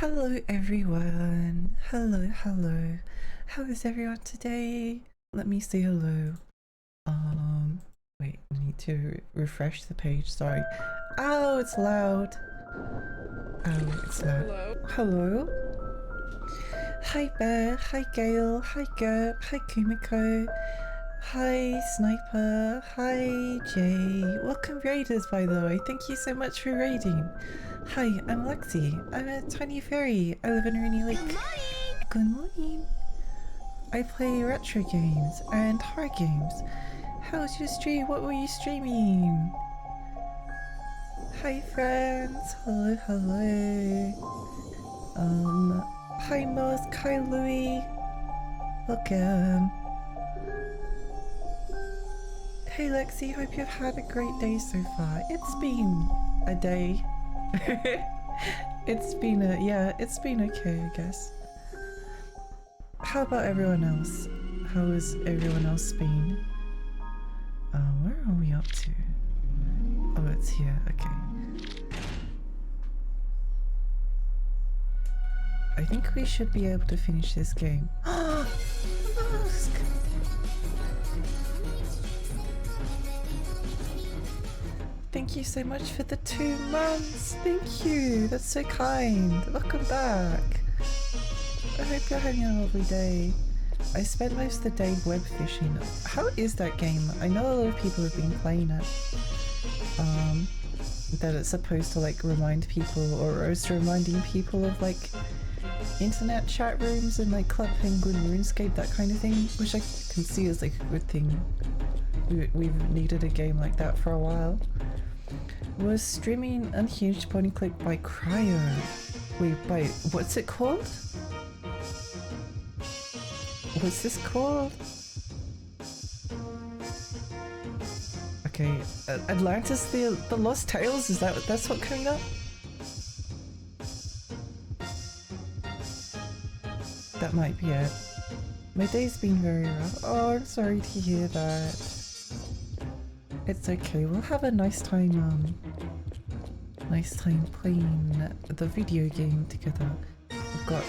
Hello everyone. Hello. How is everyone today? Let me say hello. Wait, I need to refresh the page, sorry. Oh, it's loud. Oh, it's loud. Hello. Hi Bear, hi Gail, hi Gert, hi Kumiko, hi Sniper, hi Jay. Welcome raiders, by the way. Thank you so much for raiding. Hi, I'm Lexi. I'm a tiny fairy. I live in Rainy Lake. Good morning! Good morning! I play retro games and horror games. How's your stream? What were you streaming? Hi friends! Hello. Hi Mosk, hi Louie. Welcome. Hey Lexi, hope you've had a great day so far. It's been a day. It's been okay, I guess. How about everyone else? How has everyone else been? Where are we up to? Oh, it's here, okay. I think we should be able to finish this game. Mask! Thank you so much for the 2 months. Thank you. That's so kind. Welcome back. I hope you're having a lovely day. I spent most of the day web fishing. How is that game? I know a lot of people have been playing it. That it's supposed to like remind people, or is reminding people of like internet chat rooms and like Club Penguin, RuneScape, that kind of thing, which I can see as like a good thing. We've needed a game like that for a while. Was streaming Unhinged point and click by Cryo. Wait, by what's it called? What's this called? Okay, Atlantis the Lost Tales, is that's what coming up? That might be it. My day's been very rough. Oh, I'm sorry to hear that. It's okay, we'll have a nice time playing the video game together. I've got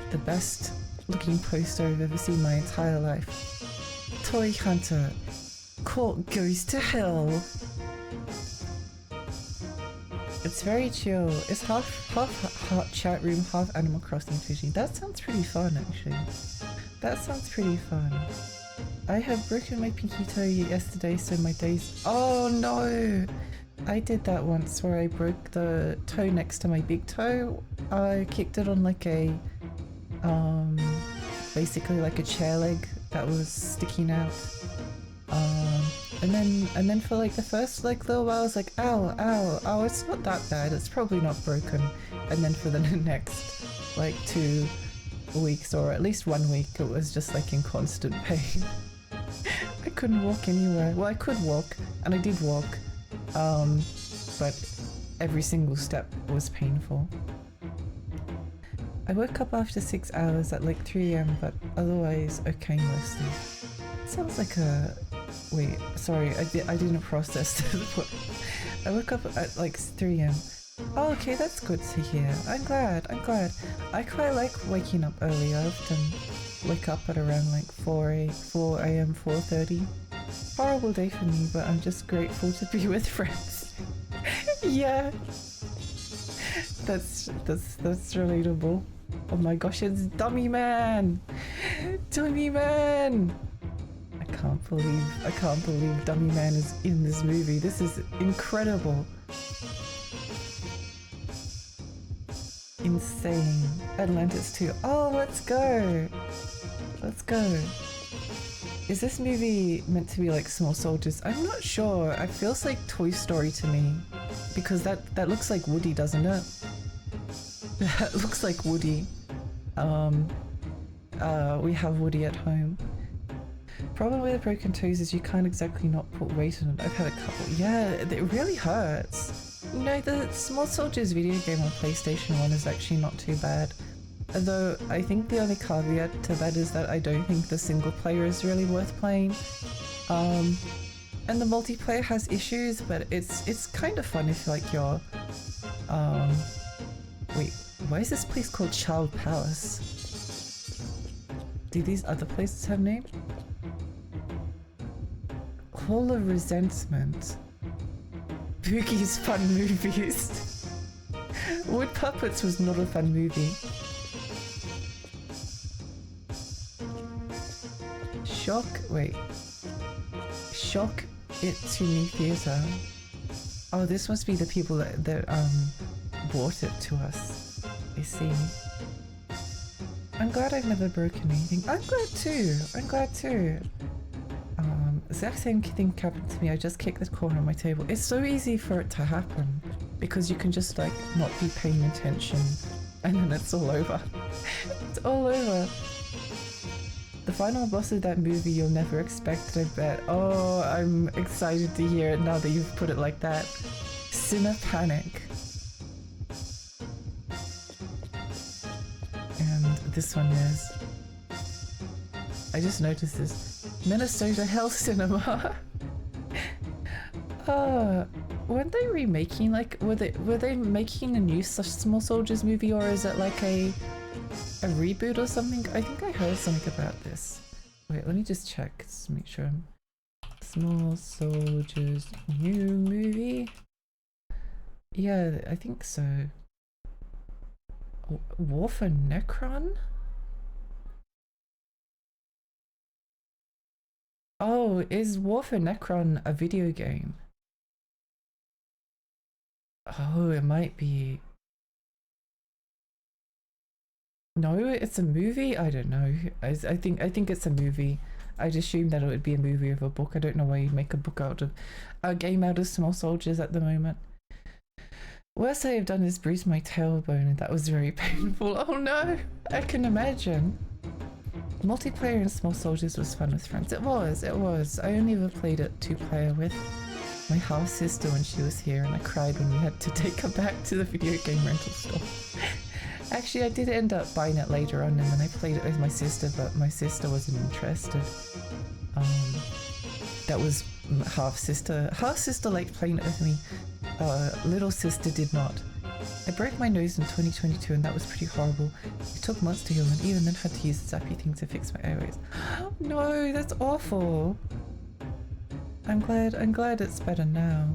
the best looking poster I've ever seen in my entire life. Toy Hunter. Court goes to hell. It's very chill. It's half chat room, half Animal Crossing fishing. That sounds pretty fun, actually. That sounds pretty fun. I have broken my pinky toe yesterday, so my days— oh no! I did that once where I broke the toe next to my big toe. I kicked it on like a, basically like a chair leg that was sticking out. And then for like the first like little while I was like, ow, oh, it's not that bad, it's probably not broken. And then for the next like 2 weeks, or at least 1 week, it was just like in constant pain. I couldn't walk anywhere. Well, I could walk, and I did walk, but every single step was painful. I woke up after 6 hours at like 3 AM, but otherwise okay mostly. Sounds like a— wait, sorry, I didn't process this. I woke up at like 3 AM. Oh, okay, that's good to hear. I'm glad. I quite like waking up early. I often wake up at around like 4 AM, 4:30. Horrible day for me, but I'm just grateful to be with friends. Yeah. That's relatable. Oh my gosh, it's Dummy Man! Dummy Man! I can't believe Dummy Man is in this movie. This is incredible. Insane. Atlantis 2. Oh, let's go! Let's go. Is this movie meant to be like Small Soldiers? I'm not sure. It feels like Toy Story to me. Because that looks like Woody, doesn't it? That looks like Woody. We have Woody at home. Problem with broken toes is you can't exactly not put weight on it. I've had a couple. Yeah, it really hurts. You know, the Small Soldiers video game on PlayStation 1 is actually not too bad. Although I think the only caveat to that is that I don't think the single player is really worth playing. And the multiplayer has issues, but it's kind of fun if like you're wait, Why is this place called Child Palace? Do these other places have names? Hall of Resentment. Boogie's Fun Movies. Wood Puppets was not a fun movie. Shock It to Me Theatre. Oh, this must be the people that bought it to us. I see. I'm glad I've never broken anything. I'm glad too. Exact same thing happened to me. I just kicked the corner of my table. It's so easy for it to happen because you can just like not be paying attention and then it's all over. It's all over. The final boss of that movie you'll never expect, I bet. Oh, I'm excited to hear it now that you've put it like that. Sinner Panic. And this one is... I just noticed this. Minnesota Health Cinema. Weren't they remaking, like, were they making a new Small Soldiers movie, or is it like a reboot or something? I think I heard something about this. Wait, let me just check to make sure. Small Soldiers new movie? Yeah, I think so. War for Necron? Oh, is War for Necron a video game? Oh, it might be. No, it's a movie? I don't know. I think it's a movie. I'd assume that it would be a movie of a book. I don't know why you'd make a game out of Small Soldiers at the moment. Worst I have done is bruise my tailbone, and that was very painful. Oh no! I can imagine. Multiplayer in Small Soldiers was fun with friends. It was. I only ever played it 2-player with my half sister when she was here, and I cried when we had to take her back to the video game rental store. Actually, I did end up buying it later on, and then I played it with my sister, but my sister wasn't interested. That was half sister. Half sister liked playing it with me. Little sister did not. I broke my nose in 2022, and that was pretty horrible. It took months to heal, and even then had to use the zappy thing to fix my airways. No, that's awful. I'm glad it's better now.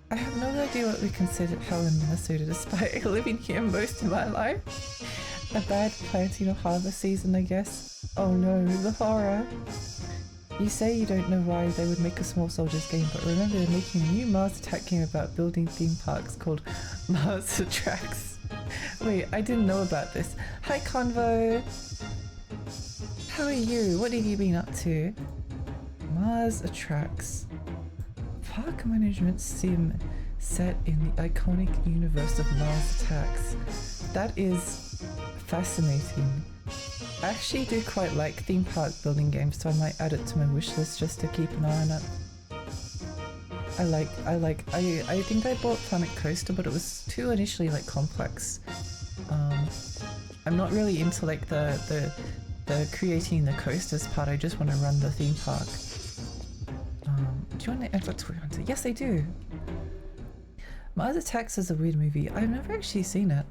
I have no idea what we consider hell in Minnesota despite living here most of my life. A bad planting or harvest season, I guess. Oh no, the horror. You say you don't know why they would make a Small Soldiers game, but remember they're making a new Mars Attack game about building theme parks called Mars Attracts. Wait, I didn't know about this. Hi Convo! How are you? What have you been up to? Mars Attracts. Park management sim set in the iconic universe of Mars Attacks. That is fascinating. I actually do quite like theme park building games, so I might add it to my wish list just to keep an eye on it. I think I bought Planet Coaster, but it was too initially like complex. I'm not really into like the creating the coasters part. I just want to run the theme park. Do you want to enter Toy Hunter? Yes, I do. Mars Attacks is a weird movie. I've never actually seen it.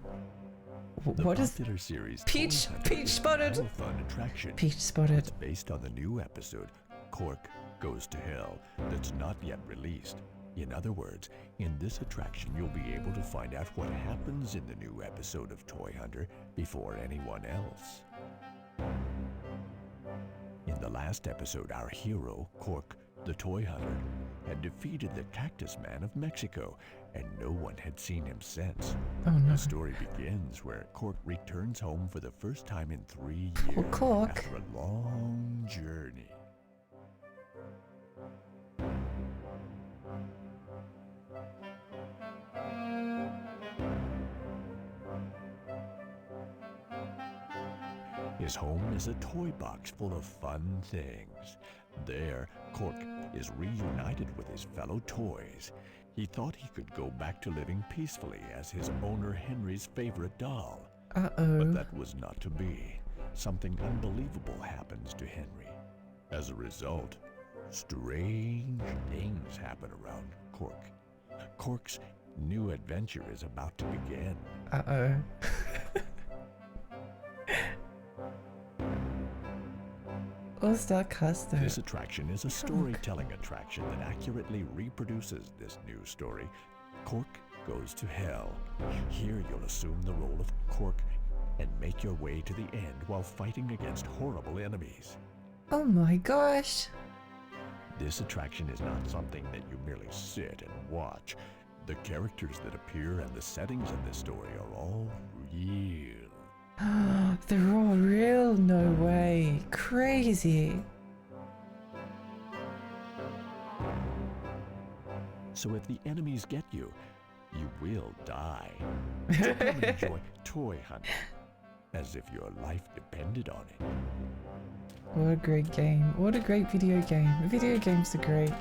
What is series Peach spotted? Fun attraction. Peach spotted. It's based on the new episode Cork Goes to Hell that's not yet released. In other words, in this attraction you'll be able to find out what happens in the new episode of Toy Hunter before anyone else. In the last episode, our hero, Cork the Toy Hunter, had defeated the Cactus Man of Mexico, and no one had seen him since. Oh no. The story begins where Cork returns home for the first time in 3 years after a long journey. His home is a toy box full of fun things. There, Cork is reunited with his fellow toys. He thought he could go back to living peacefully as his owner Henry's favorite doll. But that was not to be. Something unbelievable happens to Henry. As a result, strange things happen around Cork. Cork's new adventure is about to begin. What's that cast though? This attraction is a storytelling attraction that accurately reproduces this new story. Cork Goes to Hell. Here you'll assume the role of Cork and make your way to the end while fighting against horrible enemies. Oh my gosh. This attraction is not something that you merely sit and watch. The characters that appear and the settings in this story are all real. They're all real? No way. Crazy. So if the enemies get you, you will die. So come and enjoy toy hunting, as if your life depended on it. What a great game. What a great video game. Video games are great.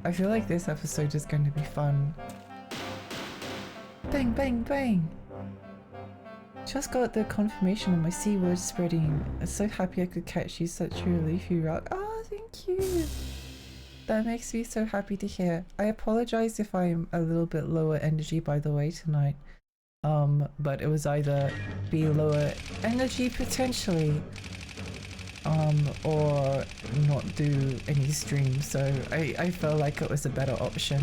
I feel like this episode is going to be fun. Bang, bang, bang. Just got the confirmation on my C word spreading. I'm so happy I could catch you, such a leafy rock. Oh, thank you. That makes me so happy to hear. I apologize if I'm a little bit lower energy, by the way, tonight. But it was either be lower energy potentially, or not do any stream. So I felt like it was a better option.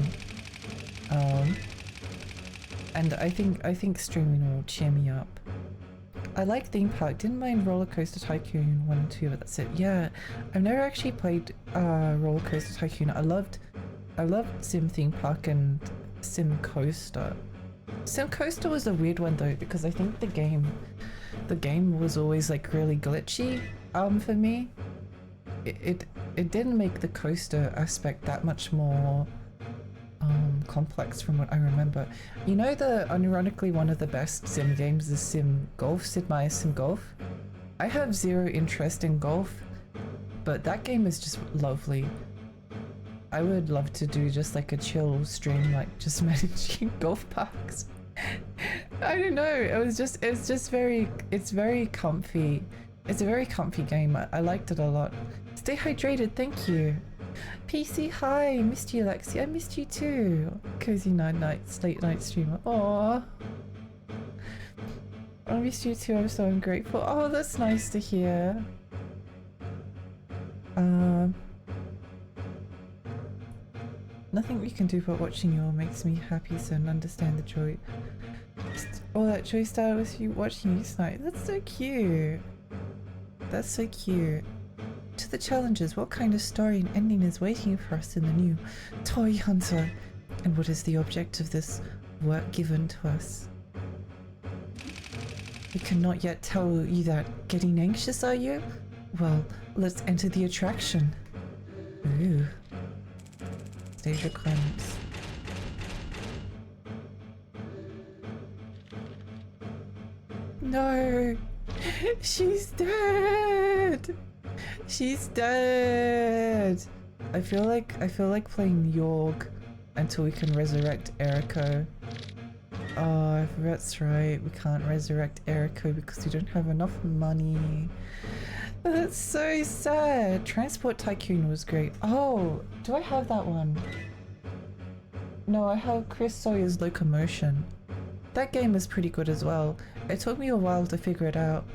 And I think streaming will cheer me up. I like theme park. Didn't mind Roller Coaster Tycoon 1 and 2, but that's it. Yeah, I've never actually played Roller Coaster Tycoon. I loved Sim Theme Park and Sim Coaster. Sim Coaster was a weird one though, because I think the game was always like really glitchy. For me, it didn't make the coaster aspect that much more complex from what I remember. You know, unironically one of the best sim games is Sim Golf, Sid Meier's Sim Golf. I have zero interest in golf, but that game is just lovely. I would love to do just like a chill stream, like just managing golf parks. I don't know, it's very comfy. It's a very comfy game. I liked it a lot. Stay hydrated, thank you. PC, hi, missed you, Lexi. I missed you too. Cozy nights, late night streamer. Aww. I missed you too. I'm so grateful. Oh, that's nice to hear. Nothing we can do but watching you all makes me happy, so I understand the joy. All that joy started with you watching you tonight. That's so cute. That's so cute. To the challenges, what kind of story and ending is waiting for us in the new Toy Hunter? And what is the object of this work given to us? We cannot yet tell you that. Getting anxious, are you? Well, let's enter the attraction. Ooh. Stage requirements. No! She's dead! She's dead! I feel like playing York until we can resurrect Eriko. Oh, that's right. We can't resurrect Eriko because we don't have enough money. That's so sad. Transport Tycoon was great. Oh, do I have that one? No, I have Chris Sawyer's Locomotion. That game is pretty good as well. It took me a while to figure it out.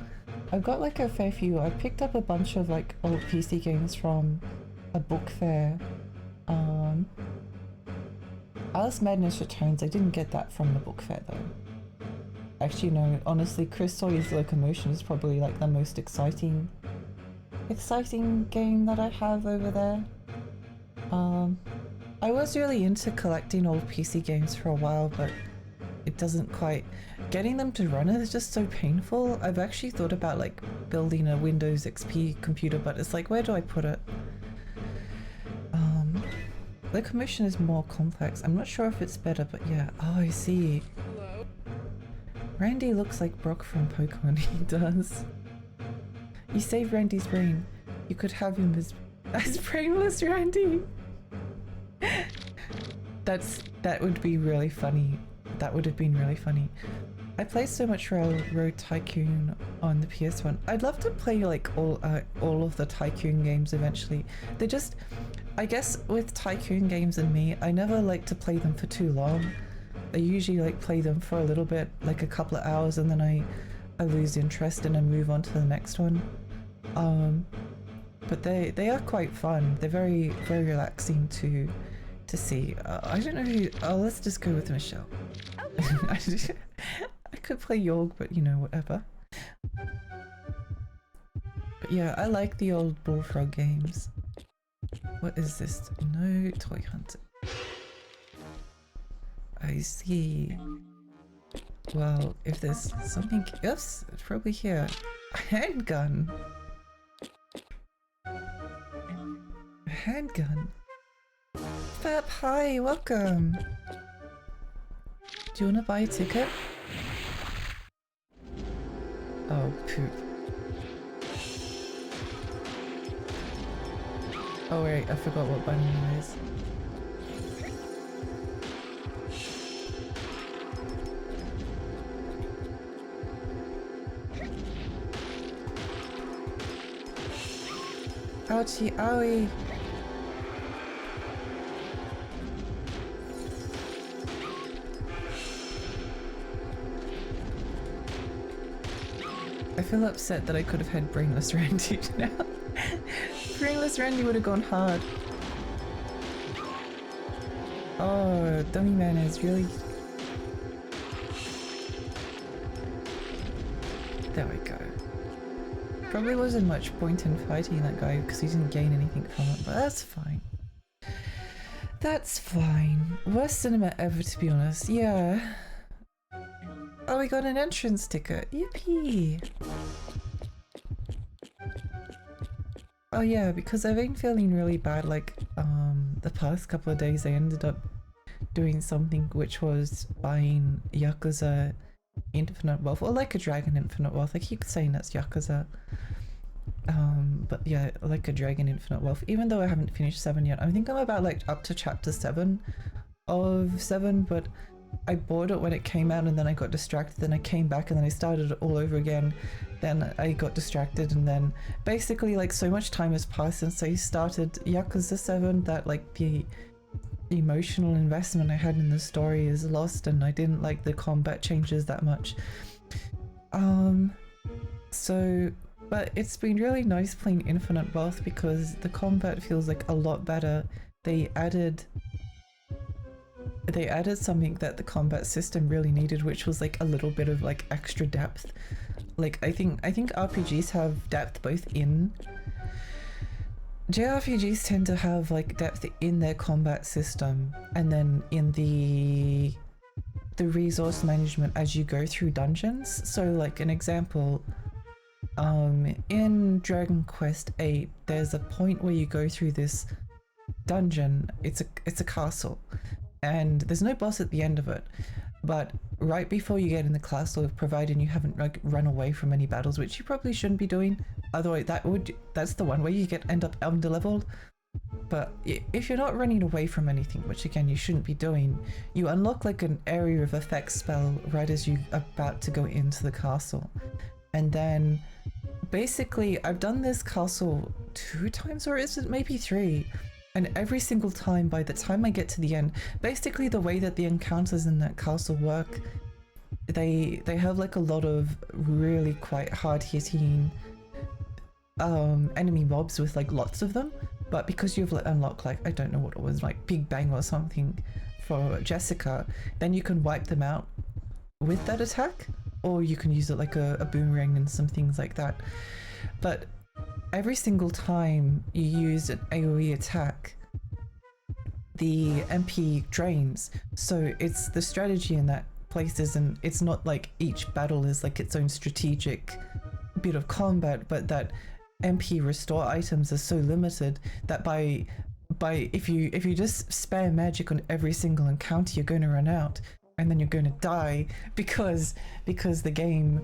I've got like a fair few. I picked up a bunch of like old PC games from a book fair. Alice Madness Returns, I didn't get that from the book fair though. Actually no, honestly Chris Sawyer's Locomotion is probably like the most exciting game that I have over there. I was really into collecting old PC games for a while, but it doesn't quite... Getting them to run is just so painful. I've actually thought about like building a Windows XP computer, but it's like, where do I put it? Locomotion is more complex. I'm not sure if it's better, but yeah. Oh, I see. Hello. Randy looks like Brock from Pokemon. He does. You saved Randy's brain. You could have him as brainless Randy. That would be really funny. That would have been really funny. I play so much Railroad Tycoon on the PS1. I'd love to play like all of the Tycoon games eventually. They just, I guess with Tycoon games and me, I never like to play them for too long. I usually like play them for a little bit, like a couple of hours, and then I lose interest and I move on to the next one. but they are quite fun. They're very relaxing to see. I don't know who. Oh, let's just go with Michelle. I could play York, but you know, whatever. But yeah, I like the old Bullfrog games. What is this? No toy hunter. I see. Well, if there's something else, it's probably here. A handgun. A handgun. Fab, hi, welcome. Do you want to buy a ticket? Oh, poop. Oh wait, I forgot what button it is. Ouchie, owie! I feel upset that I could have had Brainless Randy now. Brainless Randy would have gone hard. Oh, Dummy Man is really... There we go. Probably wasn't much point in fighting that guy because he didn't gain anything from it, but that's fine. That's fine. Worst cinema ever, to be honest. Yeah. Oh, we got an entrance ticket. Yippee! Oh yeah, because I've been feeling really bad, like, the past couple of days I ended up doing something which was buying Yakuza Infinite Wealth, or Like a Dragon Infinite Wealth. I keep saying that's Yakuza. But yeah, Like a Dragon Infinite Wealth, even though I haven't finished 7 yet. I think I'm about, like, up to chapter 7 of 7, but I bought it when it came out and then I got distracted, then I came back and then I started it all over again. Then I got distracted and then basically, like, so much time has passed since I started Yakuza 7 that, like, the emotional investment I had in the story is lost, and I didn't like the combat changes that much. But it's been really nice playing Infinite Wealth because the combat feels like a lot better. They added something that the combat system really needed, which was like a little bit of like extra depth. Like I think RPGs have depth both in JRPGs tend to have like depth in their combat system and then in the resource management as you go through dungeons. So like an example, in Dragon Quest 8 there's a point where you go through this dungeon. It's a castle and there's no boss at the end of it, but right before you get in the castle, provided you haven't like run away from any battles, which you probably shouldn't be doing, otherwise that's the one where you end up underleveled. But if you're not running away from anything, which again you shouldn't be doing, you unlock like an area of effects spell right as you're about to go into the castle. And then basically I've done this castle 2 times, or is it maybe 3? And every single time, by the time I get to the end, basically the way that the encounters in that castle work, they have like a lot of really quite hard hitting enemy mobs with like lots of them. But because you've unlocked like, I don't know what it was, like Big Bang or something for Jessica, then you can wipe them out with that attack, or you can use it like a boomerang and some things like that. But every single time you use an AoE attack, the MP drains. So it's the strategy in that place isn't, it's not like each battle is like its own strategic bit of combat, but that MP restore items are so limited that by if you just spam magic on every single encounter, you're going to run out and then you're going to die because the game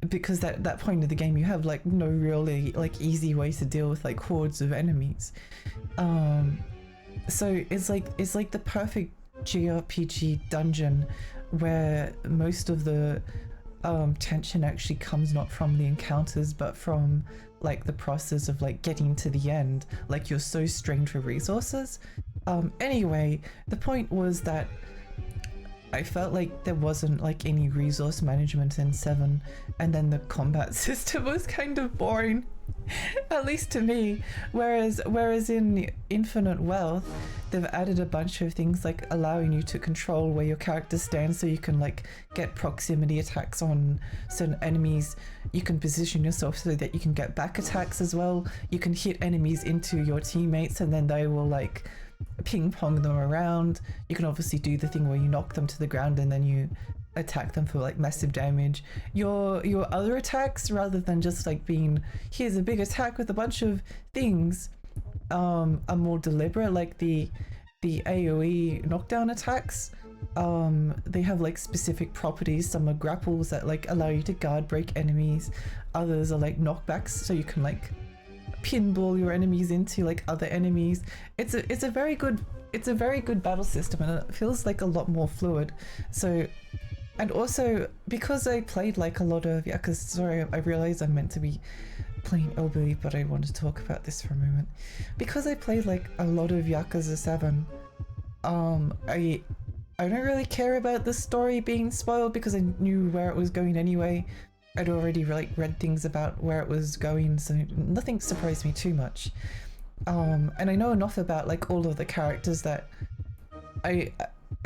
because that point of the game you have like no really like easy way to deal with like hordes of enemies. So it's like the perfect JRPG dungeon where most of the tension actually comes not from the encounters but from like the process of like getting to the end. Like you're so strained for resources. Anyway, the point was that I felt like there wasn't like any resource management in 7, and then the combat system was kind of boring, at least to me. Whereas in Infinite Wealth, they've added a bunch of things like allowing you to control where your character stands, so you can like get proximity attacks on certain enemies. You can position yourself so that you can get back attacks as well. You can hit enemies into your teammates, and then they will like ping pong them around. You can obviously do the thing where you knock them to the ground and then you attack them for like massive damage. Your other attacks, rather than just like being here's a big attack with a bunch of things, are more deliberate. Like the AoE knockdown attacks, they have like specific properties. Some are grapples that like allow you to guard break enemies. Others are like knockbacks, so you can like pinball your enemies into like other enemies. It's a very good battle system, and it feels like a lot more fluid. So, and also because I played like a lot of Yakuza, sorry, I realized I'm meant to be playing illbleed, but I want to talk about this for a moment. Because I played like a lot of Yakuza 7, I don't really care about the story being spoiled because I knew where it was going anyway. I'd already like read things about where it was going, so nothing surprised me too much. And I know enough about like all of the characters that I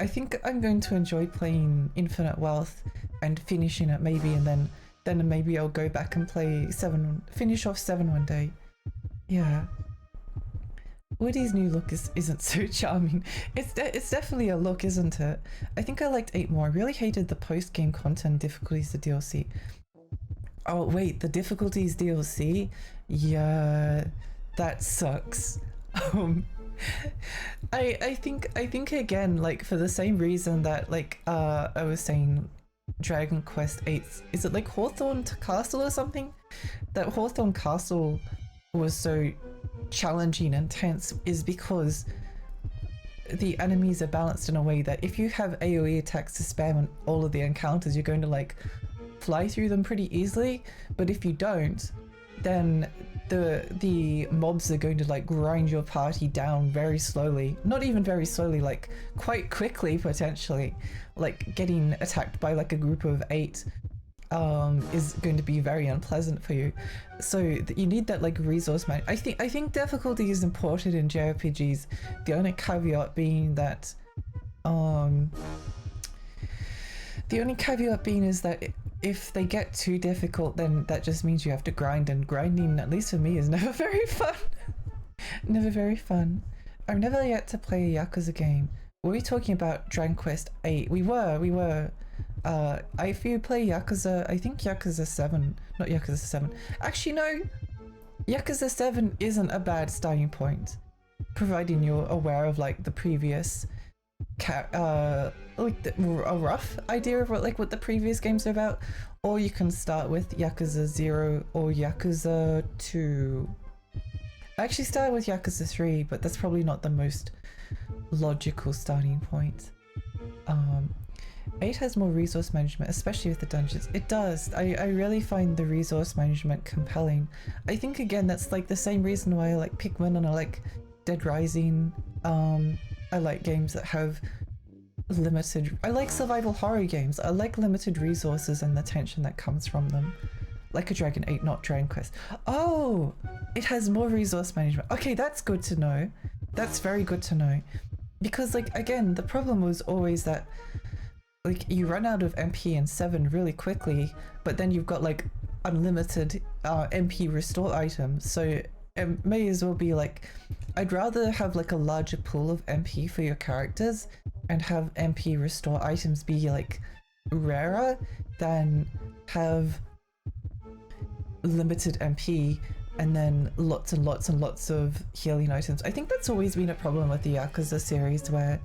think I'm going to enjoy playing Infinite Wealth and finishing it maybe, and then maybe I'll go back and play 7, finish off 7 one day. Yeah. Woody's new look isn't so charming. It's definitely a look, isn't it? I think I liked 8 more. I really hated the post-game content difficulties, the DLC. Oh wait, the difficulties DLC? Yeah, that sucks. I think again, like for the same reason that like I was saying Dragon Quest 8, is it like Hawthorne Castle or something? That Hawthorne Castle was so challenging and tense is because the enemies are balanced in a way that if you have AoE attacks to spam on all of the encounters, you're going to like fly through them pretty easily. But if you don't, then the mobs are going to like grind your party down very slowly. Not even very slowly, like quite quickly potentially. Like getting attacked by like a group of 8 is going to be very unpleasant for you. So you need that like resource man. I think difficulty is important in JRPGs. The only caveat being that is that if they get too difficult, then that just means you have to grind, and grinding, at least for me, is never very fun. Never very fun. I've never yet to play a Yakuza game. Were we talking about Dragon Quest 8? We were. If you play Yakuza, I think Yakuza 7, not Yakuza 7. Actually, no. Yakuza 7 isn't a bad starting point, providing you're aware of like the previous like a rough idea of what the previous games are about. Or you can start with Yakuza 0 or Yakuza 2. I actually started with Yakuza 3, but that's probably not the most logical starting point. 8 has more resource management, especially with the dungeons. It does. I really find the resource management compelling. I think again that's like the same reason why I like Pikmin and I like Dead Rising. I like games that have limited... I like survival horror games. I like limited resources and the tension that comes from them. Like a Dragon 8, not Dragon Quest. Oh! It has more resource management. Okay, that's good to know. That's very good to know. Because, like, again, the problem was always that, like, you run out of MP in 7 really quickly, but then you've got, like, unlimited MP restore items. So it may as well be, like... I'd rather have, like, a larger pool of MP for your characters and have MP restore items be, like, rarer than have limited MP and then lots and lots and lots of healing items. I think that's always been a problem with the Yakuza series where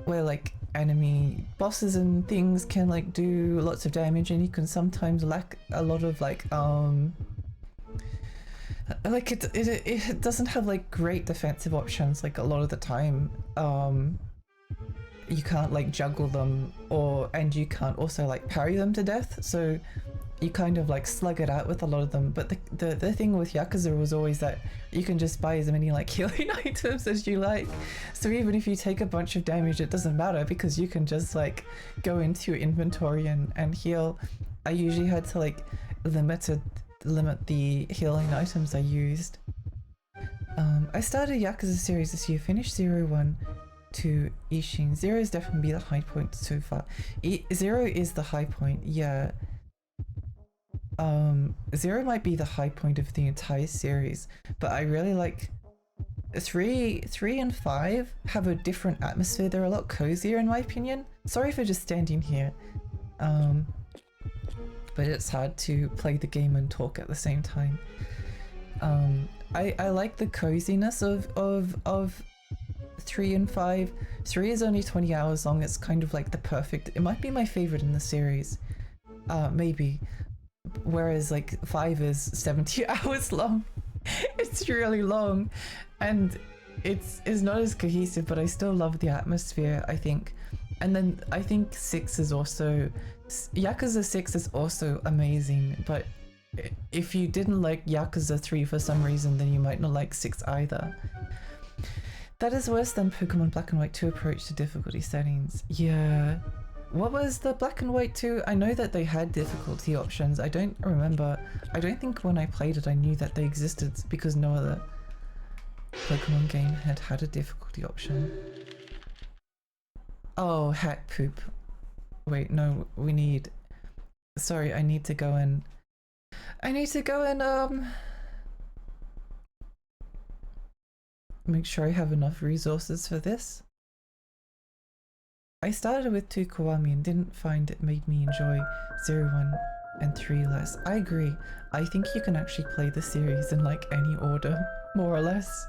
like enemy bosses and things can like do lots of damage, and you can sometimes lack a lot of like it doesn't have like great defensive options. Like a lot of the time you can't like juggle them, and you can't also like parry them to death. So you kind of like slug it out with a lot of them. But the thing with Yakuza was always that you can just buy as many like healing items as you like. So even if you take a bunch of damage, it doesn't matter because you can just like go into your inventory and heal. I usually had to like limit the healing items I used. I started Yakuza series this year, finished 0, 1, 2, Ishin. 0 is definitely the high point so far. 0 is the high point, yeah. 0 might be the high point of the entire series, but I really like 3 and 5 have a different atmosphere. They're a lot cozier in my opinion. Sorry for just standing here. But it's hard to play the game and talk at the same time. I like the coziness of 3 and 5. 3 is only 20 hours long. It's kind of like the perfect, it might be my favorite in the series. Maybe. Whereas like 5 is 70 hours long. It's really long and it's not as cohesive, but I still love the atmosphere, I think. And then I think 6 is also, Yakuza 6 is also amazing, but if you didn't like Yakuza 3 for some reason, then you might not like 6 either. That is worse than Pokemon Black and White 2 approach to difficulty settings. Yeah. What was the Black and White 2? I know that they had difficulty options. I don't remember. I don't think when I played it I knew that they existed because no other Pokemon game had a difficulty option. Oh, hat poop. Wait, no, we need... Sorry, I need to go and make sure I have enough resources for this. I started with 2 Kiwami and didn't find it made me enjoy 0, 1, and 3 less. I agree. I think you can actually play the series in like any order, more or less.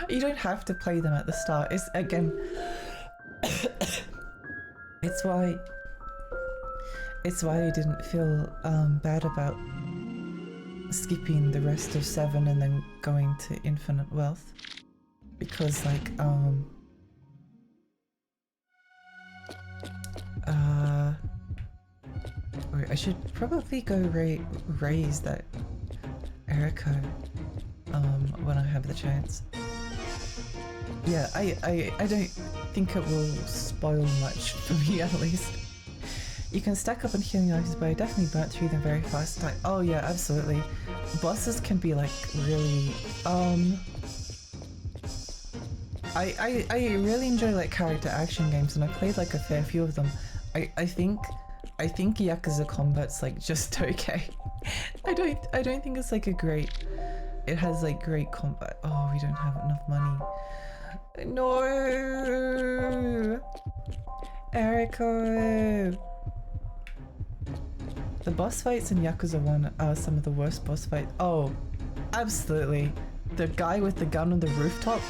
You don't have to play them at the start. It's again... It's why I didn't feel bad about skipping the rest of 7 and then going to Infinite Wealth. Because like, wait, I should probably go raise that Erica when I have the chance. Yeah, I don't think it will spoil much for me at least. You can stack up on healing items, but I definitely burnt through them very fast. Like, oh yeah, absolutely. Bosses can be like really I really enjoy like character action games and I played like a fair few of them. I think Yakuza combat's like just okay. I don't think it's like a great, it has like great combat. Oh, we don't have enough money. No, Erica. The boss fights in Yakuza 1 are some of the worst boss fights. Oh, absolutely. The guy with the gun on the rooftop.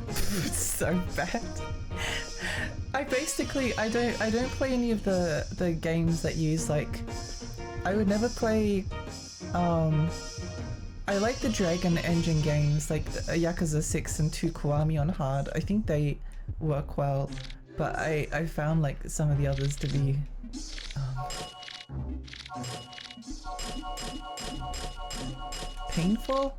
It's so bad. I don't play any of the games that use like, I would never play I like the Dragon Engine games like Yakuza 6 and 2 Kiwami on hard. I think they work well, but I found like some of the others to be painful.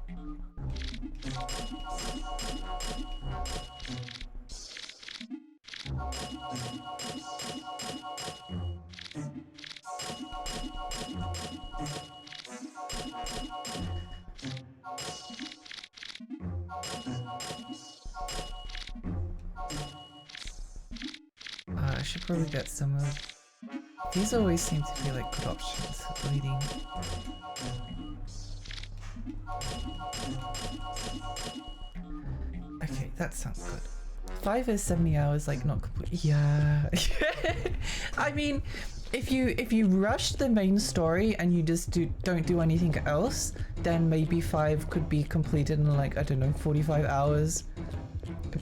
I should probably get some of these. Always seem to be like good options for bleeding. Okay, that sounds good. 5 is 70 hours, like not complete. Yeah. I mean, if you rush the main story and you just don't do anything else, then maybe 5 could be completed in like, I don't know, 45 hours.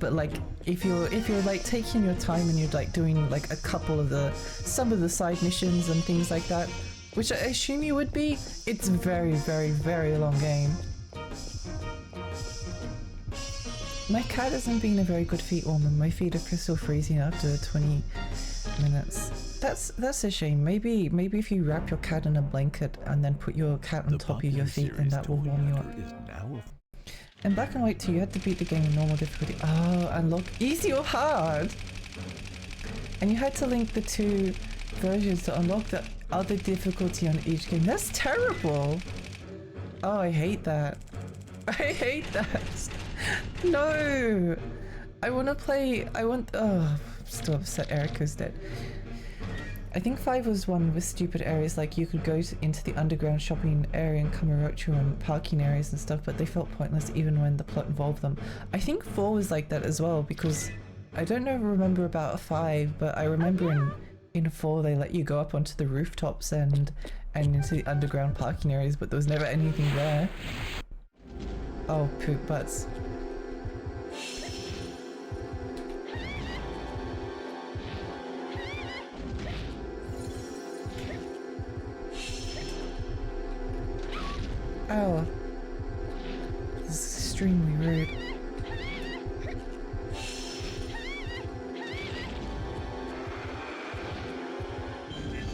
But like if you're like taking your time and you're like doing like some of the side missions and things like that, which I assume you would be, it's very, very, very long game. My cat hasn't been a very good feet warmer. My feet are crystal freezing after 20 minutes. That's a shame. Maybe if you wrap your cat in a blanket and then put your cat on top of your feet, then that will warm you up. In Black and White 2, you had to beat the game in normal difficulty. Oh, unlock easy or hard. And you had to link the two versions to unlock the other difficulty on each game. That's terrible. Oh, I hate that. I hate that. No. I want to play. Oh, I'm still upset Erica's dead. I think 5 was one with stupid areas, like you could go into the underground shopping area in Kamurocho and parking areas and stuff, but they felt pointless even when the plot involved them. I think 4 was like that as well, because I don't remember about 5, but I remember in 4 they let you go up onto the rooftops and into the underground parking areas, but there was never anything there. Oh, poop butts. Oh, this is extremely rude.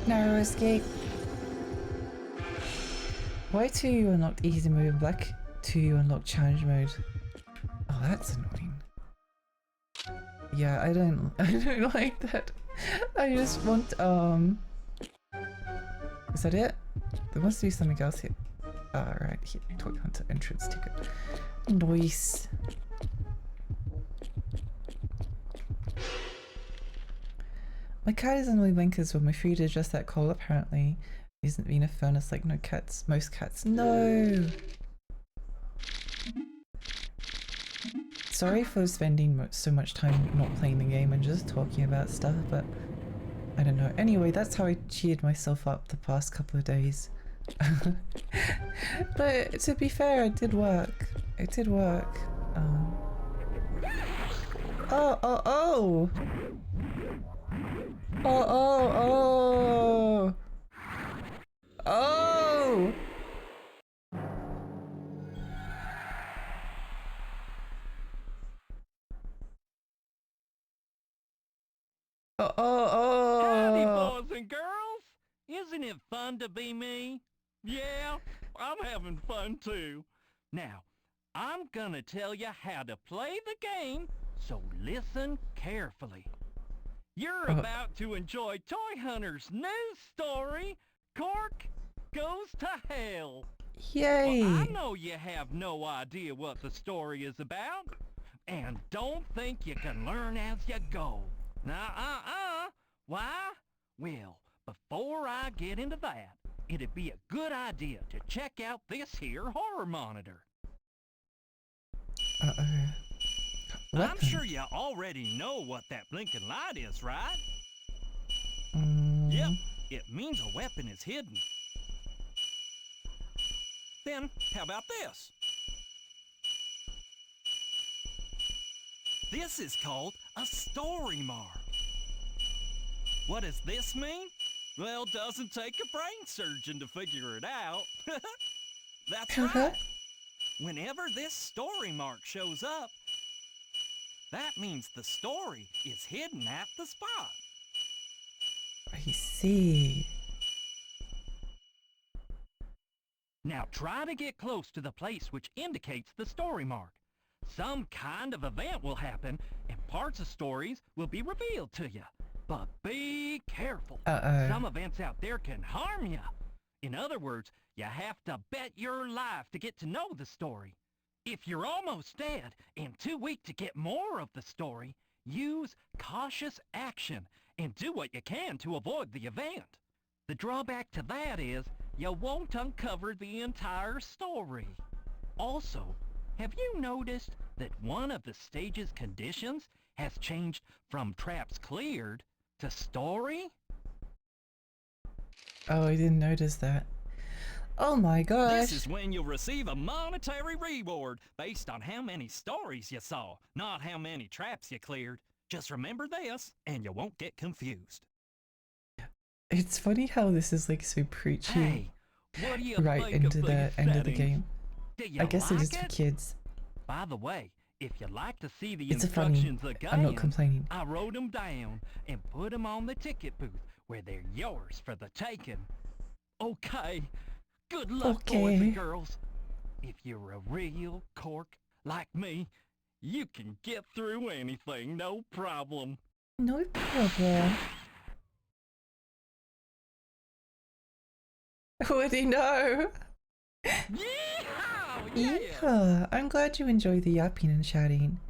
Narrow escape. Why 2 you unlocked easy mode and Black 2 you unlocked challenge mode? Oh, that's annoying. Yeah, I don't like that. I just want is that it? There must be something else here. Right here, Toy Hunter entrance ticket. Nice. My cat is only blinkers when my food is just that cold apparently. Isn't being a furnace like most cats. No! Sorry for spending so much time not playing the game and just talking about stuff, but I don't know. Anyway, that's how I cheered myself up the past couple of days. But to be fair, it did work. It did work. Oh! Oh! Oh! Howdy, boys and girls! Isn't it fun to be me? Yeah, I'm having fun too. Now, I'm gonna tell you how to play the game, so listen carefully. You're about to enjoy Toy Hunter's new story, Cork Goes to Hell. Yay! Well, I know you have no idea what the story is about, and don't think you can learn as you go. Why? Well, before I get into that, it'd be a good idea to check out this here horror monitor. I'm sure you already know what that blinking light is, right? Yep, it means a weapon is hidden. Then, how about this? This is called a story mark. What does this mean? Well, doesn't take a brain surgeon to figure it out. That's right. Whenever this story mark shows up, that means the story is hidden at the spot. I see. Now try to get close to the place which indicates the story mark. Some kind of event will happen, and parts of stories will be revealed to you. But be careful. Some events out there can harm you. In other words, you have to bet your life to get to know the story. If you're almost dead and too weak to get more of the story, use cautious action and do what you can to avoid the event. The drawback to that is you won't uncover the entire story. Also, have you noticed that one of the stage's conditions has changed from traps cleared to story? Oh, I didn't notice that. Oh my gosh. This is when you'll receive a monetary reward based on how many stories you saw, not how many traps you cleared. Just remember this, and you won't get confused. It's funny how this is like so preachy. Hey, what do you right think into of the end of the settings? game. Do you I guess like it is for kids. By the way, if you'd like to see the It's a funny. instructions again, I'm not complaining. I wrote them down and put them on the ticket booth where they're yours for the taking. Okay, good luck, boys Okay. and girls. If you're a real cork like me, you can get through anything, no problem. No problem. What do you know? Yeehaw! Yeah, I'm glad you enjoy the yapping and chatting.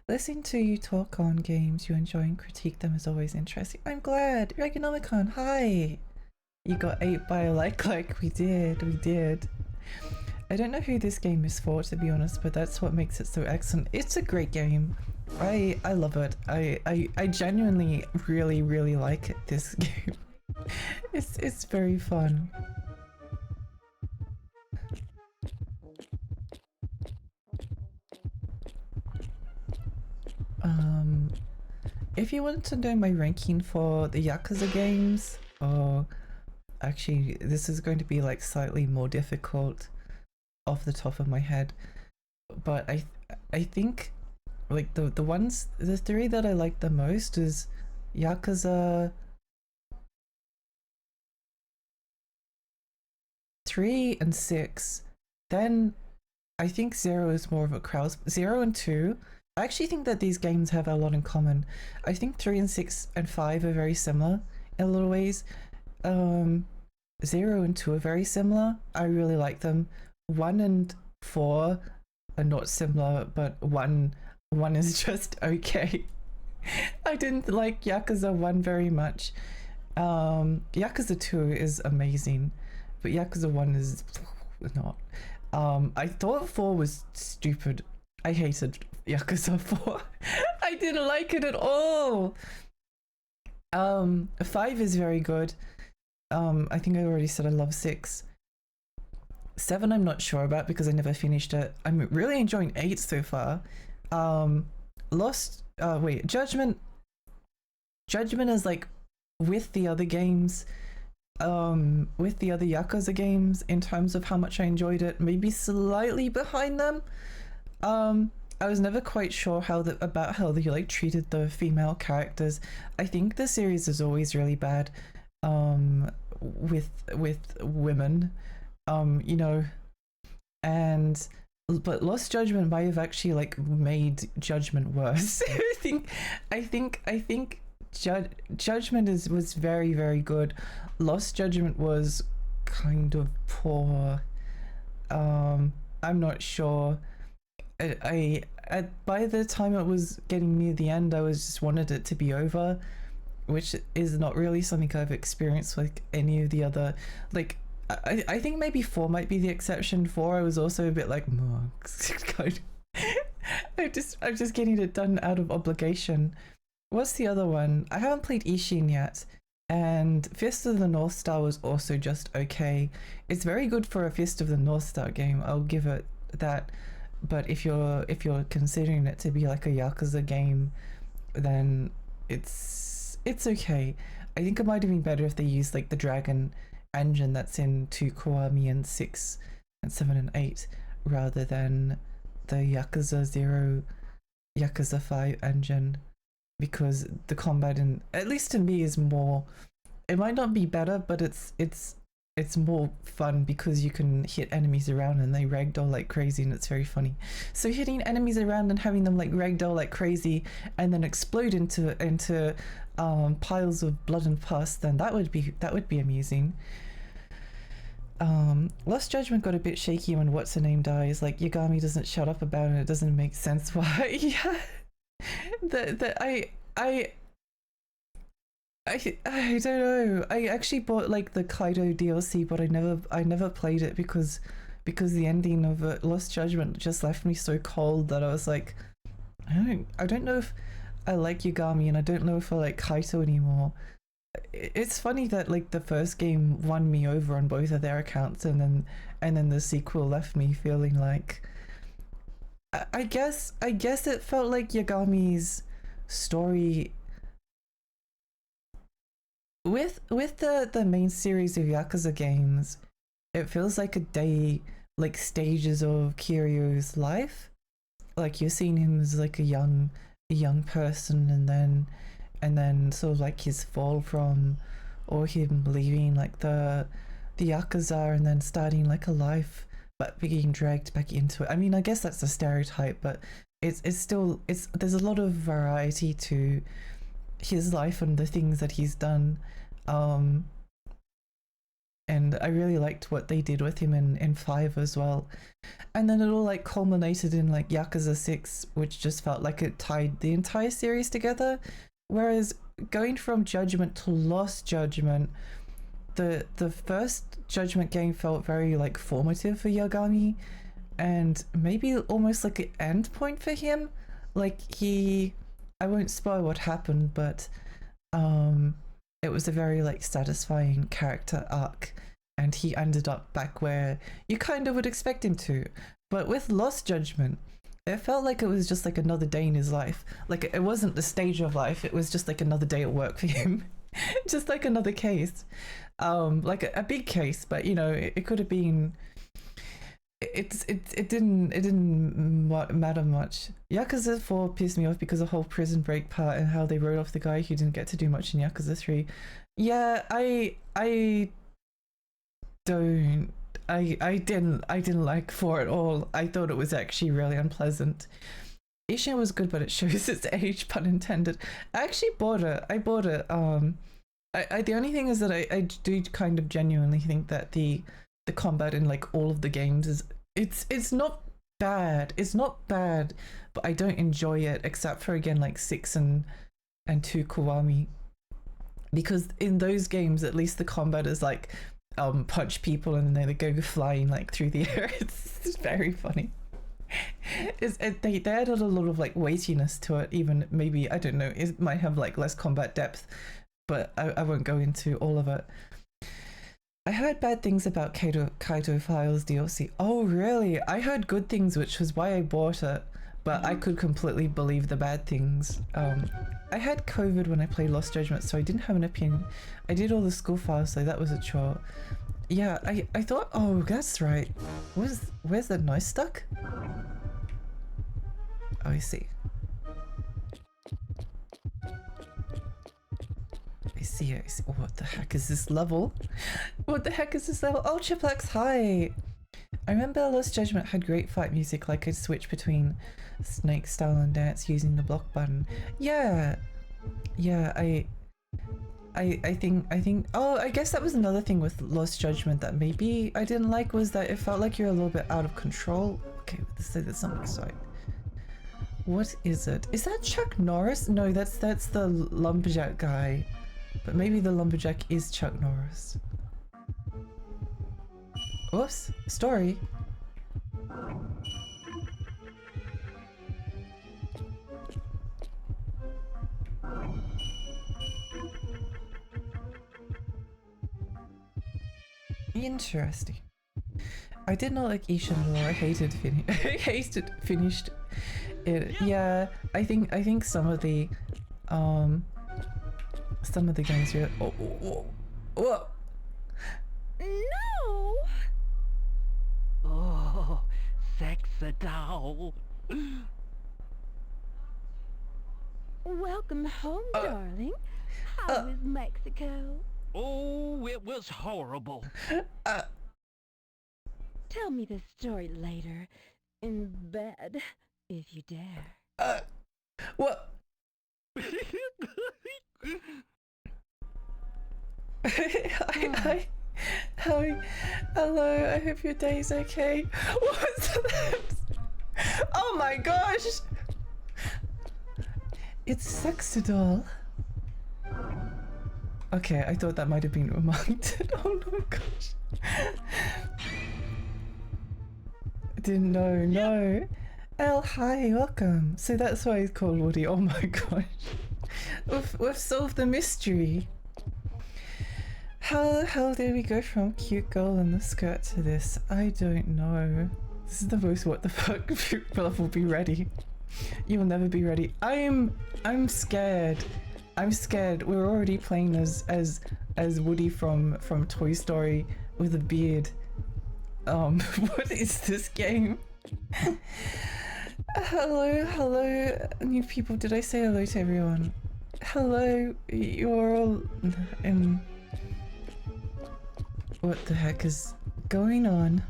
Listening to you talk on games you enjoy and critique them is always interesting. I'm glad. Reganomicon, hi. You got ate by a like we did. I don't know who this game is for, to be honest, but that's what makes it so excellent. It's a great game. I love it. I genuinely really like it, this game. It's very fun. If you want to know my ranking for the Yakuza games, or actually this is going to be like slightly more difficult off the top of my head, but I think like the three that I like the most is Yakuza 3 and 6. Then I think 0 is more of a crowd. 0 and 2, I actually think that these games have a lot in common. I think 3 and 6 and 5 are very similar in a lot of ways. 0 and 2 are very similar. I really like them. 1 and 4 are not similar, but 1 is just okay. I didn't like Yakuza 1 very much. Yakuza 2 is amazing, but Yakuza 1 is not. I thought 4 was stupid. I hated Yakuza 4. I didn't like it at all. 5 is very good. I think I already said I love 6. 7 I'm not sure about because I never finished it. I'm really enjoying 8 so far. Judgment is like with the other games, with the other Yakuza games in terms of how much I enjoyed it, maybe slightly behind them. I was never quite sure about how they like treated the female characters. I think the series is always really bad with women, you know, but Lost Judgment might have actually like made Judgment worse. I think Judgment was very good. Lost Judgment was kind of poor. I'm not sure. By the time it was getting near the end, I was just wanted it to be over, which is not really something I've experienced with any of the other, like, I think maybe 4 might be the exception. 4 I was also a bit like, I'm just getting it done out of obligation. What's the other one? I haven't played Ishin yet, and Fist of the North Star was also just okay. It's very good for a Fist of the North Star game, I'll give it that. But if you're considering it to be like a Yakuza game, then it's okay. I think it might have been better if they used like the Dragon engine that's in 2 Kiwami and 6 and 7 and 8 rather than the Yakuza 0, Yakuza 5 engine, because the combat, in at least to me, is more, it might not be better, but it's more fun because you can hit enemies around and they ragdoll like crazy, and it's very funny. So hitting enemies around and having them like ragdoll like crazy and then explode into piles of blood and pus, then that would be amusing. Lost Judgment got a bit shaky when what's her name dies. Like, Yagami doesn't shut up about it. It doesn't make sense why. Yeah, I don't know. I actually bought like the Kaido DLC, but I never played it because the ending of Lost Judgment just left me so cold that I was like, I don't know if I like Yagami, and I don't know if I like Kaito anymore. It's funny that like the first game won me over on both of their accounts, and then the sequel left me feeling like, I guess it felt like Yagami's story with the main series of Yakuza games. It feels like like stages of Kiryo's life. Like you're seeing him as like a young person, and then sort of like his fall from or him leaving like the Yakuza and then starting like a life but being dragged back into it. I mean, I guess that's a stereotype, but it's still there's a lot of variety to his life and the things that he's done. And I really liked what they did with him in 5 as well. And then it all like culminated in like Yakuza 6, which just felt like it tied the entire series together. Whereas going from Judgment to Lost Judgment, the first Judgment game felt very like formative for Yagami, and maybe almost like an end point for him. Like I won't spoil what happened, but it was a very like satisfying character arc, and he ended up back where you kind of would expect him to. But with Lost Judgment, it felt like it was just like another day in his life. Like it wasn't the stage of life, it was just like another day at work for him. Just like another case, like a big case, but you know, it could have been, it didn't matter much. Yakuza 4 pissed me off because the whole prison break part and how they wrote off the guy who didn't get to do much in Yakuza 3. Yeah, I didn't like 4 at all. I thought it was actually really unpleasant. Ishin was good, but it shows its age, pun intended. I actually bought it. The only thing is that I do kind of genuinely think that the combat in like all of the games is it's not bad. It's not bad, but I don't enjoy it except for again like 6 and 2 Kiwami. Because in those games at least the combat is like punch people and then they go flying like through the air. It's very funny. They added a lot of like weightiness to it, even maybe, I don't know, it might have like less combat depth, but I won't go into all of it. I heard bad things about Kaito Files DLC. Oh really? I heard good things, which was why I bought it, but I could completely believe the bad things. I had COVID when I played Lost Judgment, so I didn't have an opinion. I did all the school files, so that was a chore. Yeah, I thought, oh, that's right. Where's the noise stuck? Oh, I see. I see. Oh, what the heck is this level? What the heck is this level? Oh, Chiplex, hi! I remember Lost Judgment had great fight music, like I'd switch between snake style and dance using the block button. Yeah, I think oh, I guess that was another thing with Lost Judgment that maybe I didn't like, was that it felt like you're a little bit out of control. Okay, there's something side. What is it? Is that Chuck Norris? No, that's the lumberjack guy. But maybe the lumberjack is Chuck Norris. Oops, story. Interesting. I did not like Ishin at all. I hated finished it. Yeah, I think some of the games are oh. No! Oh, sexy doll. Welcome home, darling. How is Mexico? Oh, it was horrible. Tell me the story later, in bed, if you dare. What? Hi. Hello, I hope your day's okay. What's that? Oh my gosh! It's Sexy Doll. Okay, I thought that might have been remarked. Oh my gosh. I didn't know, no. Elle, hi, welcome. So that's why he's called Woody. Oh my gosh. We've solved the mystery. How the hell did we go from cute girl in the skirt to this? I don't know. This is the most what the fuck level. Be ready. You'll never be ready. I'm scared. I'm scared. We're already playing as Woody from Toy Story with a beard. What is this game? Hello, new people. Did I say hello to everyone? Hello, you're all in. What the heck is going on?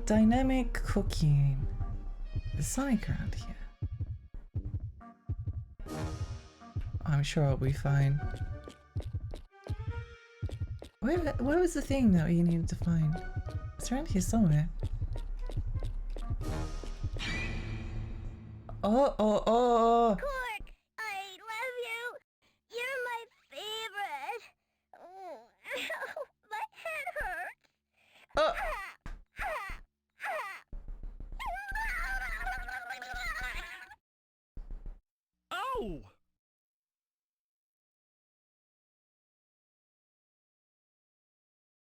Dynamic cooking. There's something around here. I'm sure I'll be fine. Where was the thing that you needed to find? It's around here somewhere. Oh. Cork, I love you. You're my favorite. Oh, my head hurts. Oh. Oh!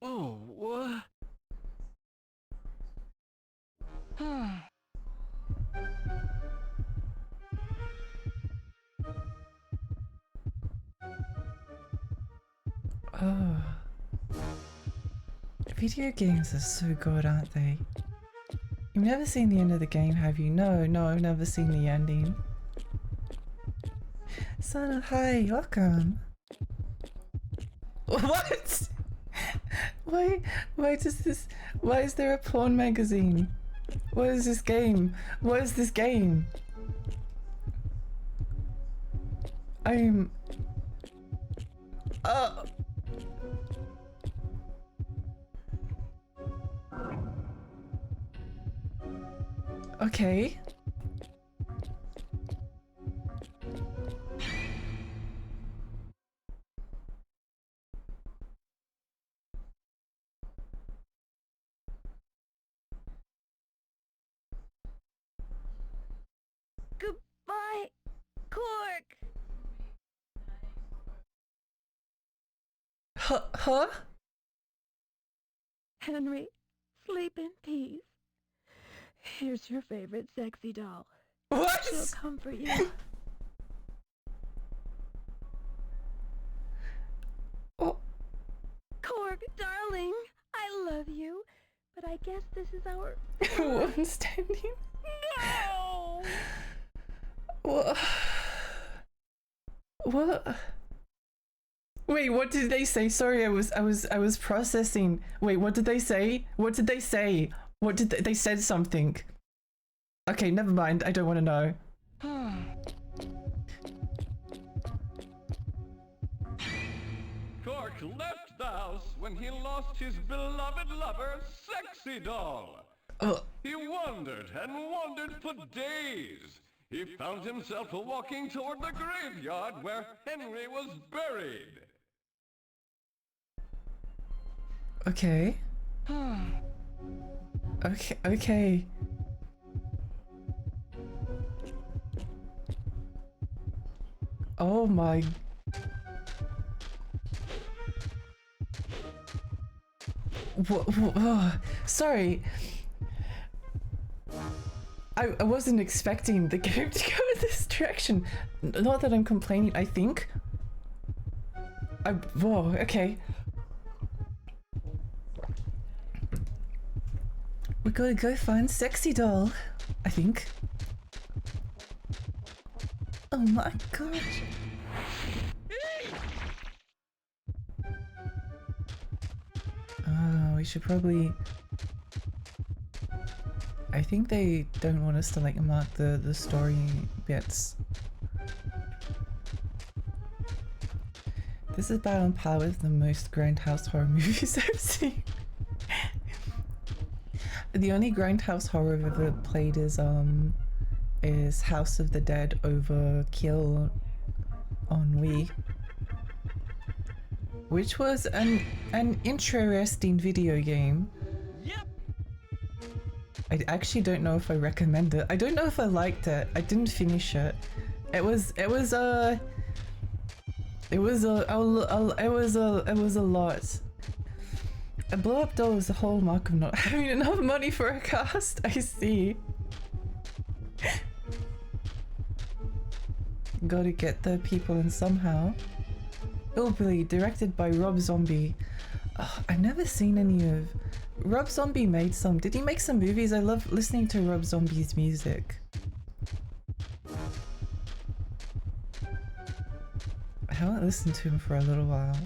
Oh, what? Oh. Video games are so good, aren't they? You've never seen the end of the game, have you? No, I've never seen the ending. Sana, hi, welcome. What? Why is there a porn magazine? What is this game? What is this game? Okay. Goodbye, Cork. Huh? Henry, sleep in peace. Here's your favorite sexy doll. What? She'll comfort you. Oh. Cork, darling, I love you, but I guess this is our... One standing. No! What? What? Wait, what did they say? Sorry, I was processing. Wait, what did they say? What did they say? What did they said something? Okay, never mind. I don't want to know. Cork left the house when he lost his beloved lover, Sexy Doll. Oh, He wandered and wandered for days. He found himself walking toward the graveyard where Henry was buried. okay. Okay. Oh my. Oh, sorry. I wasn't expecting the game to go in this direction. Not that I'm complaining, I think. Whoa, okay. We gotta go find Sexy Doll, I think. Oh my gosh. Oh, we should probably... I think they don't want us to like mark the story bits. This is about on par with the most grindhouse horror movies I've seen. The only grindhouse horror I've ever played is House of the Dead Overkill on Wii, which was an interesting video game. Yep. I actually don't know if I recommend it. I don't know if I liked it. I didn't finish it. It was a lot. A blow up doll is a hallmark of not having enough money for a cast. I see. Gotta get the people in somehow. Illbleed, directed by Rob Zombie. Oh, I've never seen any of... Rob Zombie made some... Did he make some movies? I love listening to Rob Zombie's music. I haven't listened to him for a little while.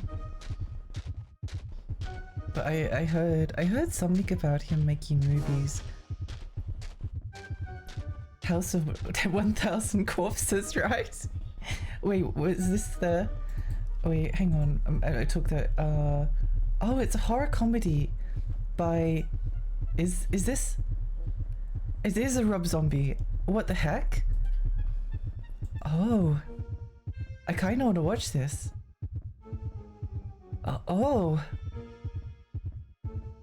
but I heard something about him making movies. House of 1,000 Corpses, right? Wait, was this the... Wait, hang on. I took that. Oh, it's a horror comedy by... Is this... It is a Rob Zombie. What the heck? Oh. I kind of want to watch this. Oh.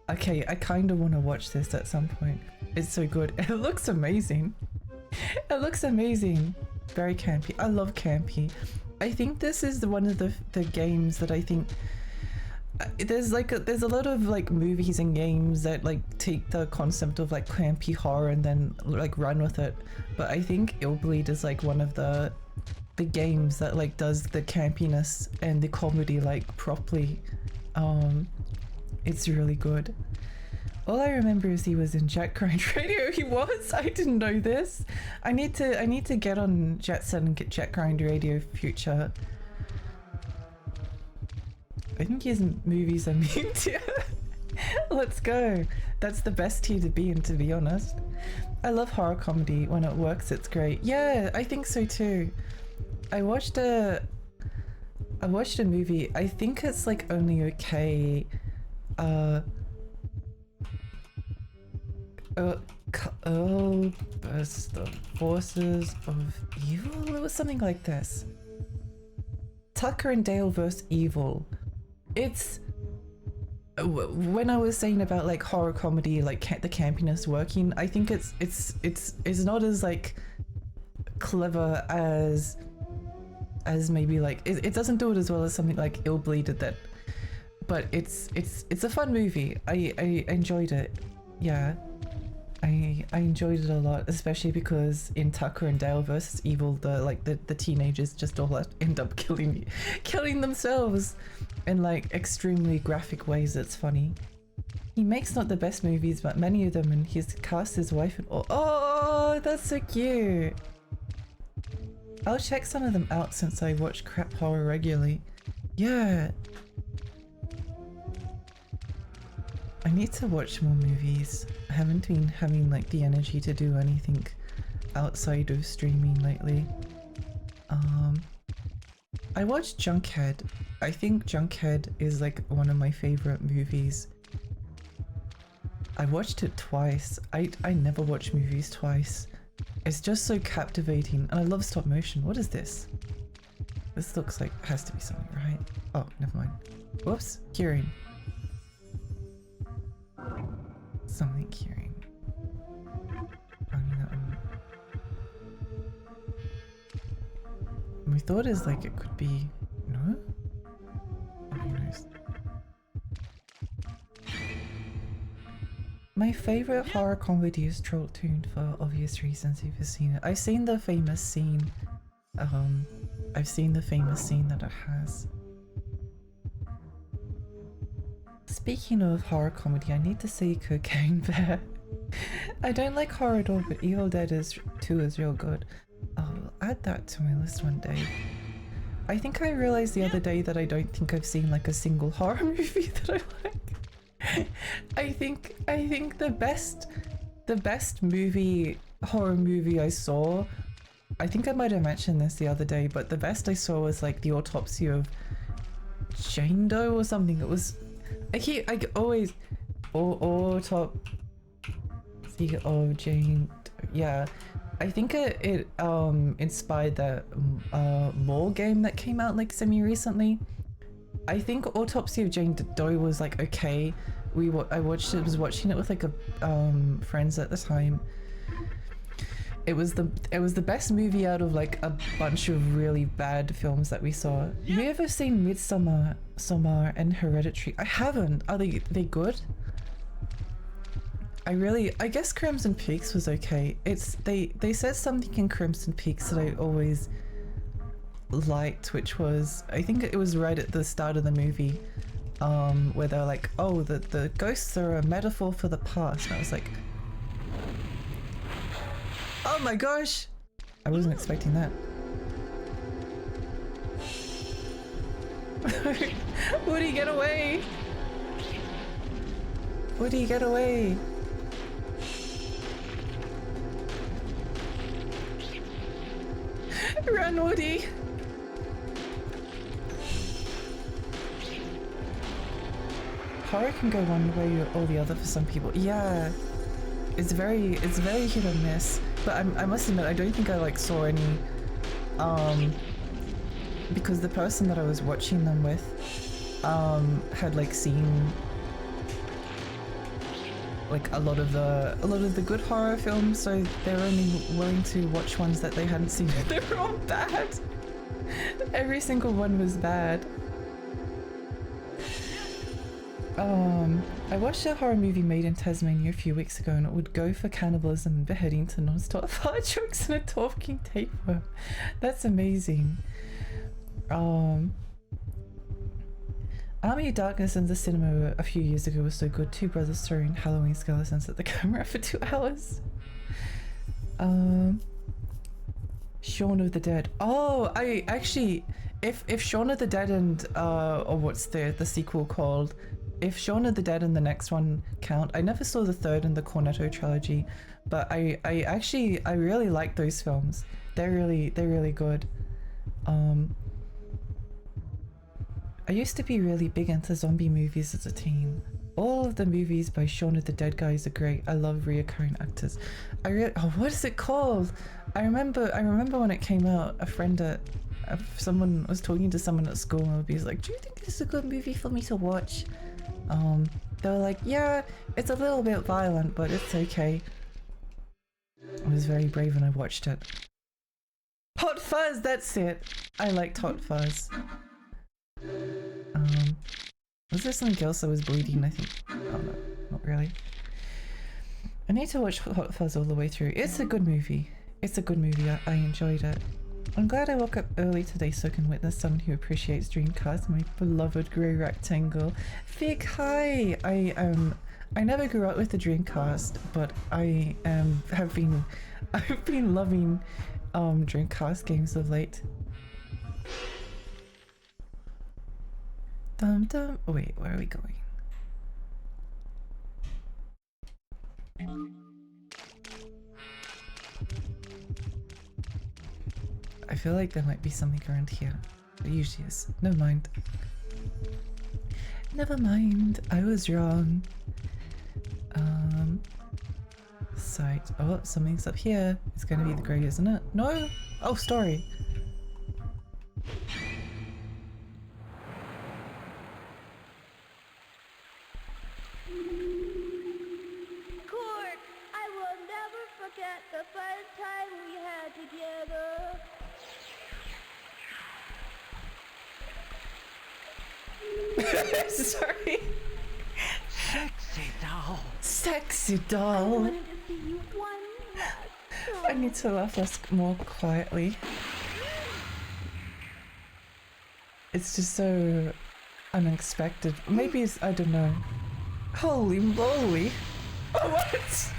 Okay, I kind of want to watch this at some point. It's so good. It looks amazing. It looks amazing. Very campy. I love campy. I think this is one of the games that I think there's a lot of like movies and games that like take the concept of like campy horror and then like run with it. But I think illbleed is like one of the games that like does the campiness and the comedy like properly. It's really good. All I remember is he was in Jet Grind Radio. He was? I didn't know this. I need to get on Jet Set and get Jet Grind Radio future. I think his movies are mean too. Let's go. That's the best tier to be in, to be honest. I love horror comedy. When it works, it's great. Yeah, I think so too. I watched a movie. I think it's like Only Okay. Burst the Forces of Evil? It was something like this. Tucker and Dale vs. Evil. It's... When I was saying about like horror comedy, like the campiness working, I think it's not as like clever as maybe like it doesn't do it as well as something like illbleed did that, but it's a fun movie. I enjoyed it. Yeah, I enjoyed it a lot, especially because in Tucker and Dale vs. Evil, the teenagers just all end up killing themselves in like extremely graphic ways. It's funny. He makes not the best movies, but many of them, and he's cast his wife and all. Oh, that's so cute. I'll check some of them out since I watch crap horror regularly. Yeah. I need to watch more movies. I haven't been having like the energy to do anything outside of streaming lately. I watched Junkhead. I think Junkhead is like one of my favorite movies. I watched it twice. I never watch movies twice. It's just so captivating, and I love stop motion. What is this? This looks like it has to be something, right? Oh, never mind. Whoops, curing. Something curing. Only that one. My thought is like it could be... No? Oh, who knows? My favorite horror comedy is Troll Toon for obvious reasons if you've seen it. I've seen the famous scene. I've seen the famous scene that it has. Speaking of horror comedy, I need to see Cocaine Bear. I don't like horror at all, but Evil Dead 2 is real good. I'll add that to my list one day. I think I realized the other day that I don't think I've seen like a single horror movie that I like. I think the best horror movie I saw, I think I might have mentioned this the other day, but the best I saw was like The Autopsy of Jane Doe or something. It was I always Autopsy of Jane Doe. Yeah, I think it inspired that mall game that came out like semi-recently. I think Autopsy of Jane Doe was like okay. I was watching it with like friends at the time. It was the best movie out of like a bunch of really bad films that we saw. Have you ever seen Midsommar and Hereditary? I haven't. Are they good? I guess Crimson Peaks was okay. They said something in Crimson Peaks that I always liked, which was, I think it was right at the start of the movie, where they're like, oh, the ghosts are a metaphor for the past, and I was like, oh my gosh, I wasn't expecting that. Woody, get away! Woody, get away! Run, Woody! Horror can go one way or the other for some people. Yeah, it's very hit or miss. But I must admit, I don't think I like saw any, because the person that I was watching them with, had like seen like a lot of the good horror films, so they were only willing to watch ones that they hadn't seen. They were all bad. Every single one was bad. I watched a horror movie made in Tasmania a few weeks ago, and it would go for cannibalism and beheading to non-stop fart jokes and a talking tapeworm. That's amazing. Army of Darkness in the cinema a few years ago was so good. Two brothers throwing Halloween skeletons at the camera for 2 hours. Shaun of the Dead. Oh, I actually, if Shaun of the Dead and or what's the sequel called? If Shaun of the Dead and the next one count, I never saw the third in the Cornetto trilogy, but I really like those films. They're really good. I used to be really big into zombie movies as a teen. All of the movies by Shaun of the Dead guys are great. I love reoccurring actors. What is it called? I remember when it came out, someone was talking to someone at school and was like, "Do you think this is a good movie for me to watch?" They were like, "Yeah, it's a little bit violent, but it's okay." I was very brave when I watched it. Hot Fuzz, that's it. I liked Hot Fuzz. Was there something else that was bleeding? I think. Oh no, not really. I need to watch Hot Fuzz all the way through. It's a good movie. It's a good movie. I enjoyed it. I'm glad I woke up early today so I can witness someone who appreciates Dreamcast, my beloved grey rectangle. Fig, hi! I never grew up with the Dreamcast, but I've been loving Dreamcast games of late. Dum dum. Oh, wait, where are we going? I feel like there might be something around here. There usually is. Never mind. Never mind. I was wrong. Site. Oh, something's up here. It's gonna be the grey, isn't it? No? Oh, story. Court, I will never forget the first time we had together. Sorry. Sexy doll. Sexy I doll. wanted to see you one last I need to laugh less more quietly. It's just so unexpected. Maybe it's, I don't know. Holy moly! What?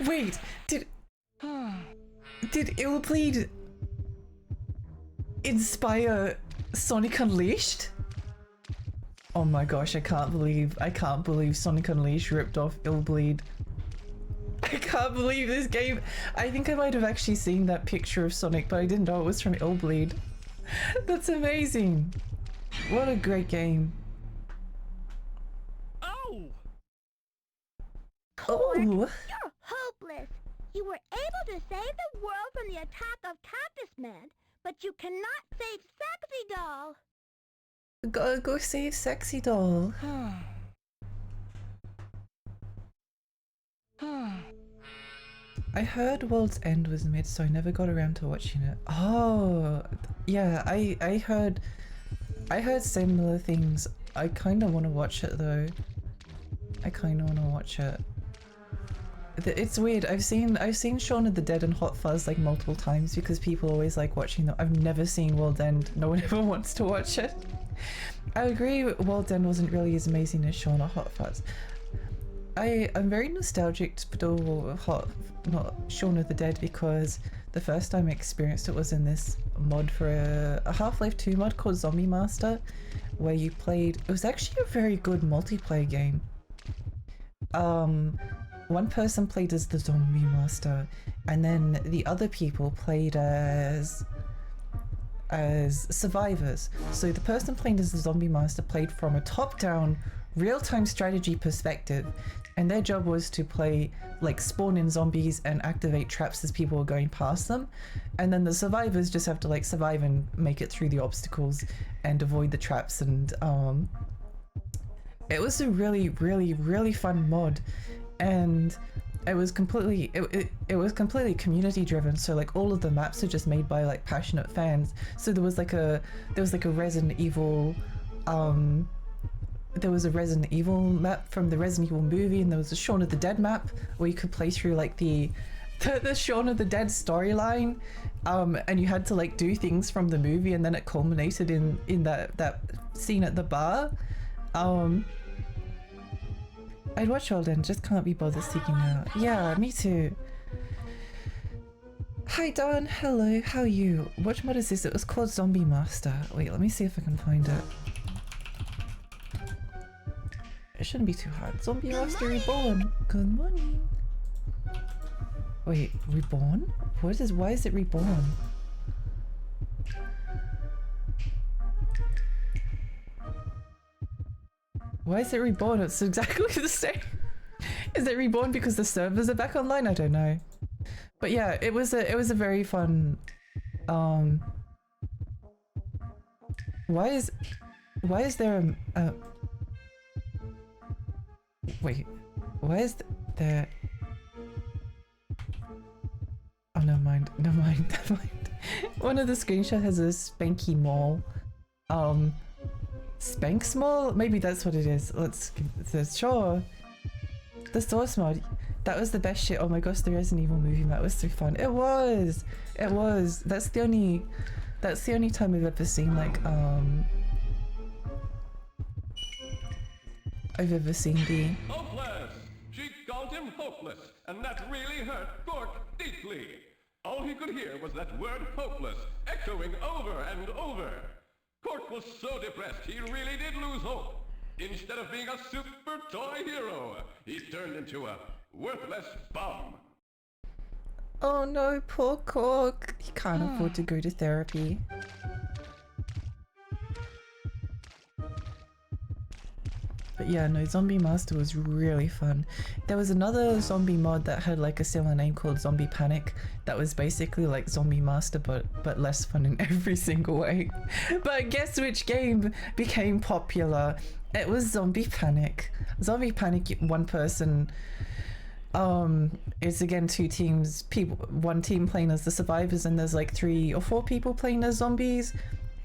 Wait, did illbleed inspire Sonic Unleashed? Oh my gosh, I can't believe Sonic Unleashed ripped off illbleed. I can't believe this game. I think I might have actually seen that picture of Sonic, but I didn't know it was from illbleed. That's amazing. What a great game. Oh! You're hopeless. You were able to save the world from the attack of Cactus Man, but you cannot save Sexy Doll. Gotta go save Sexy Doll. I heard World's End was mid, so I never got around to watching it. Oh, yeah, I heard similar things. I kind of want to watch it though. I kind of want to watch it. It's weird. I've seen Shaun of the Dead and Hot Fuzz like multiple times because people always like watching them. I've never seen World's End. No one ever wants to watch it. I agree, World's End wasn't really as amazing as Shaun of Hot Fuzz. I'm very nostalgic for not Shaun of the Dead, because the first time I experienced it was in this mod for a Half-Life 2 mod called Zombie Master, where you played, it was actually a very good multiplayer game. One person played as the Zombie Master, and then the other people played as survivors. So the person playing as the Zombie Master played from a top-down real-time strategy perspective, and their job was to play, like, spawn in zombies and activate traps as people were going past them, and then the survivors just have to, like, survive and make it through the obstacles and avoid the traps. And it was a really, really, really fun mod, and it was completely community driven. So like all of the maps are just made by like passionate fans. So there was like a Resident Evil map from the Resident Evil movie, and there was a Shaun of the Dead map where you could play through like the Shaun of the Dead storyline, and you had to like do things from the movie, and then it culminated in that scene at the bar. I'd watch all then, just can't be bothered seeking out. Yeah, me too. Hi Don, hello, how are you? What mod is this? It was called Zombie Master. Wait, let me see if I can find it. It shouldn't be too hard. Zombie Master Reborn. Good morning. Wait, reborn? Why is it reborn? Why is it reborn? It's exactly the same. Is it reborn because the servers are back online? I don't know. But yeah, it was a very fun. Why is there a wait? Why is there? Oh, never mind. One of the screenshots has a Spanky Mall. Spanx Mall? Maybe that's what it is. Sure. The source mod. That was the best shit. Oh my gosh, the Resident Evil movie map was so fun. It was. That's the only time I've ever seen like the Hopeless! She called him hopeless, and that really hurt Cork deeply. All he could hear was that word hopeless, echoing over and over. Cork was so depressed he really did lose hope. Instead of being a super toy hero, he turned into a worthless bum. Oh no, poor Cork. He can't afford to go to therapy. But yeah, no, Zombie Master was really fun. There was another zombie mod that had like a similar name called Zombie Panic that was basically like Zombie Master but less fun in every single way. But guess which game became popular? It was Zombie Panic. Zombie Panic, one person, it's again two teams, one team playing as the survivors, and there's like 3 or 4 people playing as zombies,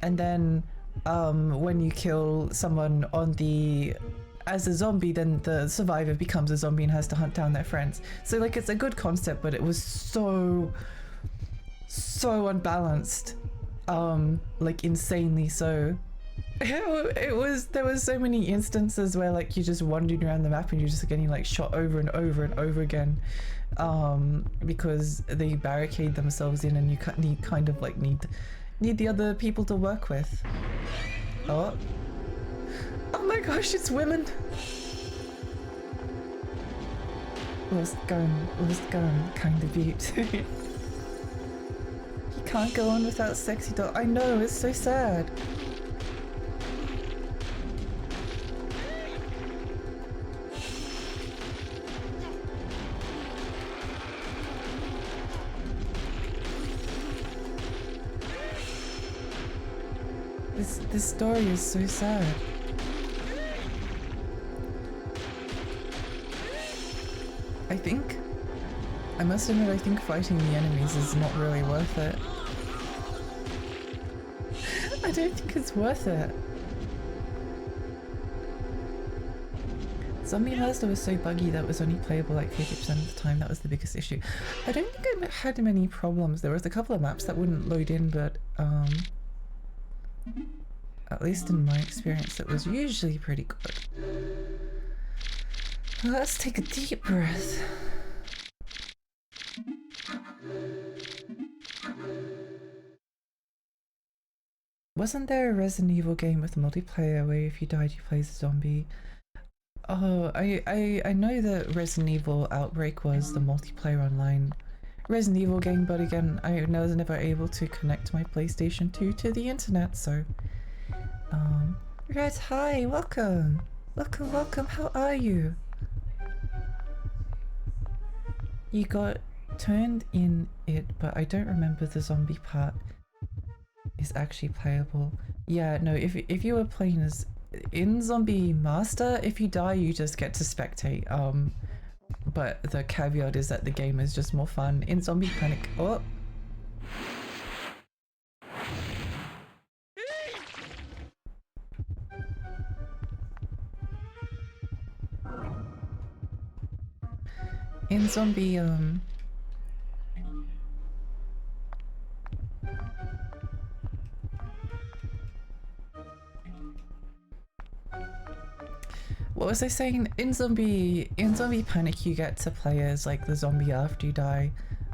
and then when you kill someone as a zombie, then the survivor becomes a zombie and has to hunt down their friends. So like it's a good concept, but it was so unbalanced, like insanely so. There was so many instances where like you're just wandering around the map and you're just getting like shot over and over and over again, because they barricade themselves in, and you kind of like need the other people to work with. Oh my gosh, it's women! Lost gun, kind of beaut. You can't go on without sexy doll. I know, it's so sad. This story is so sad. I must admit, I think fighting the enemies is not really worth it. I don't think it's worth it. Zombie Master was so buggy that it was only playable like 50% of the time. That was the biggest issue. I don't think I had many problems. There was a couple of maps that wouldn't load in, but At least in my experience, it was usually pretty good. Let's take a deep breath. Wasn't there a Resident Evil game with multiplayer where if you died you play as a zombie? Oh, I know that Resident Evil Outbreak was the multiplayer online Resident Evil game, but again, I was never able to connect my PlayStation 2 to the internet, so... Red, hi, welcome! Welcome, how are you? You got turned in it, but I don't remember the zombie part is actually playable. Yeah, no, if you were playing as in Zombie Master, if you die you just get to spectate, but the caveat is that the game is just more fun. In Zombie Panic, oh! In Zombie, what was I saying? In Zombie Panic you get to play as like the zombie after you die,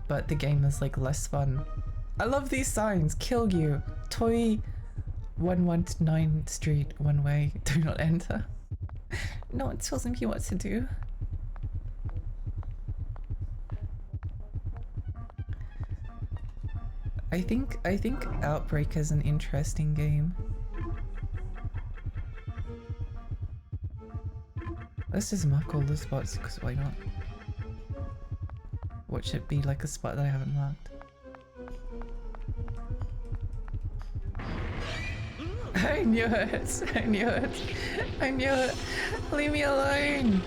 but the game is like less fun. I love these signs. Kill you. Toy 119 Street, one way. Do not enter. No one tells me what to do. I think Outbreak is an interesting game. Let's just mark all the spots, because why not? What should be like a spot that I haven't marked? I knew it! I knew it! I knew it! Leave me alone!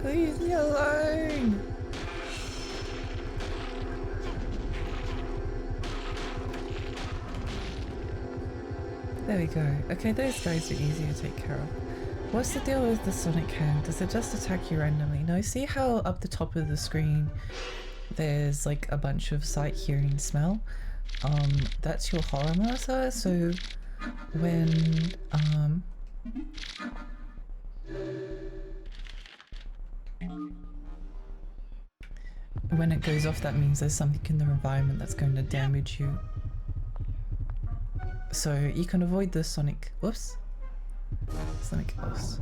Leave me alone! There we go. Okay, those guys are easy to take care of. What's the deal with the Sonic hand? Does it just attack you randomly? No, see how up the top of the screen there's like a bunch of sight, hearing, smell? That's your horror meter, so when it goes off, that means there's something in the environment that's going to damage you. So you can avoid the Sonic... Whoops. Something else.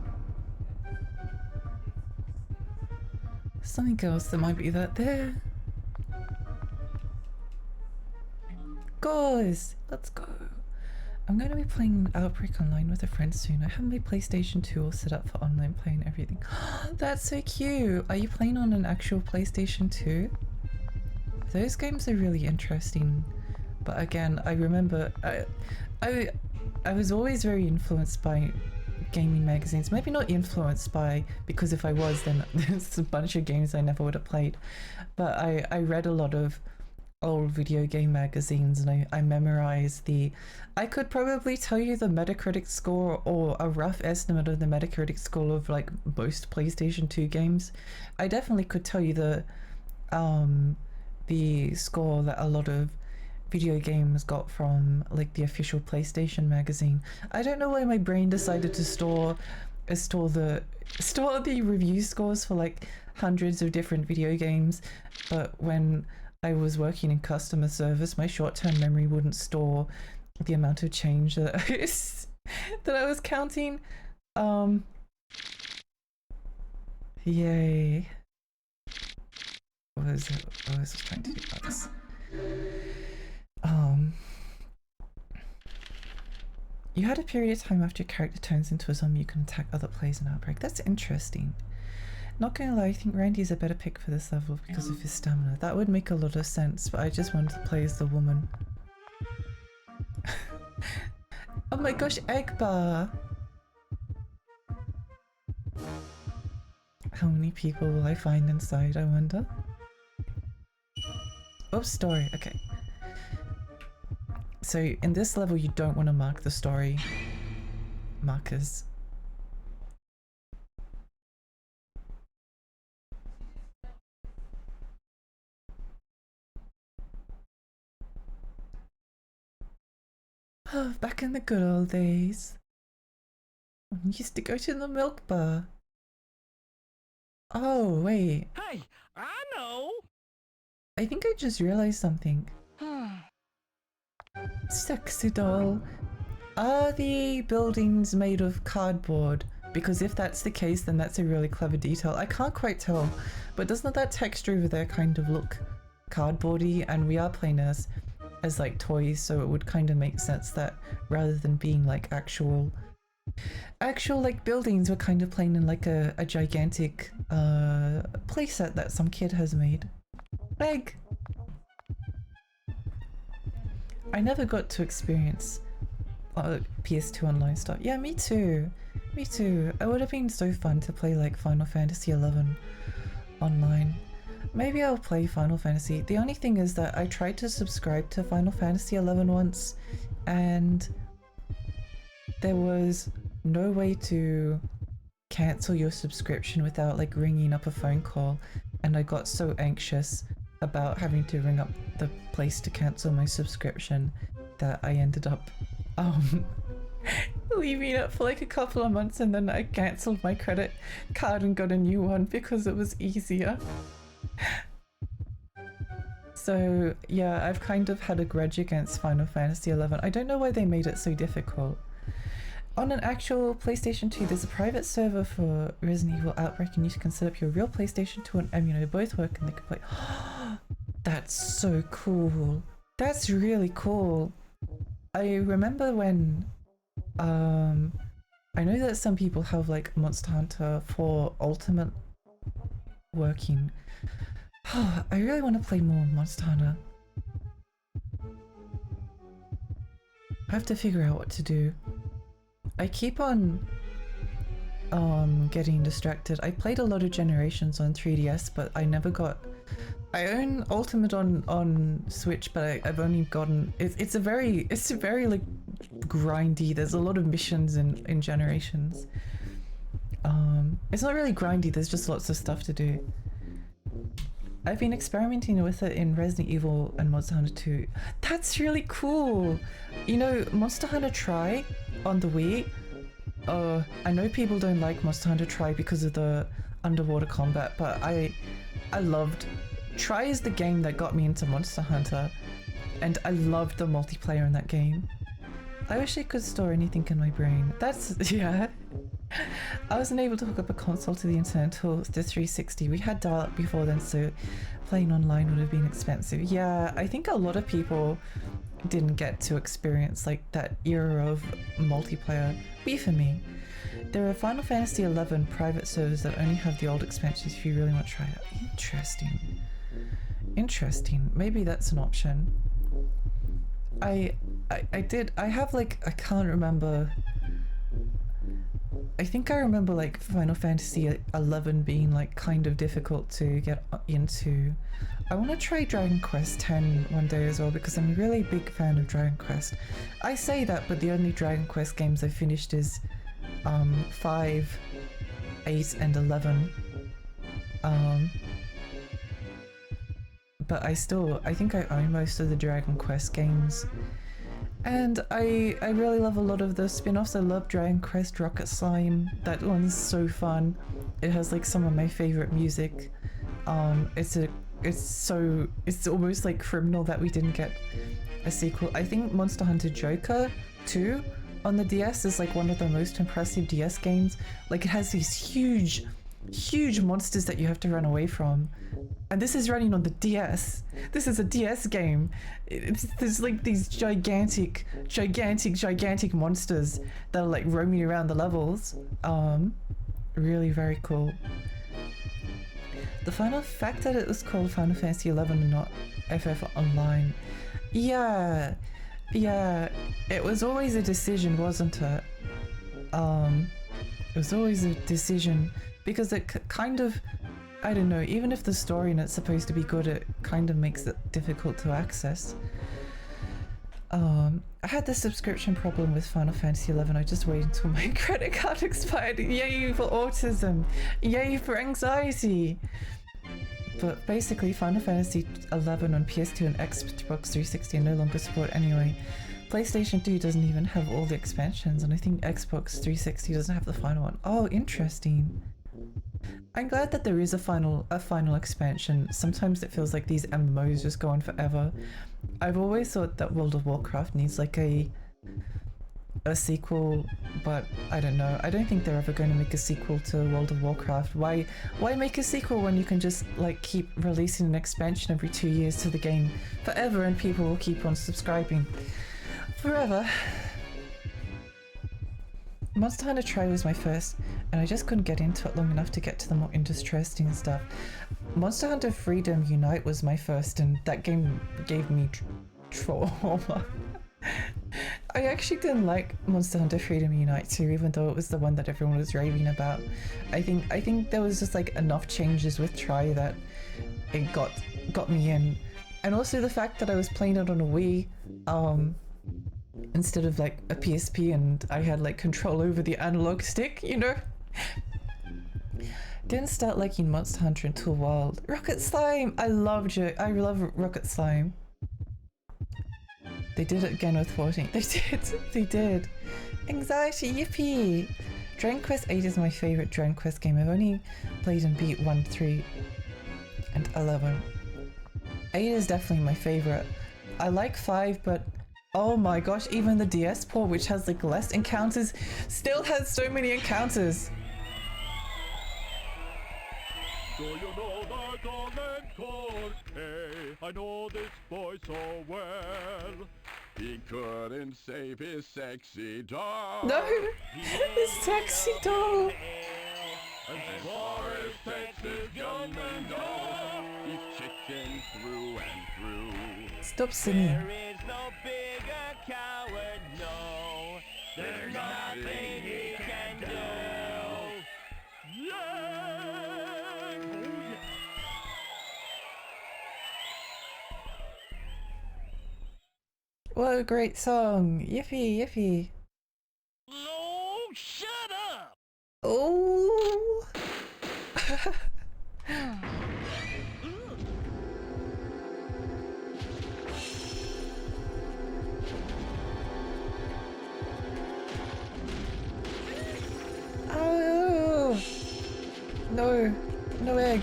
Something else that might be that there. Guys, let's go. I'm going to be playing Outbreak online with a friend soon. I have my PlayStation 2 all set up for online play and everything. That's so cute! Are you playing on an actual PlayStation 2? Those games are really interesting. But again, I remember I was always very influenced by gaming magazines. Maybe not influenced by, because if I was, then there's a bunch of games I never would have played. But I read a lot of old video game magazines, and I memorized I could probably tell you the Metacritic score, or a rough estimate of the Metacritic score of like most PlayStation 2 games. I definitely could tell you the score that a lot of video games got from like the official PlayStation magazine. I don't know why my brain decided to store the review scores for like hundreds of different video games, but when I was working in customer service, my short-term memory wouldn't store the amount of change that I was counting. Yay. What was I trying to do about this? You had a period of time after your character turns into a zombie you can attack other players in Outbreak. That's interesting. Not gonna lie, I think Randy's a better pick for this level because of his stamina. That would make a lot of sense, but I just wanted to play as the woman. Oh my gosh, egg bar! How many people will I find inside, I wonder? Oops, story, okay. So in this level, you don't want to mark the story markers. Oh, back in the good old days. I used to go to the milk bar. Oh, wait. Hey, I know. I think I just realized something. Sexy doll. Are the buildings made of cardboard? Because if that's the case, then that's a really clever detail. I can't quite tell, but doesn't that texture over there kind of look cardboardy? And we are playing as like toys, so it would kind of make sense that rather than being like actual like buildings, we're kind of playing in like a gigantic playset that some kid has made. Egg! I never got to experience PS2 online stuff. Yeah, me too. Me too. It would have been so fun to play like Final Fantasy XI online. Maybe I'll play Final Fantasy. The only thing is that I tried to subscribe to Final Fantasy XI once and there was no way to cancel your subscription without like ringing up a phone call, and I got so anxious about having to ring up the place to cancel my subscription that I ended up leaving it for like a couple of months, and then I cancelled my credit card and got a new one because it was easier. So yeah, I've kind of had a grudge against Final Fantasy XI. I don't know why they made it so difficult. On an actual PlayStation 2, there's a private server for Resident Evil Outbreak, and you can set up your real PlayStation 2 and emulator. Both work and they can play. That's so cool. That's really cool. I remember when I know that some people have like Monster Hunter 4 Ultimate working. I really want to play more Monster Hunter. I have to figure out what to do. I keep on getting distracted. I played a lot of Generations on 3DS, but I never got... I own Ultimate on Switch, but I've only gotten... It's a very like grindy. There's a lot of missions in Generations. It's not really grindy, there's just lots of stuff to do. I've been experimenting with it in Resident Evil and Monster Hunter 2. That's really cool! You know, Monster Hunter Tri on the Wii, I know people don't like Monster Hunter Tri because of the underwater combat, but I loved... Tri is the game that got me into Monster Hunter, and I loved the multiplayer in that game. I wish I could store anything in my brain. That's... yeah. I wasn't able to hook up a console to the internet until the 360. We had dial-up before then, so playing online would have been expensive. Yeah, I think a lot of people didn't get to experience like that era of multiplayer. Be for me. There are Final Fantasy XI private servers that only have the old expansions if you really want to try it out. Interesting. Interesting. Maybe that's an option. I have like, I can't remember. I think I remember like Final Fantasy XI being like kind of difficult to get into. I want to try Dragon Quest X one day as well because I'm a really big fan of Dragon Quest. I say that, but the only Dragon Quest games I finished is 5, 8 and 11. But I think I own most of the Dragon Quest games. And I really love a lot of the spin-offs. I love Dragon Quest Rocket Slime. That one's so fun. It has like some of my favorite music. It's almost like criminal that we didn't get a sequel. I think Monster Hunter Joker 2 on the DS is like one of the most impressive DS games. Like it has these huge monsters that you have to run away from. And this is running on the DS. This is a DS game. There's like these gigantic monsters that are like roaming around the levels. Really very cool. The final fact that it was called Final Fantasy XI and not FF Online. Yeah, it was always a decision, wasn't it? It was always a decision because it kind of, I don't know, even if the story in it's supposed to be good, it kind of makes it difficult to access. I had the subscription problem with Final Fantasy 11. I just waited until my credit card expired. Yay for autism. Yay for anxiety. But basically, Final Fantasy 11 on PS2 and Xbox 360 are no longer support anyway. PlayStation 2 doesn't even have all the expansions, and I think Xbox 360 doesn't have the final one. Oh, interesting. I'm glad that there is a final expansion. Sometimes it feels like these MMOs just go on forever. I've always thought that World of Warcraft needs like a sequel, but I don't know. I don't think they're ever going to make a sequel to World of Warcraft. Why make a sequel when you can just like keep releasing an expansion every 2 years to the game forever, and people will keep on subscribing forever. Monster Hunter Tri was my first, and I just couldn't get into it long enough to get to the more interesting stuff. Monster Hunter Freedom Unite was my first, and that game gave me trauma. I actually didn't like Monster Hunter Freedom Unite 2, even though it was the one that everyone was raving about. I think there was just like enough changes with Tri that it got me in, and also the fact that I was playing it on a Wii, instead of like a PSP, and I had like control over the analog stick, you know? Didn't start liking Monster Hunter until Wild. Rocket Slime! I love Rocket Slime. They did it again with 14. They did. Anxiety, yippee! Dragon Quest 8 is my favourite Dragon Quest game. I've only played and beat 1, 3, and 11. 8 is definitely my favourite. I like 5, but oh my gosh, even the DS port, which has like less encounters, still has so many encounters. Do you know that darling Cork? Hey, I know this boy so well. He couldn't save his sexy doll. No, the sexy doll. And as far as Texas young and old, he's chicken through and through. Stop singing. There is no bigger coward, no. There's nothing he can do. Yeah! What a great song. Yippee, yippee. Oh, shut up! Oh. Oh. No. No egg.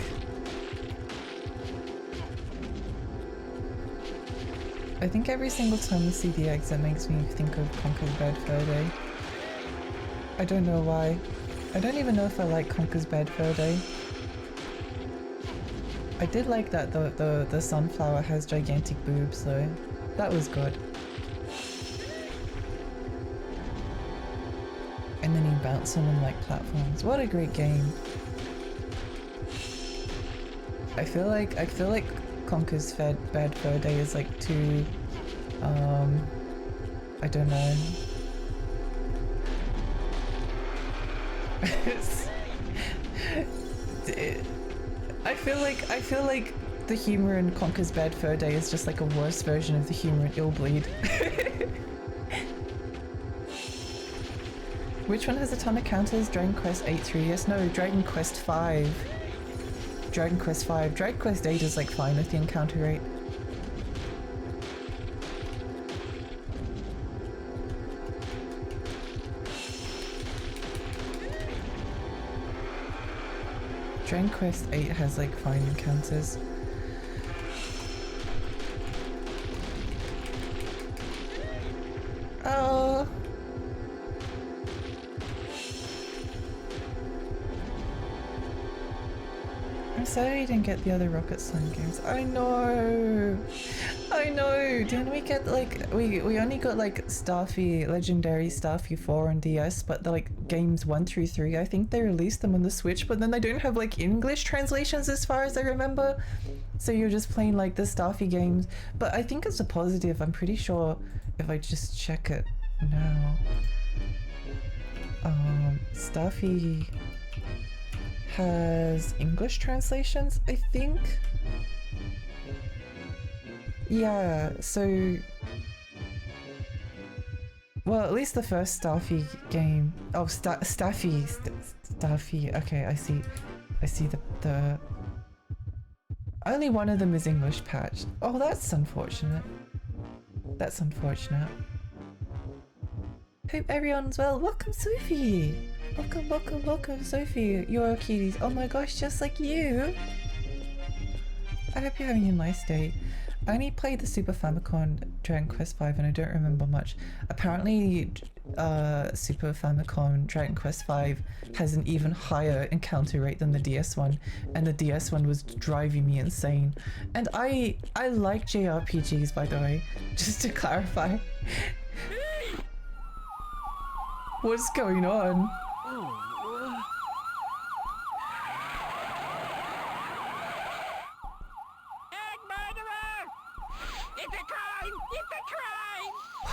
I think every single time we see the eggs, it makes me think of Conker's Bad Fur Day. I don't know why. I don't even know if I like Conker's Bad Fur Day. I did like that the sunflower has gigantic boobs though. That was good. And then you bounce on them like platforms. What a great game. I feel like Conker's Bad Fur Day is like too, I don't know. I feel like the humor in Conker's Bad Fur Day is just like a worse version of the humor in illbleed. Which one has a ton of counters? Dragon Quest 8 3DS? No, Dragon Quest 5. Dragon Quest 5. Dragon Quest 8 is like fine with the encounter rate. Dragon Quest 8 has like fine encounters. Oh. I'm sorry you didn't get the other Rocket Slime games. I know! Didn't we get like, we only got like Starfy, Legendary Starfy 4 on DS, but the like games 1 through 3, I think they released them on the Switch, but then they don't have like English translations as far as I remember. So you're just playing like the Starfy games. But I think it's a positive, I'm pretty sure if I just check it now. Starfy has English translations, I think. Yeah, so Well, at least the first Staffy game. Oh, Staffy. Okay, I see. I see the... Only one of them is English patched. Oh, that's unfortunate. That's unfortunate. Hope everyone's well. Welcome, Sophie! Welcome, Sophie. You're cuties. Oh my gosh, just like you! I hope you're having a nice day. I only played the Super Famicom Dragon Quest V and I don't remember much. Apparently, Super Famicom Dragon Quest V has an even higher encounter rate than the DS one, and the DS one was driving me insane. And I like JRPGs, by the way, just to clarify. What's going on?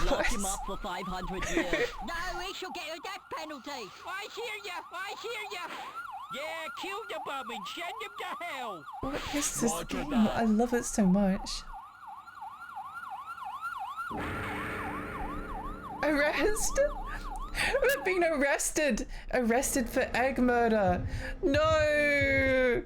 Lock him up for 500 years. No, he shall get a death penalty. I hear ya! Yeah, kill the bum and send him to hell! What is this game? I love it so much. Arrest? We're being arrested! Arrested for egg murder! No!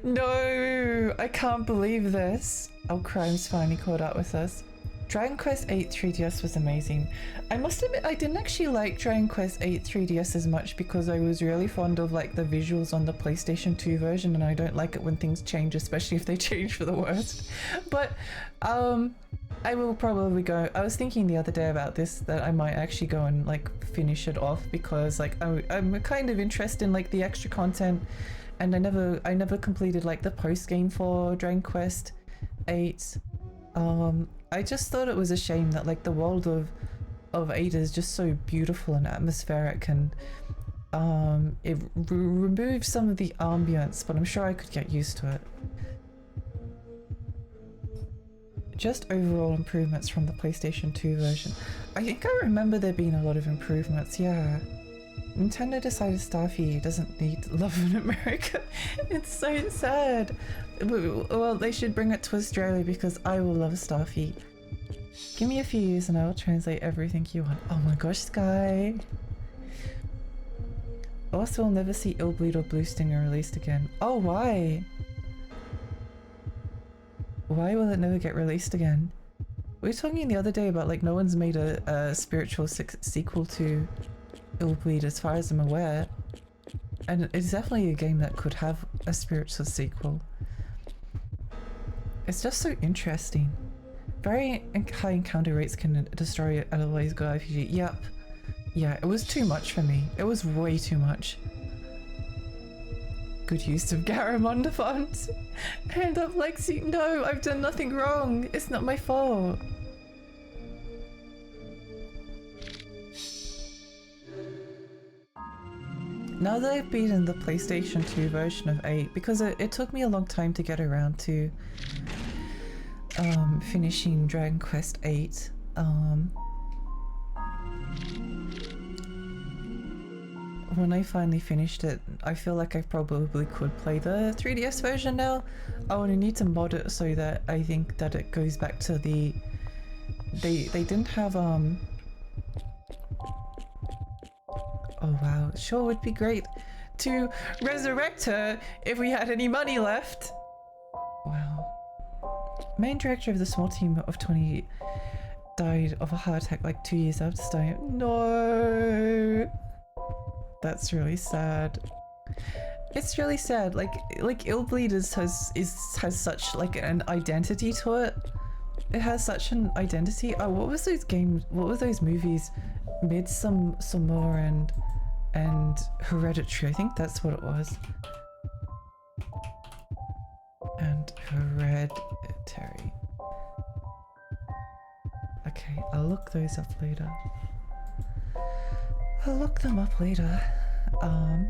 No! I can't believe this. Oh, crime's finally caught up with us. Dragon Quest VIII 3DS was amazing. I must admit I didn't actually like Dragon Quest VIII 3DS as much because I was really fond of like the visuals on the PlayStation 2 version, and I don't like it when things change, especially if they change for the worst. But I will probably go. I was thinking the other day about this, that I might actually go and like finish it off because like I'm kind of interested in like the extra content, and I never completed like the post game for Dragon Quest VIII. I just thought it was a shame that like the world of Ada is just so beautiful and atmospheric, and it removes some of the ambience, but I'm sure I could get used to it. Just overall improvements from the PlayStation 2 version. I think I remember there being a lot of improvements, yeah. Nintendo decided Starfy doesn't need love in America. It's so sad. Well, they should bring it to Australia because I will love Starfy. Give me a few years and I will translate everything you want. Oh my gosh, Sky. Also, we'll never see Illbleed or Blue Stinger released again. Oh, why? Why will it never get released again? We were talking the other day about like no one's made a spiritual sequel to Illbleed as far as I'm aware. And it's definitely a game that could have a spiritual sequel. It's just so interesting. Very high encounter rates can destroy an otherwise good RPG. Yep. Yeah, it was too much for me. It was way too much. Good use of Garamond font. Hand up, Lexi. No, I've done nothing wrong. It's not my fault. Now that I've beaten the PlayStation 2 version of 8, because it took me a long time to get around to finishing Dragon Quest 8, when I finally finished it, I feel like I probably could play the 3DS version now. I would need to mod it so that I think that it goes back to the... They didn't have oh wow, sure would be great to resurrect her if we had any money left. Wow. Main director of the small team of 20 died of a heart attack like 2 years after starting. No. That's really sad. It's really sad. Like Illbleed has such like an identity to it. It has such an identity. Oh, what was those games? What were those movies? Midsommar and Hereditary. I think that's what it was. And Hereditary. Okay, I'll look those up later. I'll look them up later. I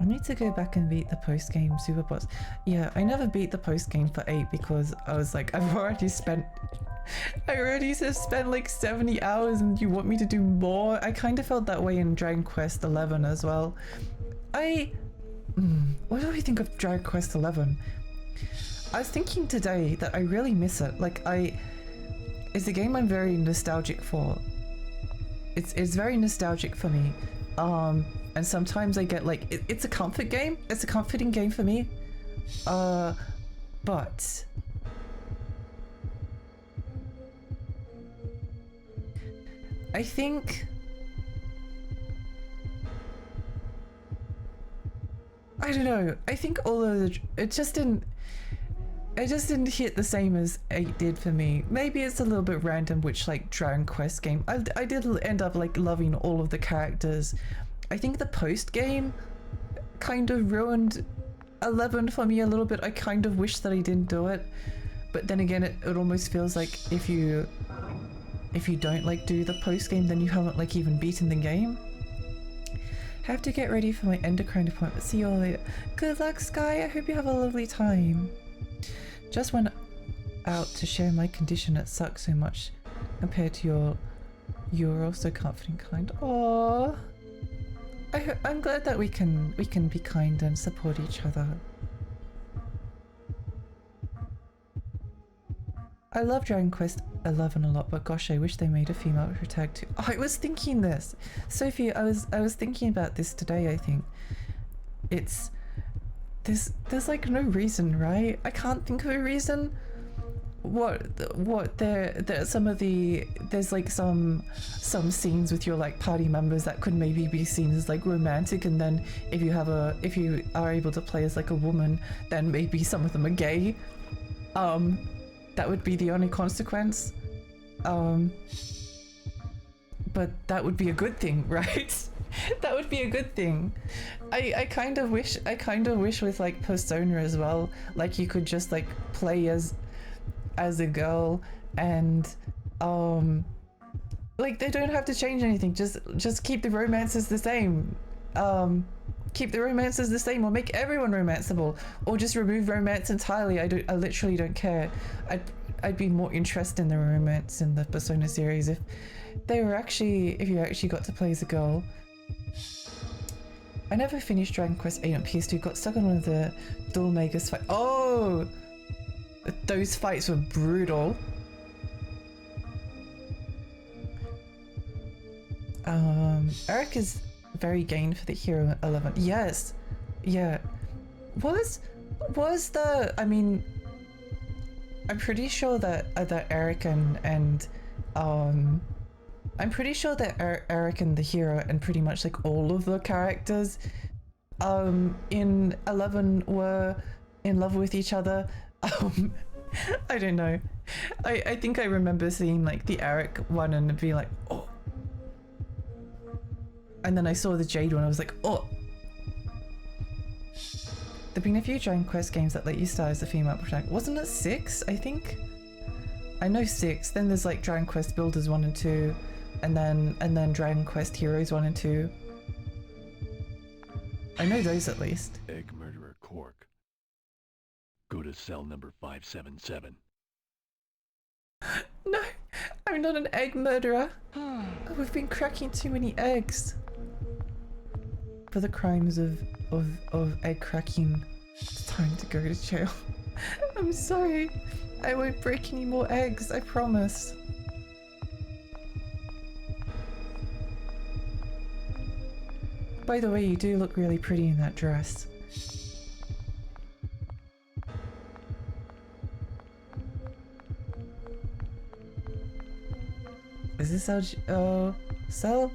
need to go back and beat the post-game super boss. Yeah, I never beat the post-game for 8 because I was like, I already spent like 70 hours and you want me to do more? I kind of felt that way in Dragon Quest 11 as well. What do I think of Dragon Quest 11? I was thinking today that I really miss it. Like it's a game I'm very nostalgic for. it's very nostalgic for me. And sometimes I get like it's a comfort game. It's a comforting game for me. But I think I don't know. I think all of the it just didn't hit the same as 8 did for me. Maybe it's a little bit random which like Dragon Quest game. I did end up like loving all of the characters. I think the post game kind of ruined 11 for me a little bit. I kind of wish that I didn't do it. But then again, it almost feels like if you don't like do the post game, then you haven't like even beaten the game. Have to get ready for my endocrine appointment. See you all later. Good luck, Sky. I hope you have a lovely time. Just went out to share my condition. It sucks so much compared to you're also comforting kind. Aww. I'm glad that we can be kind and support each other. I love Dragon Quest 11 a lot, but gosh, I wish they made a female with her tag too. Oh, I was thinking this, Sophie. I was thinking about this today. I think there's like no reason, right? I can't think of a reason. There's like some scenes with your like party members that could maybe be seen as like romantic, and then if you are able to play as like a woman, then maybe some of them are gay. That would be the only consequence. But that would be a good thing, right? That would be a good thing. I kind of wish with like Persona as well, like you could just like play as a girl, and like they don't have to change anything, just keep the romances the same. Keep the romances the same, or make everyone romanceable, or just remove romance entirely. I literally don't care. I'd be more interested in the romance in the Persona series if you actually got to play as a girl. I never finished Dragon Quest 8 on PS2, got stuck on one of the Dual Magus fight. Oh! Those fights were brutal. Eric is very gained for the hero 11. Yes. Yeah. Was the, I mean, I'm pretty sure that Eric and I'm pretty sure that Eric and the hero and pretty much like all of the characters in 11 were in love with each other. I don't know. I think I remember seeing like the Eric one and being like, oh. And then I saw the Jade one, I was like, oh. There've been a few Dragon Quest games that let you start as a female protagonist. Wasn't it 6, I think? I know 6. Then there's like Dragon Quest Builders 1 and 2. And then Dragon Quest Heroes 1 and 2. I know those at least. Egg murderer Cork. Go to cell number 577. No, I'm not an egg murderer. Oh, we've been cracking too many eggs. For the crimes of egg cracking, it's time to go to jail. I'm sorry. I won't break any more eggs, I promise. By the way, you do look really pretty in that dress. Is this how Cell?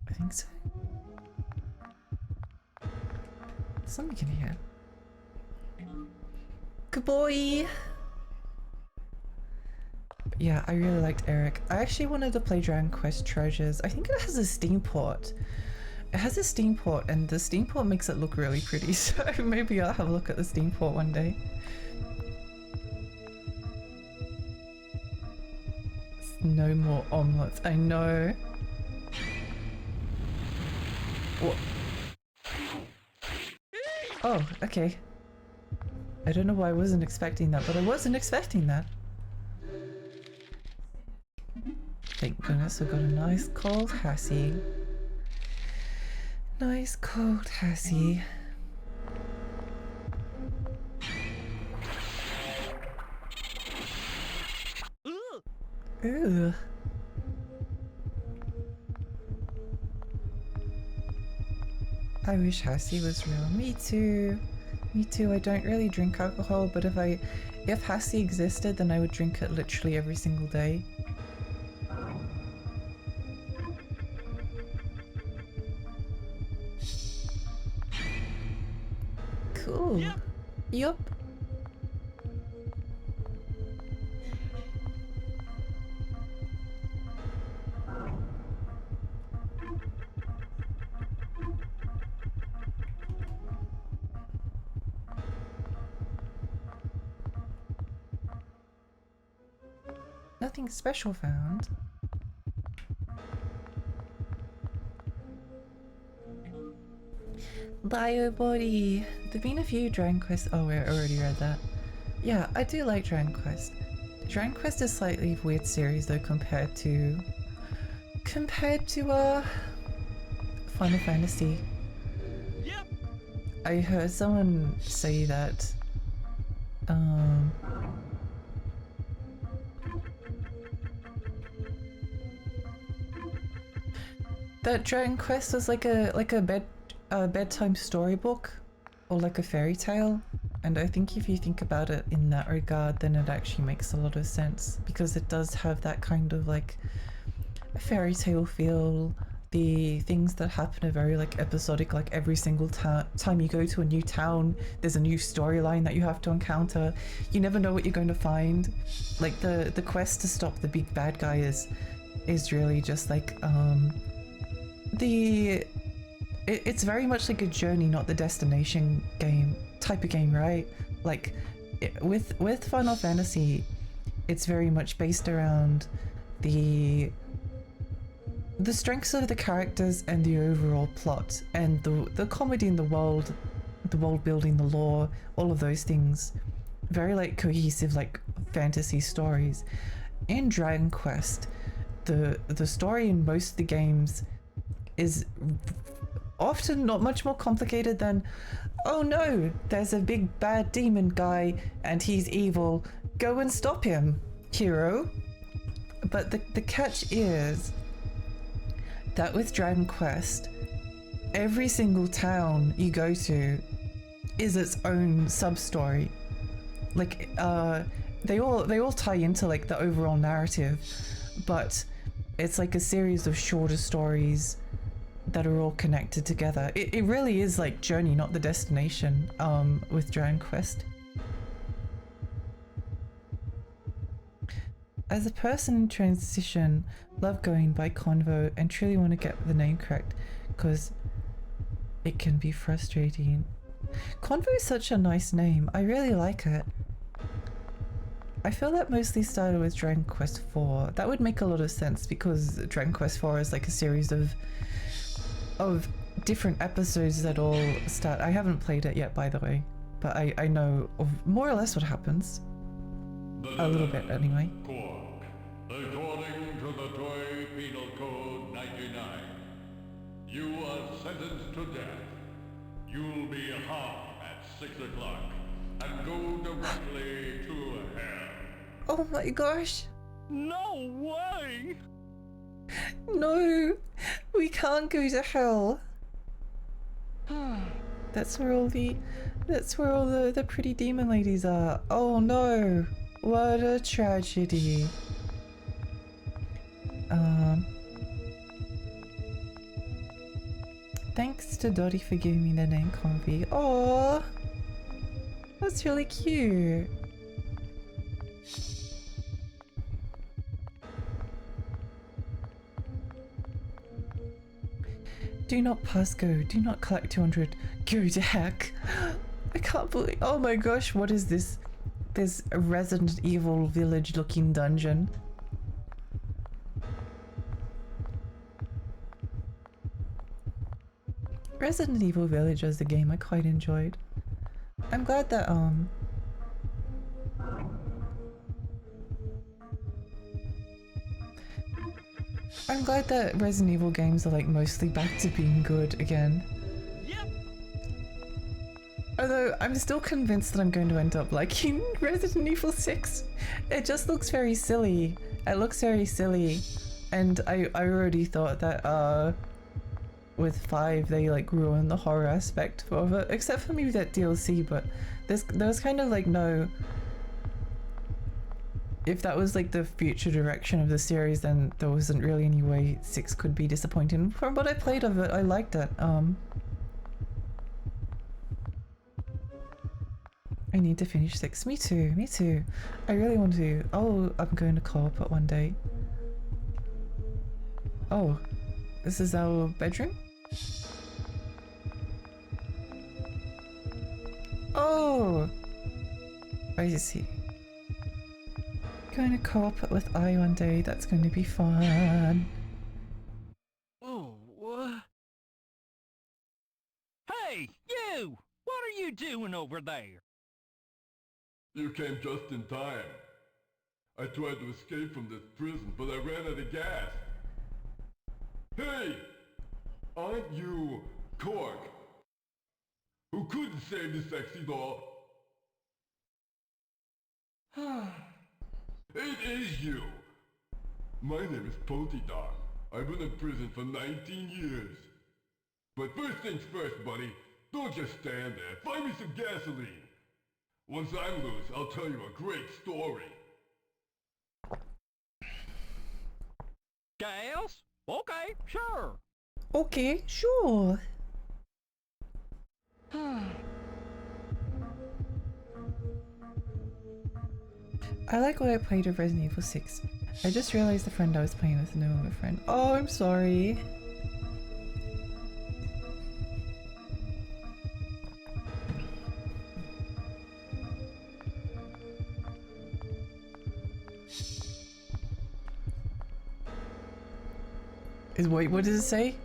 I think so. Something in here. Good boy! Yeah, I really liked Eric. I actually wanted to play Dragon Quest Treasures. I think it has a Steam port. It has a Steam port, and the Steam port makes it look really pretty, so maybe I'll have a look at the Steam port one day. No more omelets. I know. What? Oh, okay. I don't know why I wasn't expecting that, but I wasn't expecting that. Thank goodness I got a nice cold Hassie. Nice cold Hassie. Ooh. I wish Hassie was real. Me too. Me too. I don't really drink alcohol, but if Hassie existed, then I would drink it literally every single day. Cool. Yup. Nothing special found. Bio body. There've been a few Dragon Quest. Oh, we already read that. Yeah, I do like Dragon Quest. Dragon Quest is slightly weird series though compared to Final Fantasy. Yep. I heard someone say that that Dragon Quest was like a bedtime storybook or like a fairy tale, and I think if you think about it in that regard, then it actually makes a lot of sense because it does have that kind of like a fairy tale feel. The things that happen are very like episodic, like every single time you go to a new town there's a new storyline that you have to encounter. You never know what you're going to find. Like the quest to stop the big bad guy is really just like it's very much like a journey, not the destination game type of game, right? Like with Final Fantasy, it's very much based around the strengths of the characters and the overall plot and the comedy in the world building, the lore, all of those things. Very like cohesive like fantasy stories. In Dragon Quest, the story in most of the games is often not much more complicated than, oh no, there's a big bad demon guy and he's evil, go and stop him, hero. But the catch is that with Dragon Quest, every single town you go to is its own sub-story. Like they all tie into like the overall narrative, but it's like a series of shorter stories that are all connected together. It really is like journey, not the destination, with Dragon Quest. As a person in transition, love going by Convo and truly want to get the name correct because it can be frustrating. Convo is such a nice name. I really like it. I feel that mostly started with Dragon Quest IV. That would make a lot of sense because Dragon Quest IV is like a series of different episodes that all start. I haven't played it yet, by the way, but I know of more or less what happens. A little bit, anyway. According to the Toy Penal Code 99, you are sentenced to death. You'll be hung at 6 o'clock and go directly to hell. Oh my gosh. No way! No, we can't go to hell. That's where all the pretty demon ladies are. Oh no, what a tragedy. Thanks to Dottie for giving me the name Convy. Oh, that's really cute. Do not pass go. Do not collect 200. Go to heck. I can't believe. Oh my gosh, what is this? There's a Resident Evil village looking dungeon. Resident Evil Village as a game I quite enjoyed. I'm glad that Resident Evil games are like mostly back to being good again. Yep. Although I'm still convinced that I'm going to end up liking Resident Evil 6. It just looks very silly. It looks very silly. And I already thought that with 5 they like ruined the horror aspect of it. Except for maybe that DLC, but there was kind of like no... If that was like the future direction of the series, then there wasn't really any way 6 could be disappointing. From what I played of it, I liked it. I need to finish 6. Me too, me too. I really want to. Oh, I'm going to co-op it one day. Oh, this is our bedroom? Oh! I see. Going to co-op it with I one day. That's going to be fun. Oh, Hey, you! What are you doing over there? You came just in time. I tried to escape from this prison, but I ran out of gas. Hey! Aren't you Cork? Who couldn't save the sexy doll? It is you! My name is Potydog. I've been in prison for 19 years. But first things first, buddy. Don't just stand there. Find me some gasoline. Once I'm loose, I'll tell you a great story. Gas? Okay, sure. Okay, sure. I like what I played of Resident Evil 6. I just realized the friend I was playing with no longer a friend. Oh, I'm sorry. Wait, what does it say?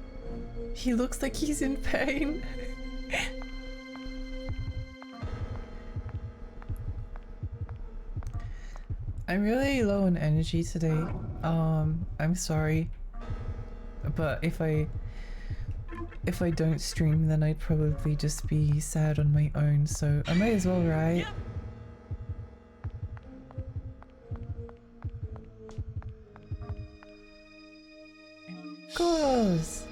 He looks like he's in pain. I'm really low on energy today. I'm sorry. But if I don't stream, then I'd probably just be sad on my own, so I might as well, right? Goes.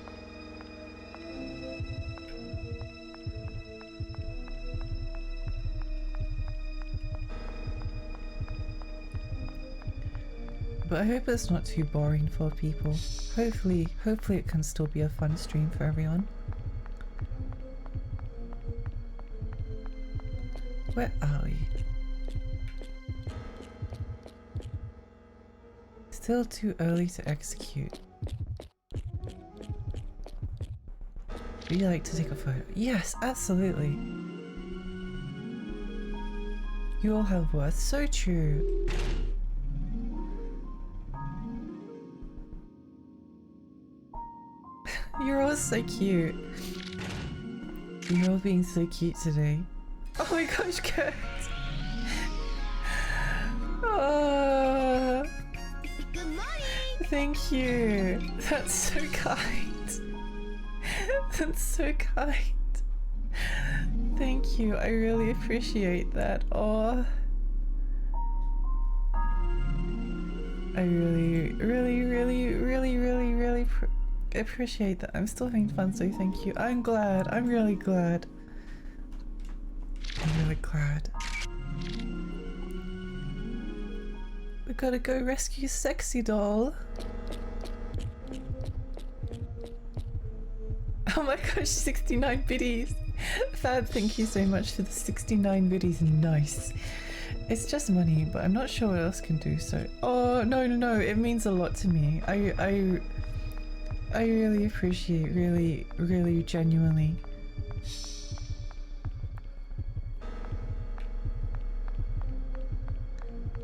But I hope it's not too boring for people. Hopefully it can still be a fun stream for everyone. Where are we? Still too early to execute. Would you like to take a photo? Yes, absolutely. You all have worth. So true. You're all so cute. You're all being so cute today. Oh my gosh, Kurt! Oh, Good morning! thank you. That's so kind. That's so kind. Thank you. I really appreciate that. Oh. I really appreciate that. I'm still having fun, so thank you. I'm glad. I'm really glad. I'm really glad. We gotta go rescue Sexy Doll. Oh my gosh, 69 biddies. Fab, thank you so much for the 69 biddies. Nice. It's just money, but I'm not sure what else can do so. Oh, no, it means a lot to me. I really appreciate, really genuinely.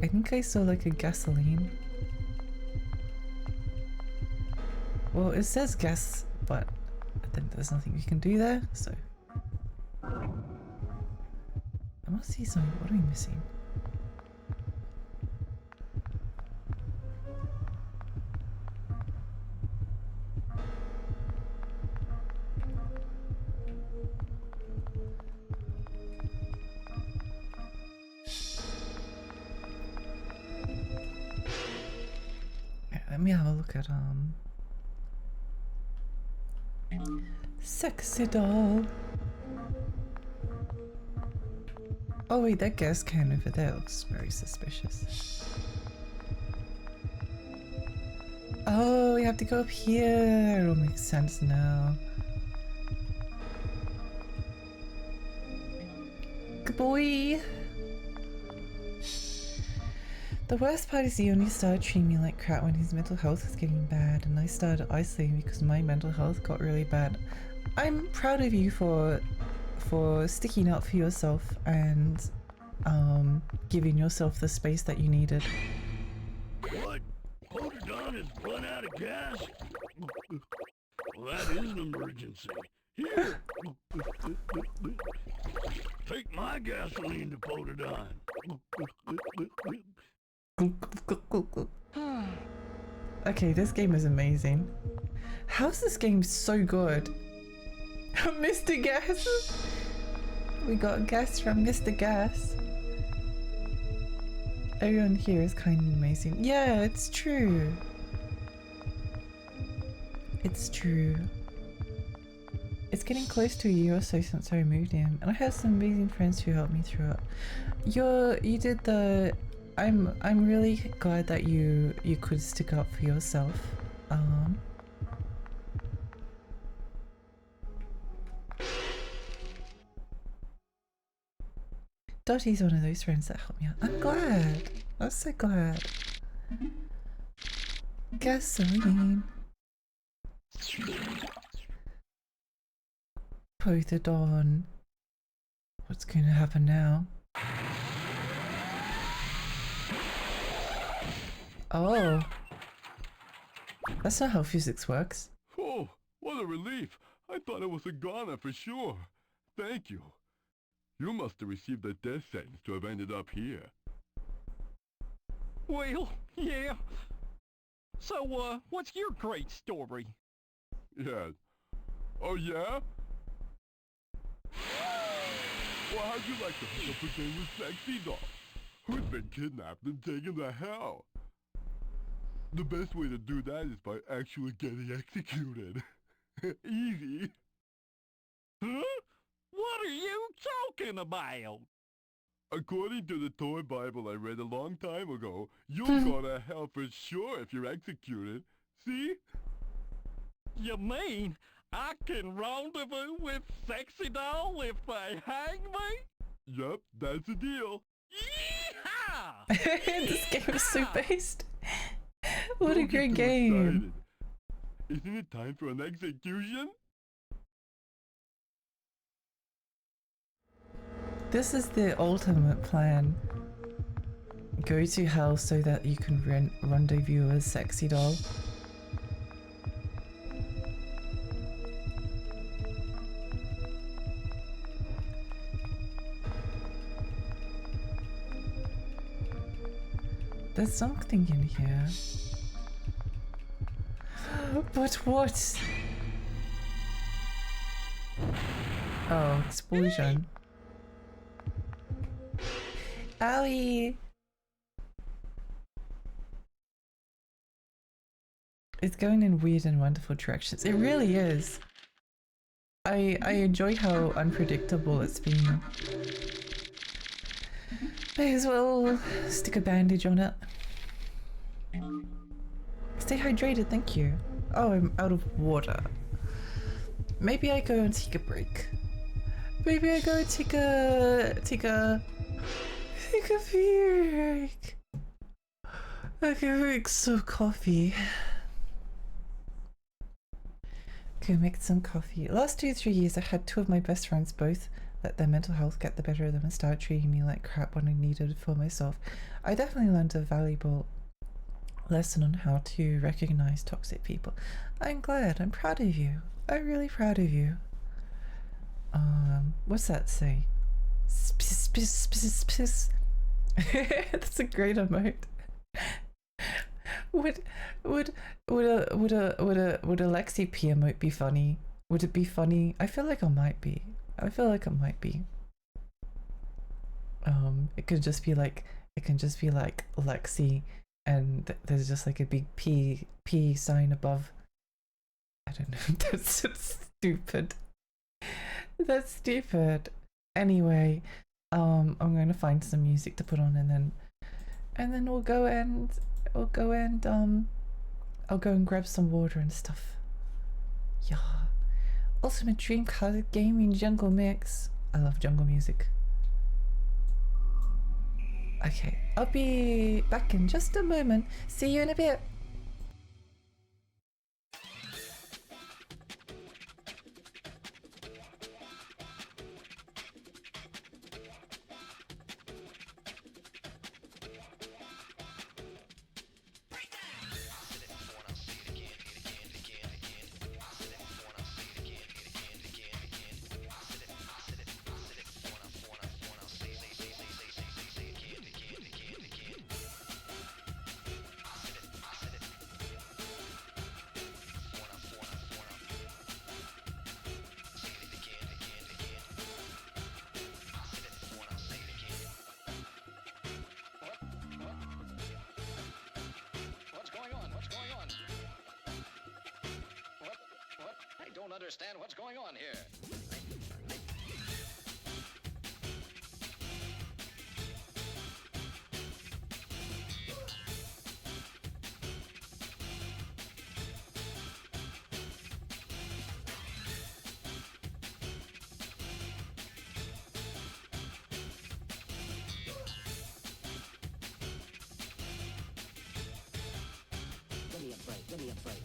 I think I saw like a gasoline. Well, it says gas, but I think there's nothing we can do there, so. I must see something. What are we missing? Let me have a look at sexy doll. Oh wait, that gas can over there looks very suspicious. Oh, we have to go up here. It all makes sense now. Good boy. The worst part is he only started treating me like crap when his mental health was getting bad, and I started isolating because my mental health got really bad. I'm proud of you for sticking up for yourself and giving yourself the space that you needed. What? Poltergeist has run out of gas? Well, that is an emergency. Here! Take my gasoline to Poltergeist. Okay, this game is amazing. How's this game so good? Mr. Gas! We got gas from Mr. Gas. Everyone here is kind of amazing. Yeah, it's true. It's true. It's getting close to a year or so since I removed him, and I have some amazing friends who helped me through it. You did the... I'm really glad that you could stick up for yourself. Dottie's one of those friends that helped me out. I'm glad. I'm so glad. Gasoline. Put it on. What's going to happen now? Oh. That's not how physics works. Oh, what a relief. I thought it was a goner for sure. Thank you. You must have received a death sentence to have ended up here. Well, yeah. So, what's your great story? Yes. Oh, yeah? Well, how'd you like to hook up a game with Sexy Doll, who's been kidnapped and taken to hell? The best way to do that is by actually getting executed. Easy. Huh? What are you talking about? According to the toy Bible I read a long time ago, you'll go to hell for sure if you're executed. See? You mean I can rendezvous with Sexy Doll if they hang me? Yup, that's the deal. Yeehaw! This game is so based. What a Don't get great too game. excited. Isn't it time for an execution? This is the ultimate plan. Go to hell so that you can rendezvous with Sexy Doll. There's something in here. But what? Oh, explosion. Owie! It's going in weird and wonderful directions. It really is. I enjoy how unpredictable it's been. May as well stick a bandage on it. Stay hydrated, thank you. Oh, I'm out of water. Maybe I go and take a break. Maybe I go and take a break. I can make some coffee. Go make some coffee. Last 2-3 years I had two of my best friends both let their mental health get the better of them and start treating me like crap when I needed for myself. I definitely learned a valuable lesson on how to recognize toxic people. I'm glad. I'm proud of you. I'm really proud of you. What's that say? That's a great emote. Would a Lexi P emote be funny? Would it be funny? I feel like it might be. I feel like it might be. It can just be like Lexi and there's just like a big P sign above. I don't know. That's just stupid. That's stupid. Anyway, I'm going to find some music to put on, and then I'll go and I'll go and grab some water and stuff. Yeah. Ultimate Dreamcast Gaming Jungle Mix. I love jungle music. Okay, I'll be back in just a moment. See you in a bit. Understand what's going on here. Give me a break, give me a break.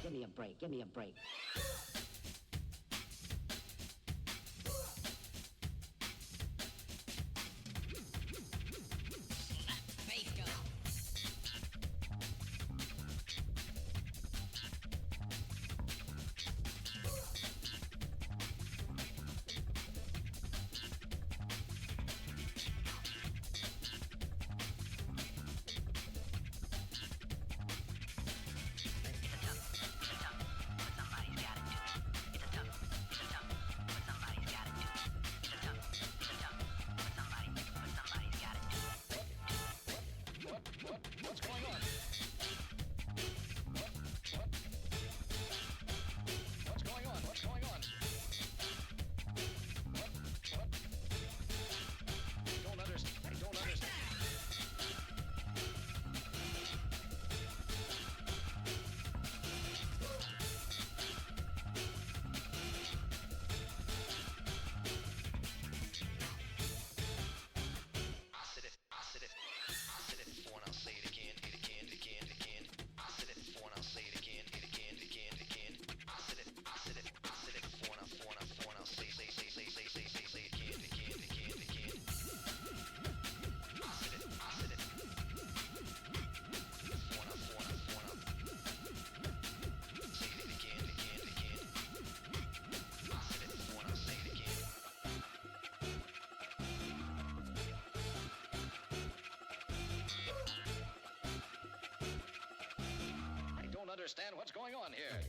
Give me a break, give me a break. Understand what's going on here.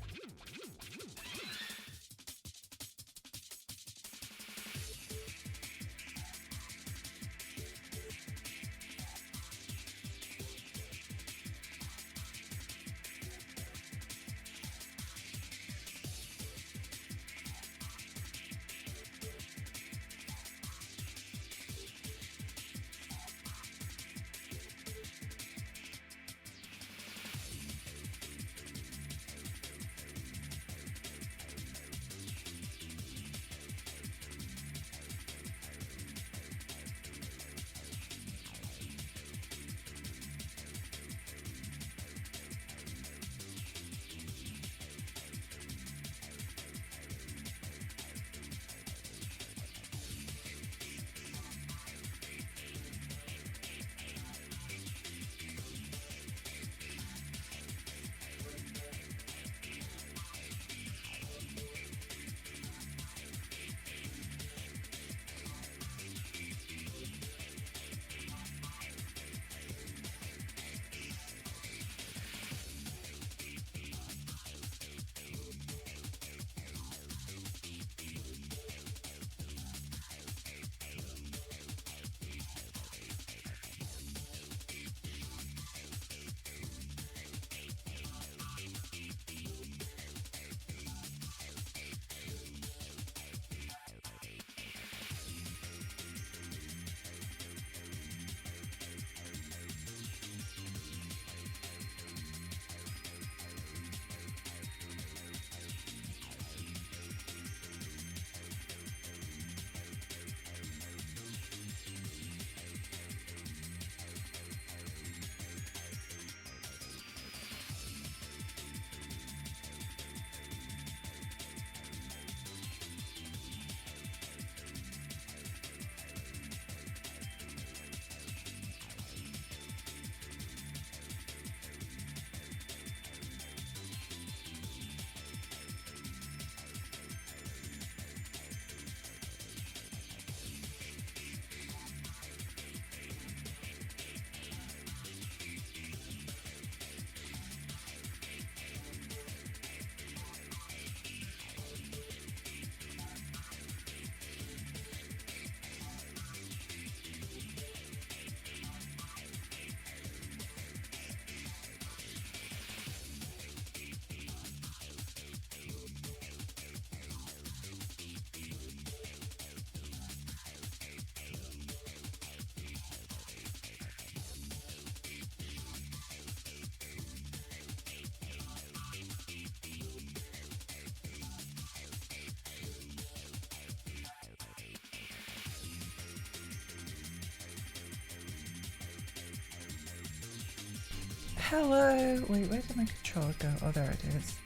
Hello! Wait, where did my controller go? Oh, there it is.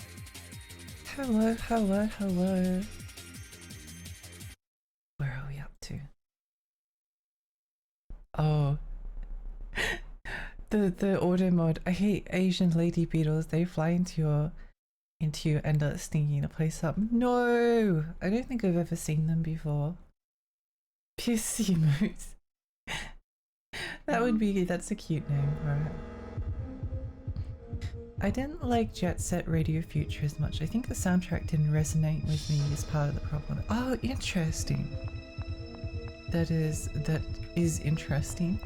Hello, hello, hello. Where are we up to? Oh. the auto mod. I hate Asian lady beetles. They fly into you and stinking the place up. No! I don't think I've ever seen them before. Pissy moose. That's a cute name for it. I didn't like Jet Set Radio Future as much. I think the soundtrack didn't resonate with me as part of the problem. Oh, interesting. That is interesting.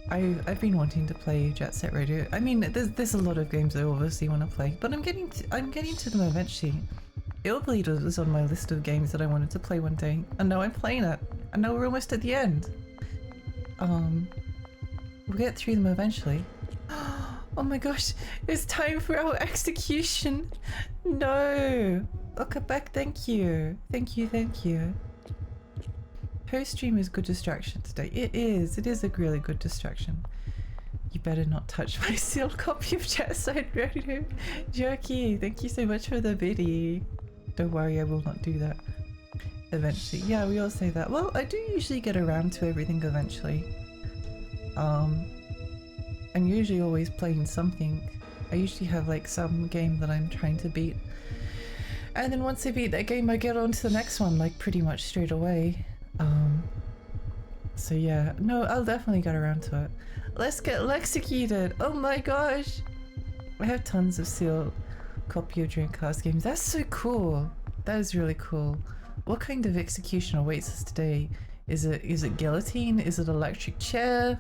I've been wanting to play Jet Set Radio. I mean, there's a lot of games I obviously want to play, but I'm getting to them eventually. Illbleed was on my list of games that I wanted to play one day, and now I'm playing it, and now we're almost at the end. We'll get through them eventually. Oh my gosh, it's time for our execution! No! Look back, thank you. Thank you. Post stream is good distraction today. It is a really good distraction. You better not touch my sealed copy of Jet Set Radio. Jerky, thank you so much for the biddy. Don't worry, I will not do that. Eventually. Yeah, we all say that. Well, I do usually get around to everything eventually. I'm usually always playing something. I usually have like some game that I'm trying to beat. And then once I beat that game, I get on to the next one like pretty much straight away. So yeah, no, I'll definitely get around to it. Let's get executed. Oh my gosh. I have tons of sealed copy of Dreamcast games. That's so cool. That is really cool. What kind of execution awaits us today? Is it guillotine? Is it electric chair?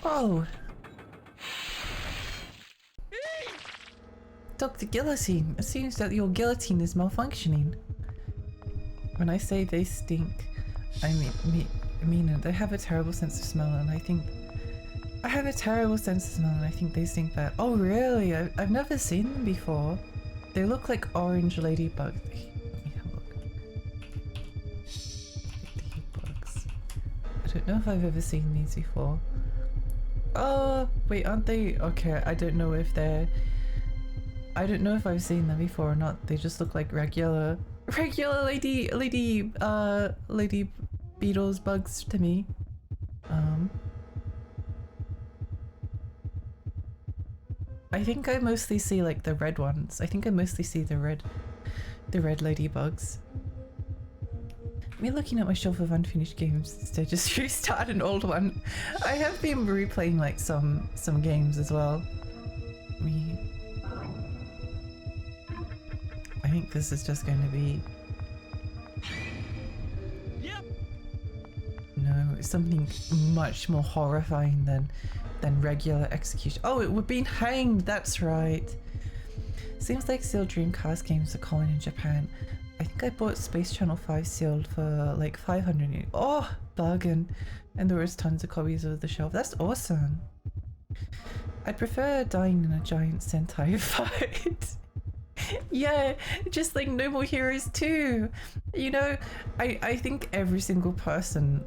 Oh! Dr. Guillotine, it seems that your guillotine is malfunctioning. When I say they stink, I mean they have a terrible sense of smell, and I think they stink bad. Oh really? I've never seen them before. They look like orange ladybugs. Let me have a look. Ladybugs. I don't know if I've ever seen these before. Oh, wait, aren't they? Okay, I don't know if I've seen them before or not. They just look like regular lady beetles, bugs to me. I think I mostly see like the red ones. I think I mostly see the red ladybugs. Me looking at my shelf of unfinished games instead, just restart an old one. I have been replaying like some games as well. I think this is just going to be no, something much more horrifying than regular execution. Oh, we're being hanged. That's right. Seems like sealed Dreamcast games are common in Japan. I think I bought Space Channel 5 sealed for like 500. Oh, bargain. And there was tons of copies of the shelf. That's awesome. I'd prefer dying in a giant Sentai fight. Yeah, just like No More Heroes 2. You know, I think every single person...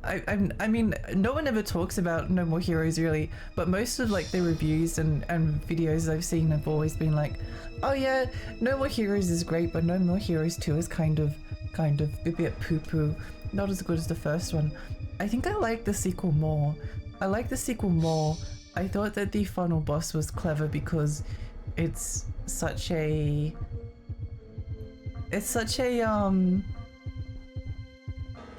I mean, no one ever talks about No More Heroes really, but most of like the reviews and videos I've seen have always been like, oh yeah, No More Heroes is great, but No More Heroes 2 is kind of a bit poo-poo, not as good as the first one. I think I like the sequel more. I thought that the final boss was clever because it's such a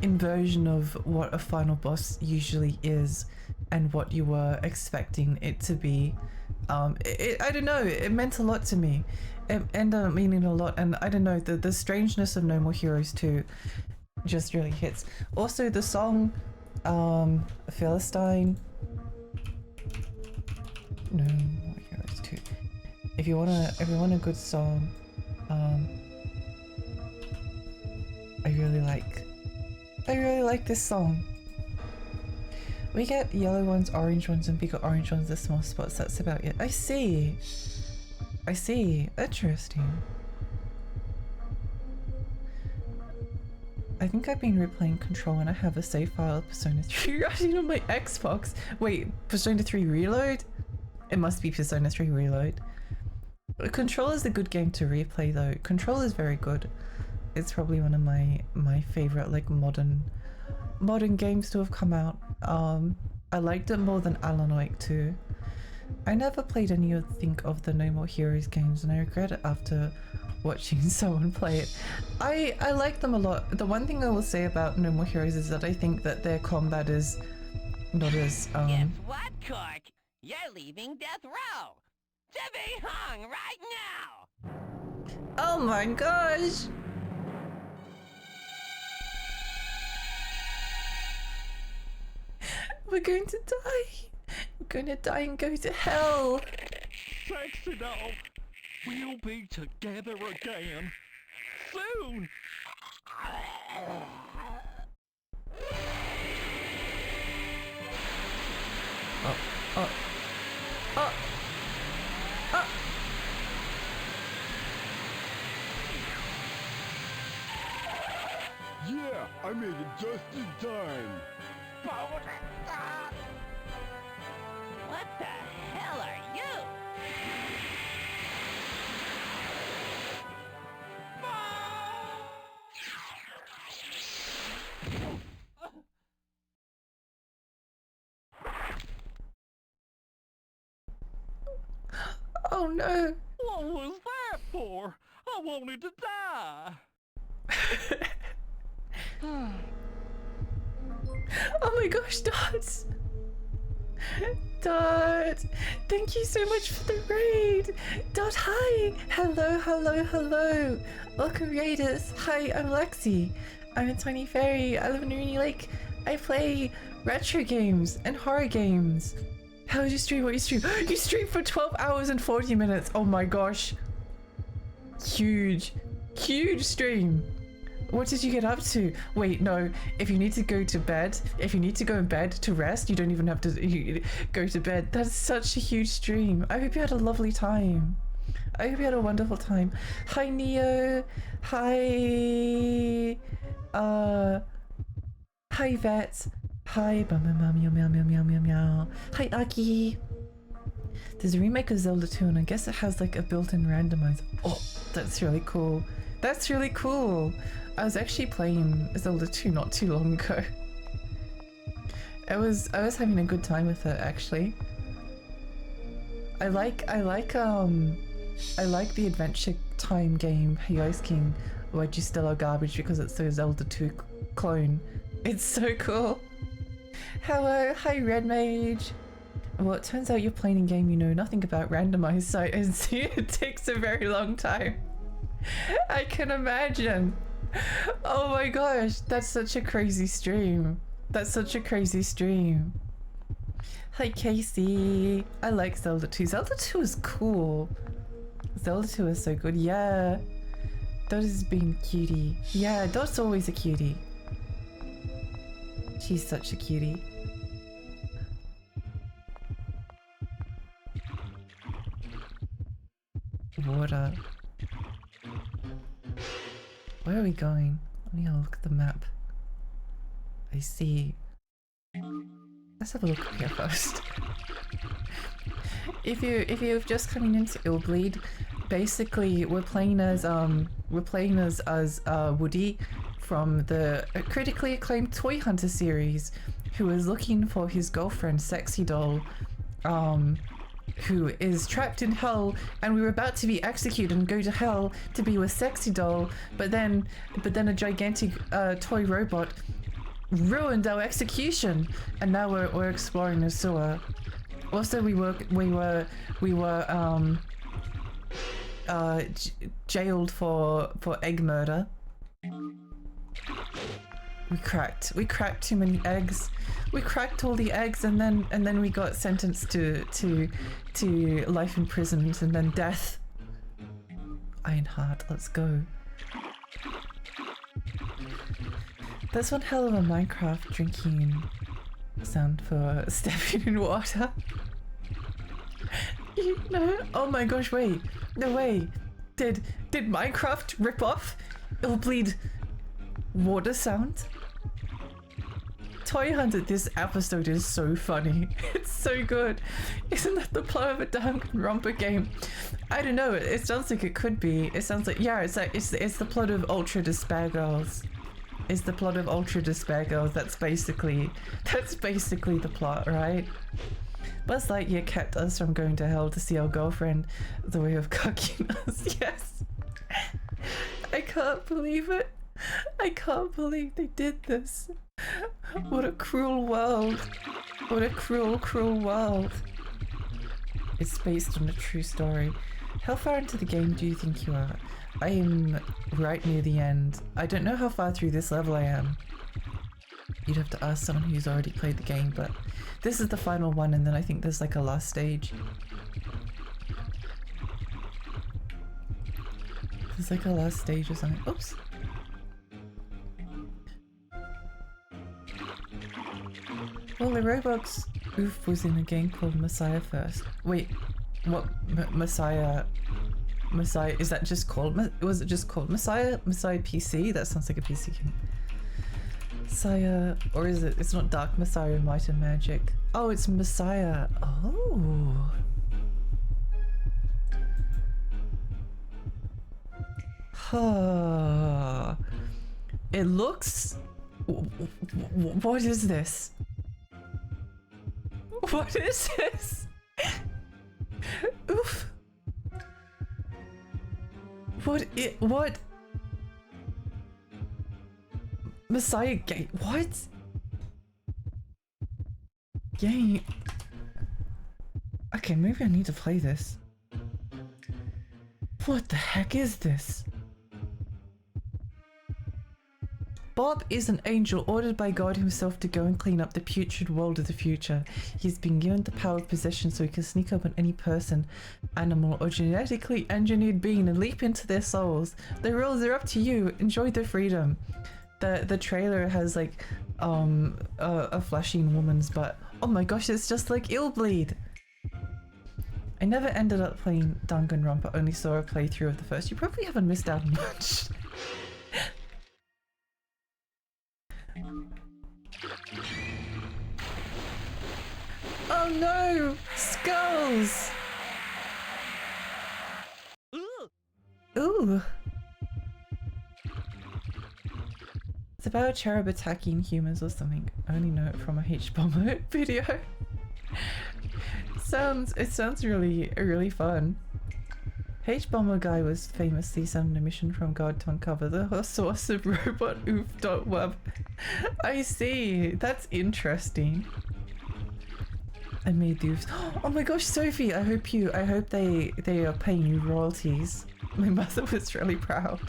inversion of what a final boss usually is and what you were expecting it to be. I don't know, it meant a lot to me. It ended up meaning a lot, and I don't know, the strangeness of No More Heroes 2 just really hits. Also the song Philistine. No More Heroes 2. If you want a good song, I really like this song. We get yellow ones, orange ones, and bigger orange ones, the small spots. That's about it. I see. I see. Interesting. I think I've been replaying Control and I have a save file of Persona 3 running on my Xbox. Wait, Persona 3 Reload? It must be Persona 3 Reload. Control is a good game to replay though. Control is very good. It's probably one of my favorite like modern games to have come out. I liked it more than Alan Wake 2. I never played any of the No More Heroes games and I regret it after watching someone play it. I like them a lot. The one thing I will say about No More Heroes is that I think that their combat is not as Guess what, Cork? You're leaving Death Row to be hung right now. Oh my gosh! We're going to die! We're going to die and go to hell! Sexy doll, we'll be together again soon. Yeah, I made it just in time. What the hell are you? Oh no! What was that for? I wanted to die. Oh my gosh, Dot! Dot! Thank you so much for the raid! Dot, hi! Hello, hello, hello! Welcome, raiders! Hi, I'm Lexi. I'm a tiny fairy. I live in Rooney Lake. I play retro games and horror games. How did you stream? What you stream? You streamed for 12 hours and 40 minutes! Oh my gosh! Huge! Huge stream! What did you get up to? Wait, no. If you need to go to bed, if you need to go in bed to rest, you don't even have to go to bed. That's such a huge stream. I hope you had a lovely time. I hope you had a wonderful time. Hi, Neo. Hi. Hi, Vet. Hi, meow, meow, meow, meow, meow, meow, meow, meow. Hi, Aki. There's a remake of Zelda 2 and I guess it has like a built-in randomizer. Oh, that's really cool. That's really cool. I was actually playing Zelda 2 not too long ago. I was having a good time with it actually. I like the Adventure Time game Hey Ice King, where you still are garbage because it's the Zelda 2 clone. It's so cool. Hello, hi Red Mage. Well, it turns out you're playing a game you know nothing about randomized sight and see it takes a very long time. I can imagine. Oh my gosh, that's such a crazy stream. That's such a crazy stream. Hi Casey. I like Zelda 2. Zelda 2 is cool. Zelda 2 is so good. Yeah. Dot is being cutie. Yeah, Dot's always a cutie. She's such a cutie. Water. Where are we going? Let me have a look at the map. I see. Let's have a look here first. If you're just coming into illbleed, basically we're playing as Woody from the critically acclaimed Toy Hunter series, who is looking for his girlfriend, Sexy Doll, who is trapped in hell, and we were about to be executed and go to hell to be with Sexy Doll, but then a gigantic toy robot ruined our execution, and now we're exploring the sewer. Also, we were jailed for egg murder. We cracked too many eggs. We cracked all the eggs, and then we got sentenced to life imprisonment and then death. Ironheart, let's go. That's one hell of a Minecraft drinking sound for stepping in water. You know? Oh my gosh, wait. No way. Did Minecraft rip off illbleed water sound? Toy Hunter, this episode is so funny. It's so good. Isn't that the plot of a Danganronpa game? I don't know. It sounds like it could be. It sounds like, yeah, it's the plot of Ultra Despair Girls. It's the plot of Ultra Despair Girls. That's basically the plot, right? Buzz Lightyear kept us from going to hell to see our girlfriend, the way of cucking us. Yes. I can't believe it. I can't believe they did this. What a cruel world. What a cruel, cruel world. It's based on a true story. How far into the game do you think you are? I am right near the end. I don't know how far through this level I am. You'd have to ask someone who's already played the game, but this is the final one, and then I think there's like a last stage. There's like a last stage or something. Oops. Well, the Roblox oof was in a game called Messiah first. Wait, what? Messiah? Is that just called? Was it just called Messiah? Messiah PC? That sounds like a PC game. Messiah, or is it? It's not Dark Messiah, Might and Magic. Oh, it's Messiah. Oh. Huh. It looks. What is this? What is this? Oof. What? Messiah game? What? Game? Okay, maybe I need to play this. What the heck is this? Bob is an angel ordered by God himself to go and clean up the putrid world of the future. He's been given the power of possession so he can sneak up on any person, animal, or genetically engineered being and leap into their souls. The rules are up to you. Enjoy the freedom. The trailer has like a flashing woman's butt. Oh my gosh, it's just like illbleed. I never ended up playing Danganronpa, only saw a playthrough of the first. You probably haven't missed out much. Oh no! Skulls! Ooh! It's about a cherub attacking humans or something. I only know it from a H-Bomber video. It sounds really fun. H-Bomber guy was famously sent on a mission from God to uncover the source of robot-oof.web. I see. That's interesting. I made these. Oh my gosh, Sophie! I hope they are paying you royalties. My mother was really proud.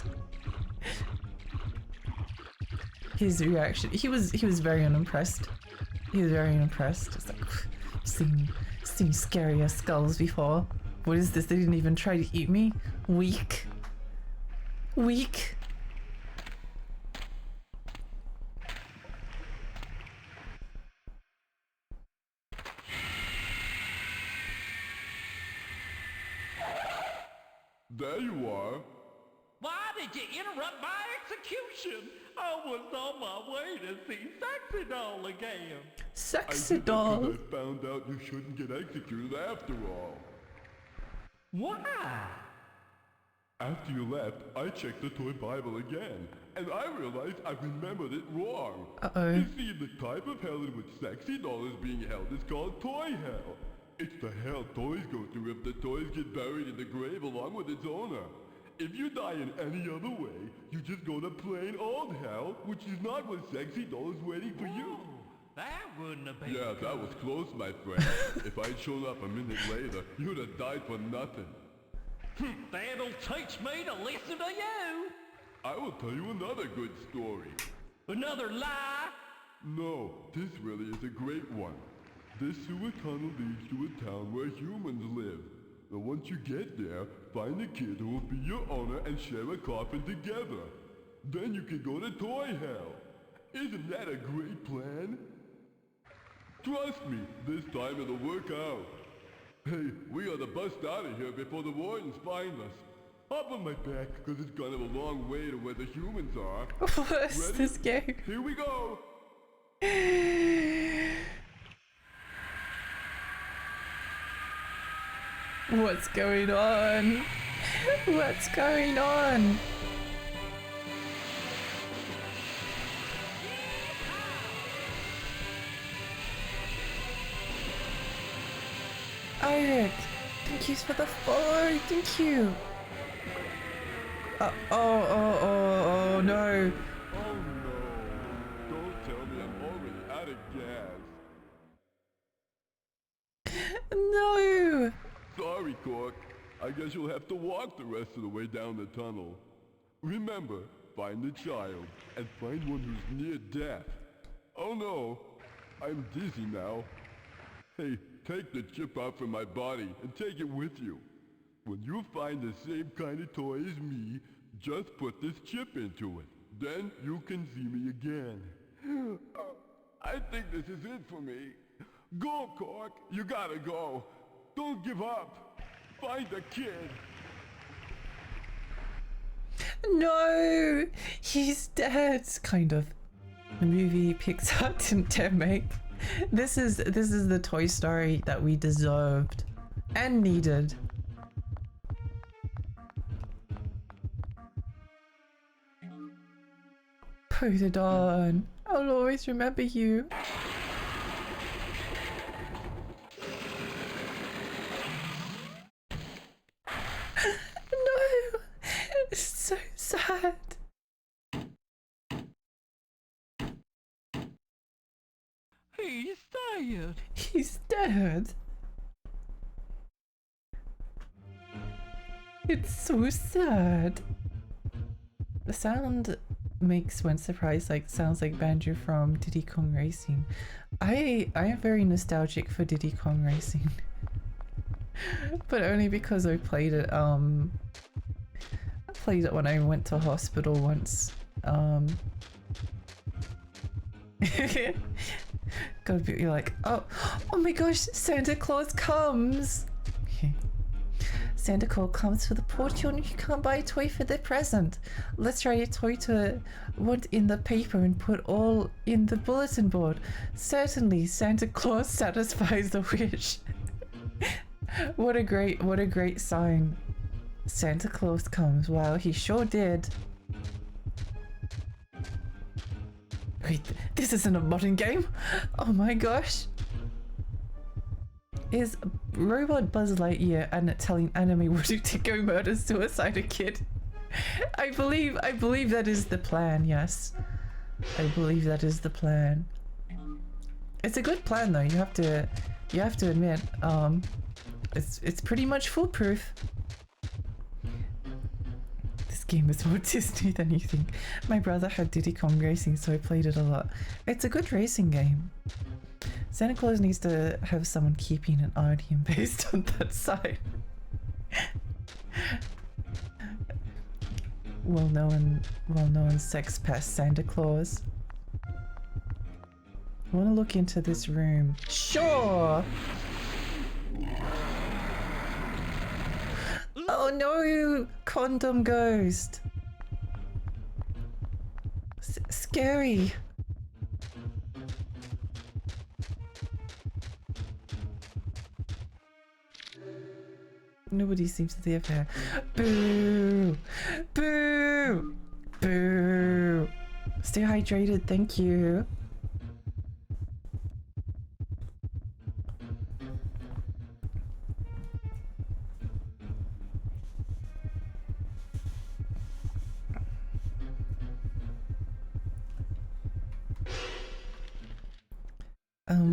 His reaction. He was very unimpressed. He was very unimpressed. It's like seen scarier skulls before. What is this? They didn't even try to eat me? Weak. Weak. There you are. Why did you interrupt my execution? I was on my way to see Sexy Doll again. Sexy Doll? I found out you shouldn't get executed after all. Why? After you left, I checked the toy Bible again, and I realized I remembered it wrong. Uh-oh. You see, the type of hell in which Sexy Doll is being held is called Toy Hell. It's the hell toys go through if the toys get buried in the grave along with its owner. If you die in any other way, you just go to plain old hell, which is not what Sexy Doll is waiting for you. That wouldn't have been Yeah, good. that was close, my friend. If I'd shown up a minute later, you'd have died for nothing. That'll teach me to listen to you. I will tell you another good story. Another lie? No, this really is a great one. This sewer tunnel leads to a town where humans live. Now once you get there, find a kid who will be your owner and share a coffin together. Then you can go to Toy Hell. Isn't that a great plan? Trust me, this time it'll work out. Hey, we gotta bust out of here before the wardens find us. Hop on my back, because it's kind of a long way to where the humans are. What's Ready? this game? Here we go! What's going on? What's going on? Eric, thank you for the follow. Thank you. Oh no. Oh no! Don't tell me I'm already out of gas. No. Sorry, Cork. I guess you'll have to walk the rest of the way down the tunnel. Remember, find the child, and find one who's near death. Oh no, I'm dizzy now. Hey, take the chip out from my body and take it with you. When you find the same kind of toy as me, just put this chip into it. Then you can see me again. I think this is it for me. Go, Cork. You gotta go. Don't give up. Find the kid. No, he's dead. Kind of. The movie Pixar didn't dare make. This is the Toy Story that we deserved and needed. Put it on. I'll always remember you. No, it's so sad. He's dead. He's dead. It's so sad. The sound makes when surprised sounds like Banjo from Diddy Kong Racing. I am very nostalgic for Diddy Kong Racing. But only because I played it when I went to hospital once. Gotta be like, oh my gosh, Santa Claus comes! Santa Claus comes for the poor children who can't buy a toy for their present. Let's write a toy to want in the paper and put all in the bulletin board. Certainly, Santa Claus satisfies the wish. What a great sign. Santa Claus comes. Wow, he sure did. Wait, this isn't a modern game. Oh my gosh. Is robot Buzz Lightyear and telling Anime Woody to go murder suicide a kid? I believe that is the plan, yes. I believe that is the plan. It's a good plan though, you have to admit. It's pretty much foolproof. This game is more Disney than you think. My brother had Diddy Kong Racing, so I played it a lot. It's a good racing game. Santa Claus needs to have someone keeping an eye on him based on that side. Well-known sex pest Santa Claus. I want to look into this room. Sure! Oh no! Condom ghost! Scary! Nobody seems to have hair. Boo! Boo! Boo! Stay hydrated, thank you.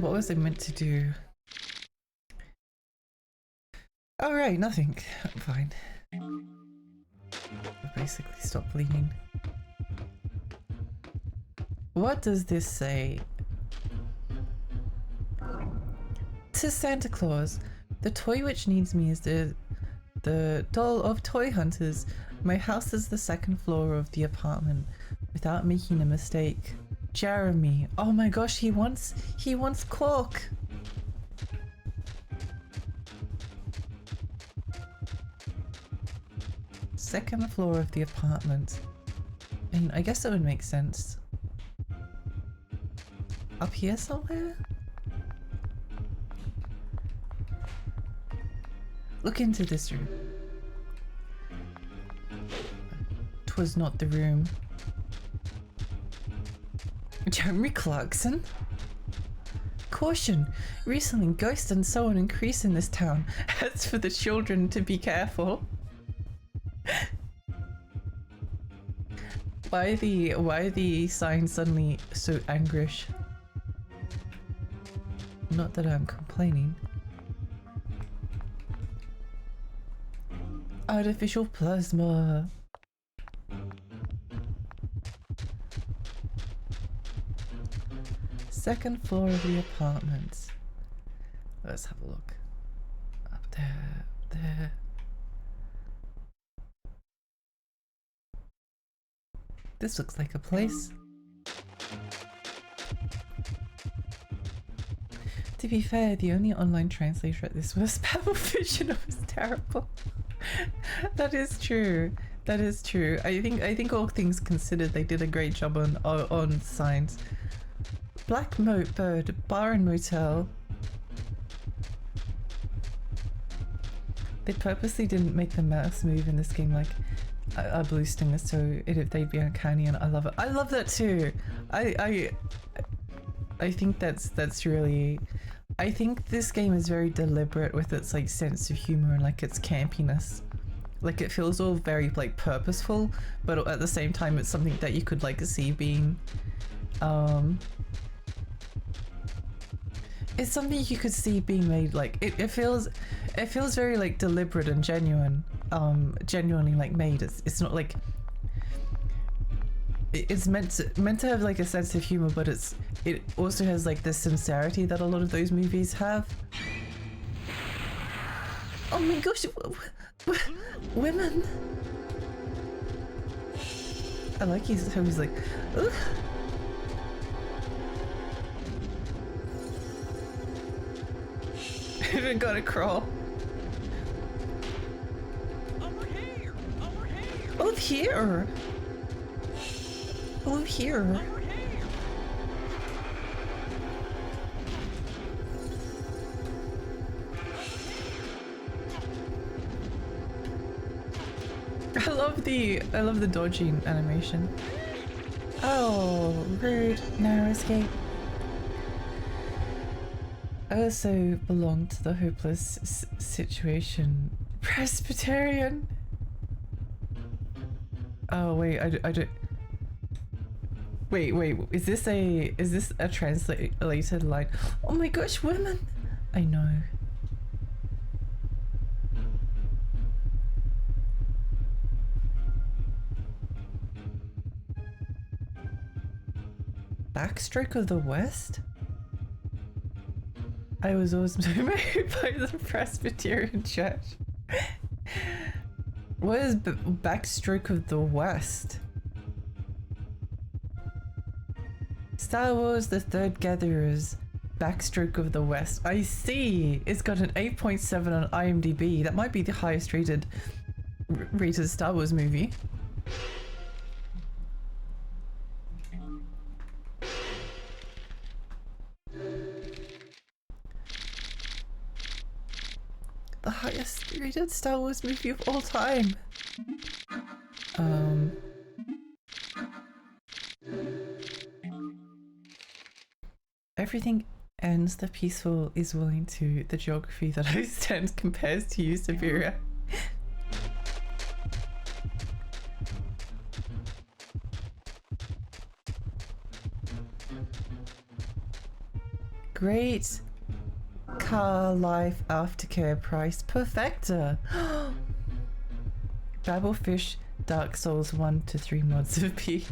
What was I meant to do? Oh right, nothing. I'm fine. I basically stopped bleeding. What does this say? To Santa Claus, the toy which needs me is the doll of toy hunters. My house is the second floor of the apartment. Without making a mistake, Jeremy. Oh my gosh, he wants Cork. Second floor of the apartment. And I guess that would make sense. Up here somewhere? Look into this room. 'Twas not the room. Jeremy Clarkson? Caution! Recently, ghosts and so on increase in this town. As for the children, to be careful. Why are the signs suddenly so angrish? Not that I'm complaining. Artificial plasma. Second floor of the apartment. Let's have a look. Up there, up there. This looks like a place. To be fair, the only online translator at this was Babblefish and it was terrible. That is true. That is true. I think all things considered, they did a great job on signs. Black Moat Bird Bar and Motel. They purposely didn't make the mouse move in this game like a blue stinger, so they'd be uncanny, and I love it. I love that too. I think that's really. I think this game is very deliberate with its like sense of humor and like its campiness. Like it feels all very like purposeful, but at the same time it's something that you could like see being it's something you could see being made. Like it feels very like deliberate and genuine, genuinely like made. It's not like it's meant to have like a sense of humor, but it also has like this sincerity that a lot of those movies have. Oh my gosh, women! I like how he's like, ugh. I even gotta crawl. Over here! Over here! Over here! Over here! I love the dodging animation. Oh, rude. Narrow escape. I also belong to the hopeless situation. Presbyterian. Oh wait, I don't. Wait. Is this a translated line? Oh my gosh, women! I know. Backstroke of the West? I was always married by the Presbyterian Church. What is Backstroke of the West? Star Wars The Third Gatherers, Backstroke of the West. I see! It's got an 8.7 on IMDb. That might be the highest rated Star Wars movie. The highest rated Star Wars movie of all time. Everything ends, the peaceful is willing to, the geography that I stand compares to you, Siberia. Great car life aftercare price perfecta. Babblefish Dark Souls 1 to 3 mods of peak.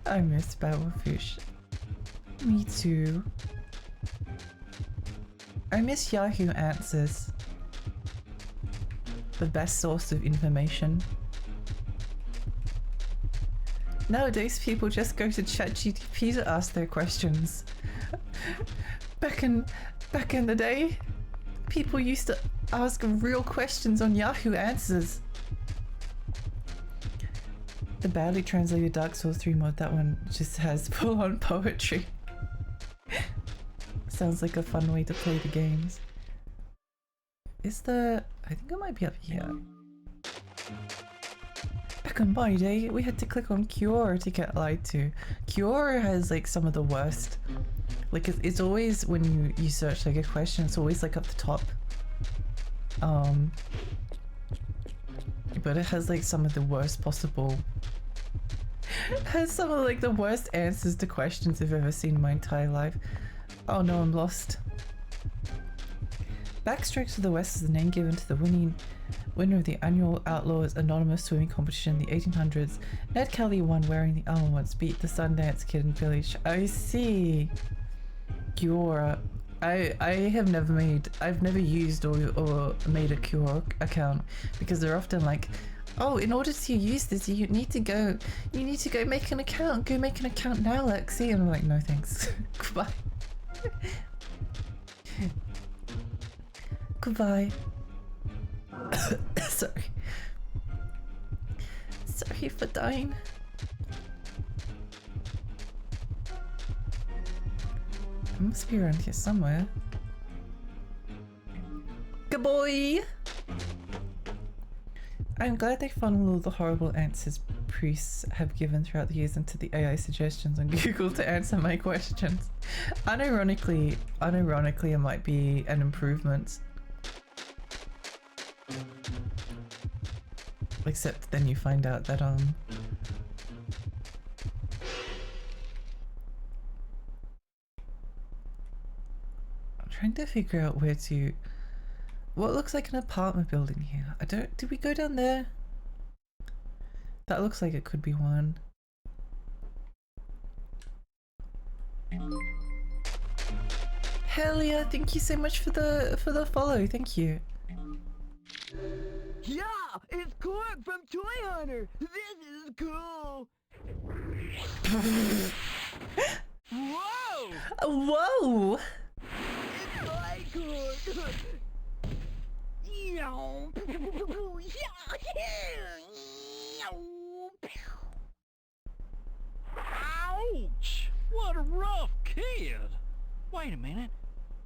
I miss Babblefish. Me too. I miss Yahoo Answers. The best source of information. Nowadays, people just go to ChatGPT to ask their questions. Back in the day, people used to ask real questions on Yahoo Answers. The badly translated Dark Souls 3 mod, that one just has full-on poetry. Sounds like a fun way to play the games. Is the... I think it might be up here. Back in my day, we had to click on Cure to get lied to. Cure has like some of the worst. Like it's always when you search like a question, it's always like up the top. But it has like some of the worst possible. It has some of like the worst answers to questions I've ever seen in my entire life. Oh no, I'm lost. Backstrokes to the West is the name given to the winner of the annual Outlaws Anonymous swimming competition in the 1800s. Ned Kelly won wearing the armor once beat the Sundance Kid in Village. I see. Cure. I've never used or made a Cure account because they're often like, oh, in order to use this, you need to go make an account. Go make an account now, Lexi. And I'm like, no thanks. Goodbye. Goodbye. Sorry. Sorry for dying. It must be around here somewhere. Good boy! I'm glad they funneled all the horrible answers priests have given throughout the years into the AI suggestions on Google to answer my questions. Unironically, it might be an improvement. Except then you find out that I'm trying to figure out where to... What looks like an apartment building here? Did we go down there? That looks like it could be one. Hell yeah, thank you so much for the follow, thank you. Yeah, it's Cork from Toy Hunter. This is cool. Whoa! Whoa! It's my Cork. Ouch! What a rough kid! Wait a minute.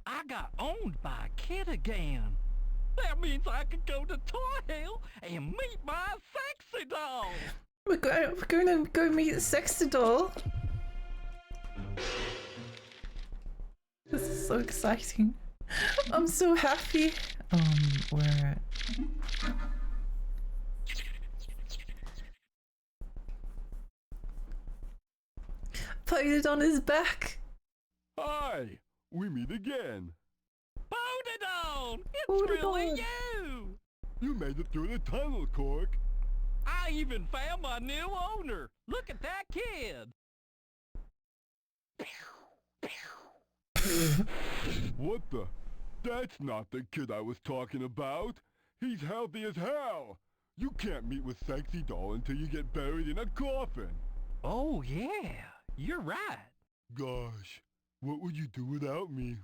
I got owned by a kid again. That means I can go to Toy Hell and meet my sexy doll. We're going to go meet Sexy Doll. This is so exciting. I'm so happy. Where? Polydon is back. Hi, we meet again. Polydon! It's really you! You made it through the tunnel, Cork. I even found my new owner. Look at that kid. What the? That's not the kid I was talking about. He's healthy as hell. You can't meet with Sexy Doll until you get buried in a coffin. Oh yeah, you're right. Gosh, what would you do without me,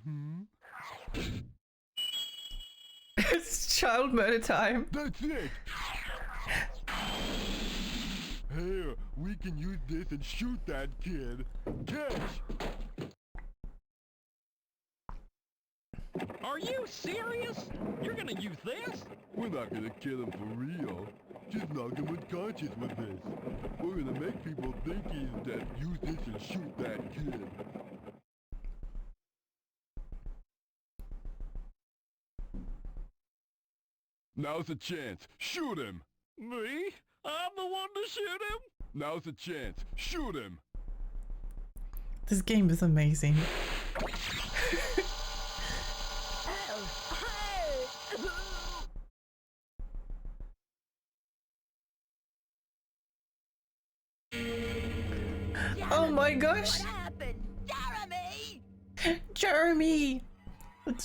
It's child murder time. That's it! Here, we can use this and shoot that kid. Catch! Are you serious? You're gonna use this? We're not gonna kill him for real. Just knock him unconscious with this. We're gonna make people think he's dead. Use this and shoot that kid. Now's the chance. Shoot him! Me? I'm the one to shoot him? Now's the chance. Shoot him! This game is amazing. Oh my gosh! What happened? Jeremy! Jeremy!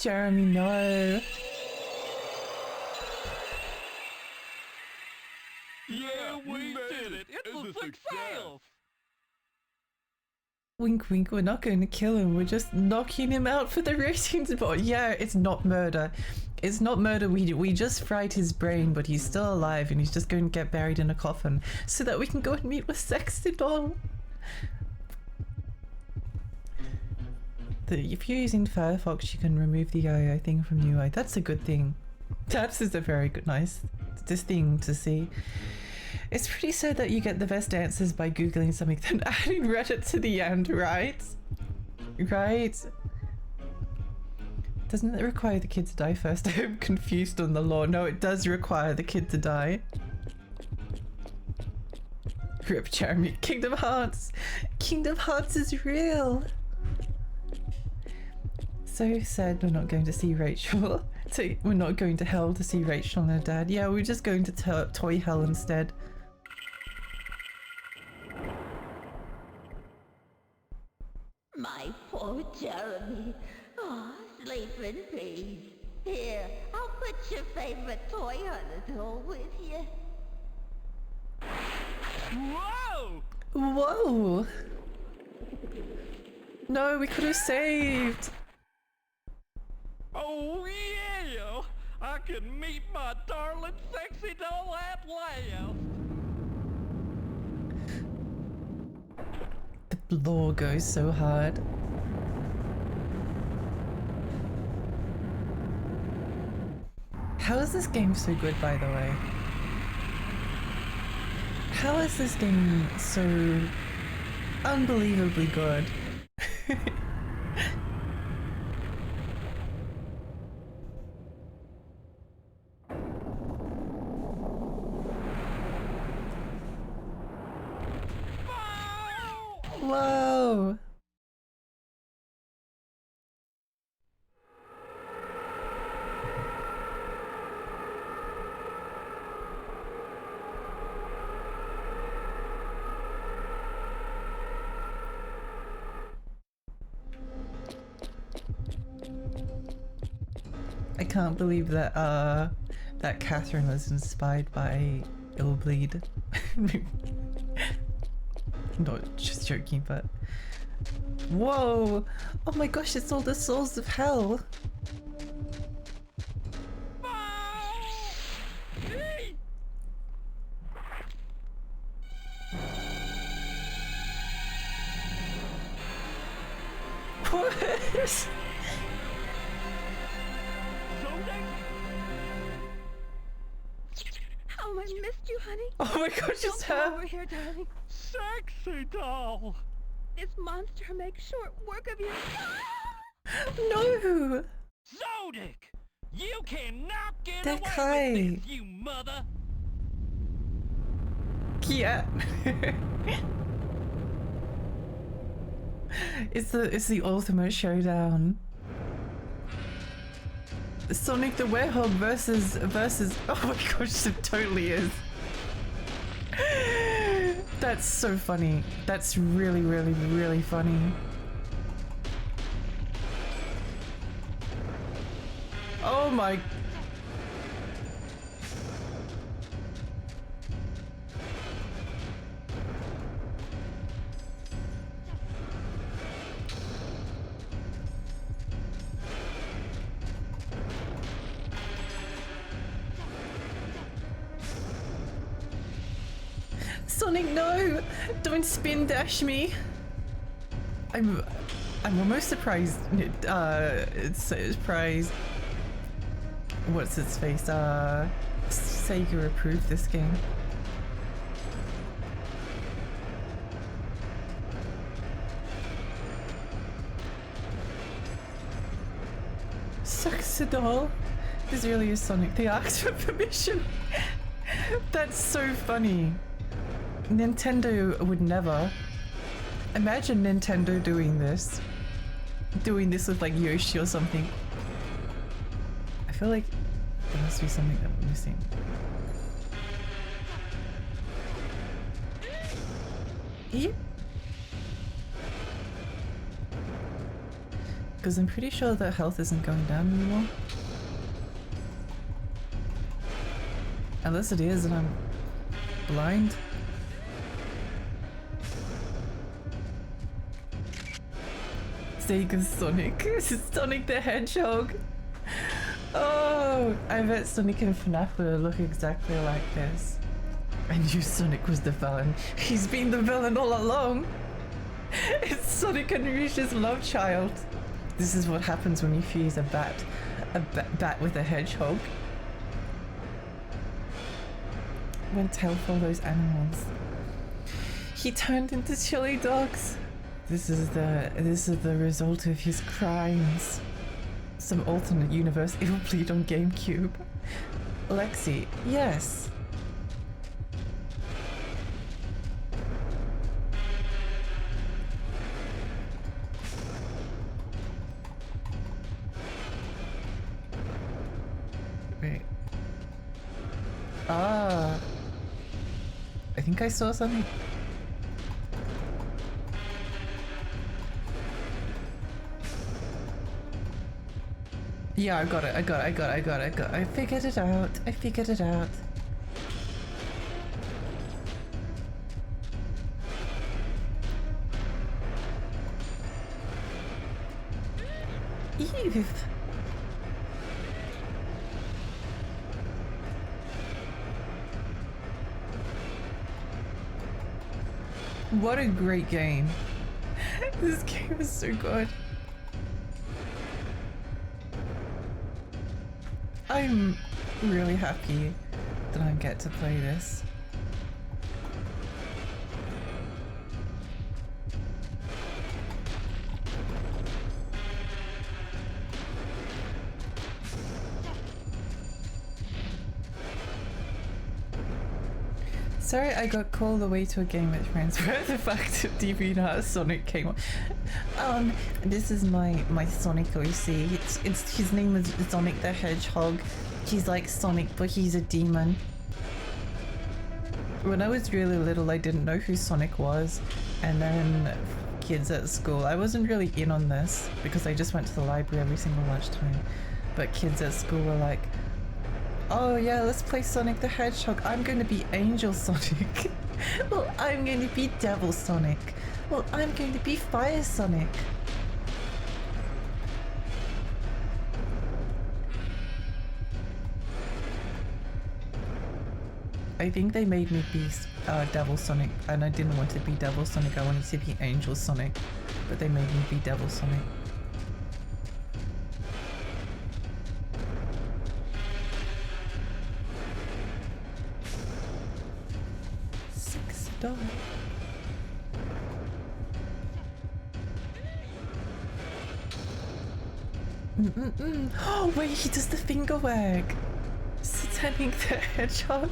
Jeremy, no. Yeah, we did it! It's a success! Wink wink, we're not going to kill him, we're just knocking him out for the racing sport. Yeah, it's not murder. It's not murder, we just fried his brain, but he's still alive and he's just going to get buried in a coffin so that we can go and meet with Sexy Doll. If you're using Firefox, you can remove the AI thing from the UI. That's a good thing. That is a very good, nice thing to see. It's pretty sad that you get the best answers by Googling something then adding Reddit to the end, right? Right? Doesn't it require the kid to die first? I'm confused on the law. No, it does require the kid to die. Rip Jeremy. Kingdom Hearts! Kingdom Hearts is real! So sad we're not going to see Rachel. So we're not going to hell to see Rachel and her dad. Yeah, we're just going to toy hell instead. My poor Jeremy. Oh, sleep in peace. Here, I'll put your favorite toy on the door with you. Whoa! Whoa! No, we could have saved! Oh yeah! I can meet my darling Sexy Doll at last! The law goes so hard. How is this game so good, by the way? How is this game so unbelievably good? Whoa! I can't believe that that Catherine was inspired by illbleed. Not just joking, but whoa! Oh my gosh, it's all the souls of hell. What? Oh, I missed you, honey. Oh my gosh, it's Come her! over here, darling. Sexy Doll! This monster makes short work of you. No! Zodic! You cannot get That away guy. with this, you mother! Yeah. It's the ultimate showdown. Sonic the Werewolf versus oh my gosh, it totally is. That's so funny. That's really, really, really funny. Oh my. Sonic, no! Don't spin dash me! I'm almost surprised. It's surprised. What's its face? Sega approved this game. Sexy Doll. This really is Sonic. They asked for permission. That's so funny. Nintendo would never. Imagine Nintendo doing this. Doing this with like Yoshi or something. I feel like there must be something that we're missing. Yep. Because I'm pretty sure that health isn't going down anymore. Unless it is and I'm blind. sake of Sonic. Sonic the Hedgehog. Oh, I bet Sonic and FNAF would look exactly like this. I knew Sonic was the villain. He's been the villain all along. It's Sonic and Rouge's love child. This is what happens when you fuse a bat with a hedgehog. When tail follows animals. He turned into chili dogs. This is the result of his crimes. Some alternate universe illbleed on GameCube. Lexi, yes. Wait. Ah. I think I saw something. Yeah, I got it. I figured it out. Eve. What a great game. This game is so good. I'm really happy that I get to play this. Sorry I got called away to a game with friends where the fact that DeviantArt Sonic came on. This is my Sonic OC. It's his name is Sonic the Hedgehog. He's like Sonic, but he's a demon. When I was really little, I didn't know who Sonic was, and then kids at school, I wasn't really in on this because I just went to the library every single lunchtime, but kids at school were like, oh yeah, let's play Sonic the Hedgehog. I'm going to be Angel Sonic. Well, I'm going to be Devil Sonic. Well, I'm going to be Fire Sonic. I think they made me be Devil Sonic, and I didn't want to be Devil Sonic, I wanted to be Angel Sonic, but they made me be Devil Sonic. $6. Oh wait, he does the finger wag. Sonic the Hedgehog.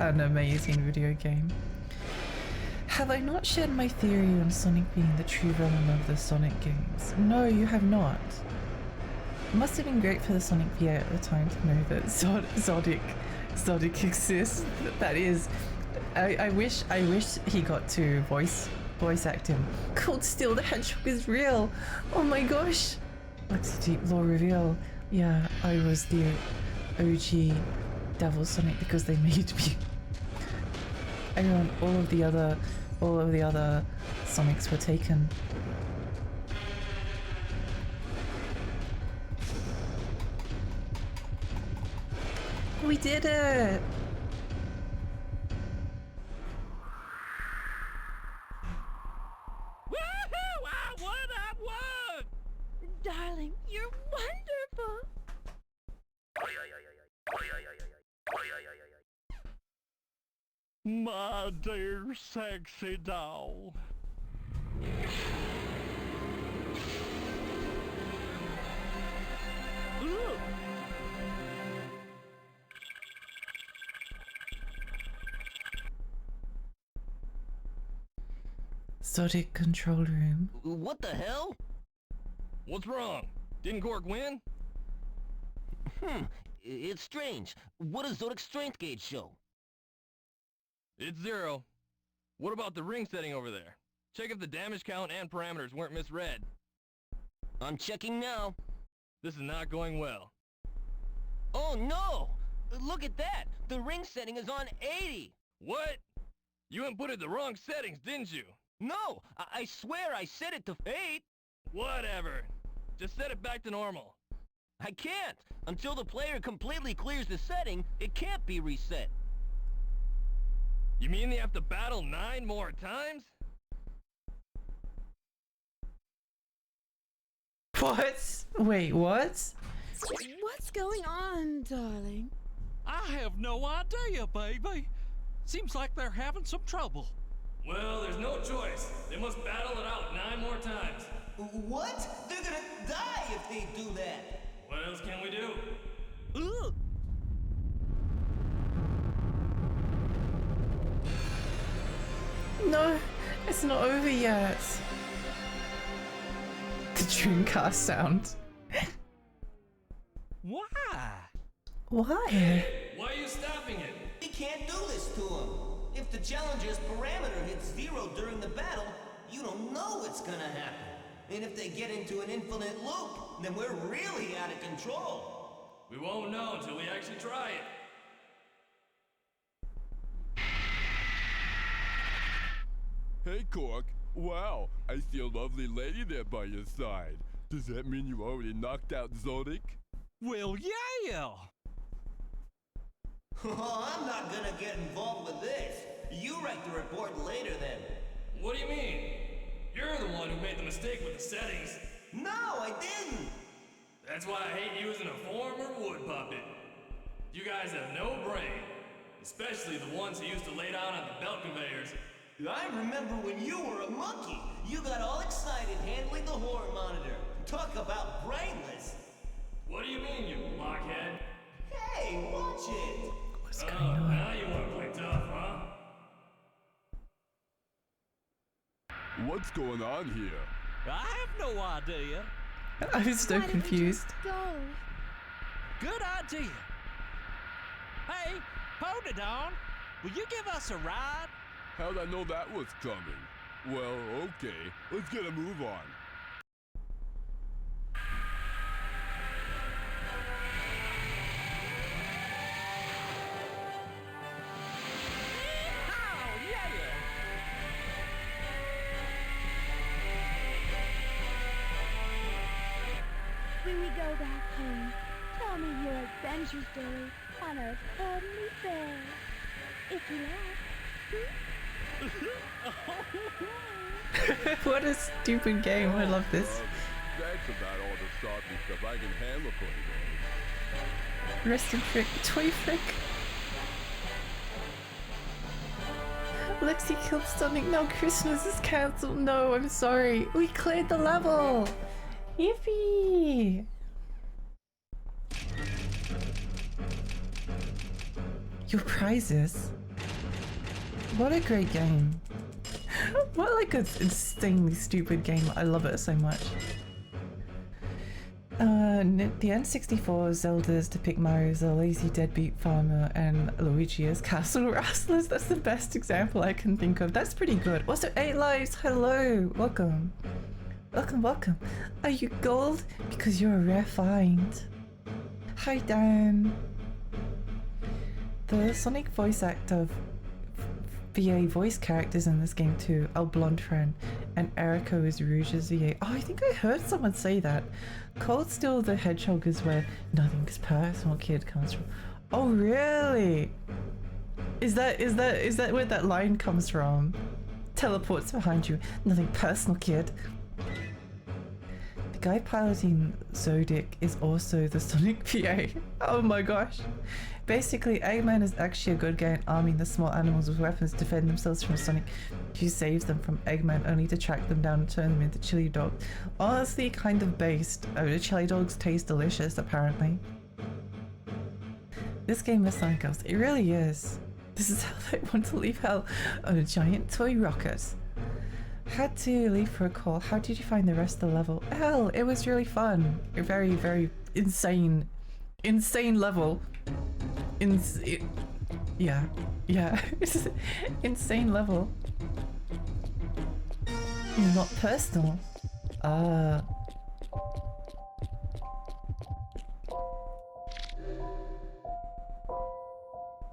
An amazing video game. Have I not shared my theory on Sonic being the true villain of the Sonic games? No, you have not. It must have been great for the Sonic VA at the time to know that Sonic exists. That is, I wish he got to voice act him. Cold Steel the Hedgehog is real. Oh my gosh. Lexi Deep Lore reveal. Yeah, I was the OG Devil Sonic because they made me. Everyone, all of the other Sonics were taken. We did it! Woohoo! I won! Darling, you're wonderful! My dear sexy doll. Ooh. Sonic control room. What the hell? What's wrong? Didn't Gork win? It's strange. What does Zodic's strength gauge show? It's 0. What about the ring setting over there? Check if the damage count and parameters weren't misread. I'm checking now. This is not going well. Oh no! Look at that! The ring setting is on 80! What? You inputted the wrong settings, didn't you? No! I swear I set it to 8! Whatever. Just set it back to normal. I can't! Until the player completely clears the setting, it can't be reset. You mean they have to battle 9 more times? What? Wait, what? What's going on, darling? I have no idea, baby. Seems like they're having some trouble. Well, there's no choice. They must battle it out 9 more times. What? They're gonna die if they do that. What else can we do? Ugh. No, it's not over yet. The dreamcast sound. Why? Why? Why are you stopping it? We can't do this to him. If the challenger's parameter hits 0 during the battle, you don't know what's gonna happen. And if they get into an infinite loop, then we're really out of control. We won't know until we actually try it. Hey, Cork. Wow, I see a lovely lady there by your side. Does that mean you already knocked out Zodic? Well, yeah. Oh, I'm not gonna get involved with this. You write the report later then. What do you mean? You're the one who made the mistake with the settings. No, I didn't. That's why I hate using a former wood puppet. You guys have no brain. Especially the ones who used to lay down on the belt conveyors. I remember when you were a monkey. You got all excited handling the horror monitor. Talk about brainless. What do you mean, you blockhead? Hey, watch it. What's going on? Now you want to play tough, huh? What's going on here? I have no idea. I'm so confused. Go. Good idea. Hey, Pony Dawn, will you give us a ride? How'd I know that was coming? Well, okay, let's get a move on. Oh, yeah! When we go back home, tell me your adventure story on a cuddly bed. If you like. What a stupid game. I love this. That's about all the saucy stuff I can handle for today. Rest in frick. Toy frick. Lexi killed Sonic. Now Christmas is cancelled. No, I'm sorry. We cleared the level. Yippee. Your prizes. What a great game. What like an insanely stupid game. I love it so much. The N64, Zelda's to pick Mario's a lazy deadbeat farmer, and Luigi as castle rustlers. That's the best example I can think of. That's pretty good. Also, 8 lives. Hello. Welcome. Welcome, welcome. Are you gold? Because you're a rare find. Hi, Dan. The Sonic voice actor VA voice characters in this game too. El Blonde Friend and Erico is Rouge's VA. Oh, I think I heard someone say that. Cold Steel the Hedgehog is where nothing's personal kid comes from. Oh really? Is that where that line comes from? Teleports behind you. Nothing personal, kid. The guy piloting Zodic is also the Sonic VA. Oh my gosh. Basically, Eggman is actually a good guy in arming the small animals with weapons to defend themselves from Sonic, who saves them from Eggman only to track them down and turn them into chili dogs. Honestly, kind of based. The chili dogs taste delicious, apparently. This game is Sonic Girls. It really is. This is how they want to leave hell on a giant toy rocket. Had to leave for a call. How did you find the rest of the level? Hell, it was really fun. A very, very insane level. Yeah. It's insane level. Not personal.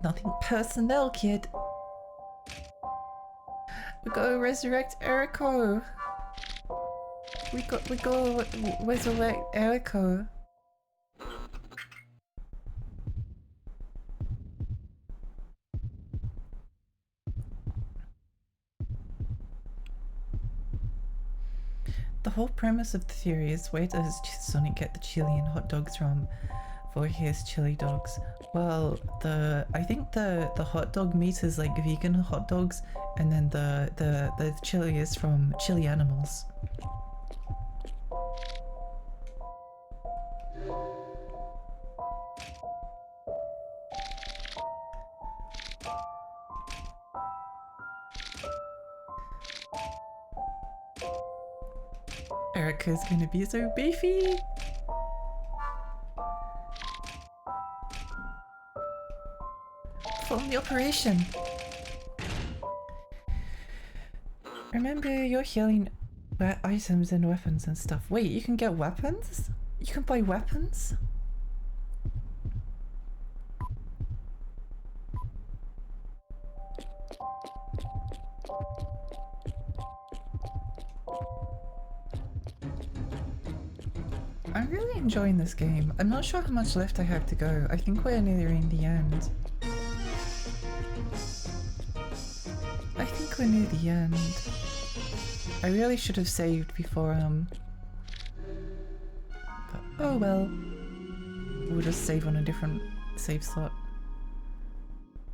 Nothing personnel, kid. We gotta resurrect Erico. We gotta resurrect Erico. The whole premise of the theory is where does Sonic get the chili and hot dogs from for his chili dogs? Well, I think the hot dog meat is like vegan hot dogs, and then the chili is from chili animals. Erica's gonna be so beefy! Follow the operation! Remember your healing items and weapons and stuff. Wait, you can get weapons? You can buy weapons? I'm really enjoying this game. I'm not sure how much left I have to go. I think we're nearing the end. I think we're near the end. I really should have saved before, but oh well. We'll just save on a different save slot.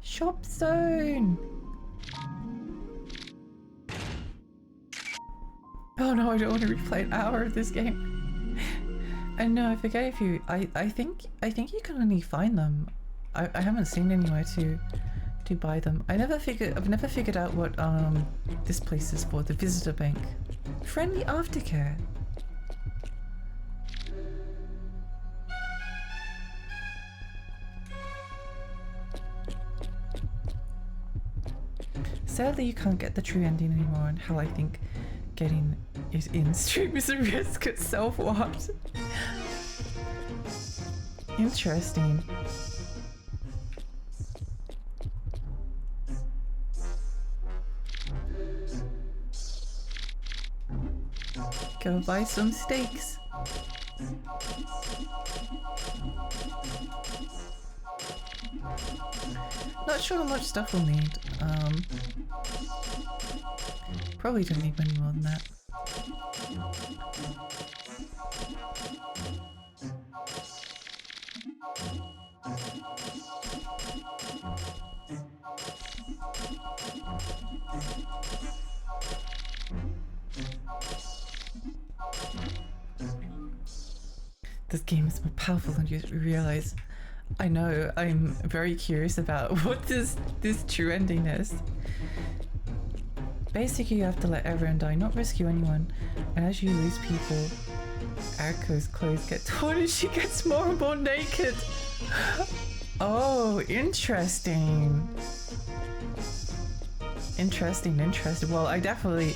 Shop zone! Oh no, I don't want to replay an hour of this game. I know, I forget if you... I think you can only find them. I haven't seen anywhere to buy them. I've never figured out what this place is for. The visitor bank. Friendly aftercare. Sadly, you can't get the true ending anymore, and hell, I think getting it in stream is a risk itself. What? Interesting. Go buy some steaks. Not sure how much stuff we'll need. Probably don't need many more than that. This game is more powerful than you realize. I know, I'm very curious about what this true ending is. Basically, you have to let everyone die, not rescue anyone. And as you lose people, Erica's clothes get torn and she gets more and more naked. Oh, interesting. Interesting. Well, I definitely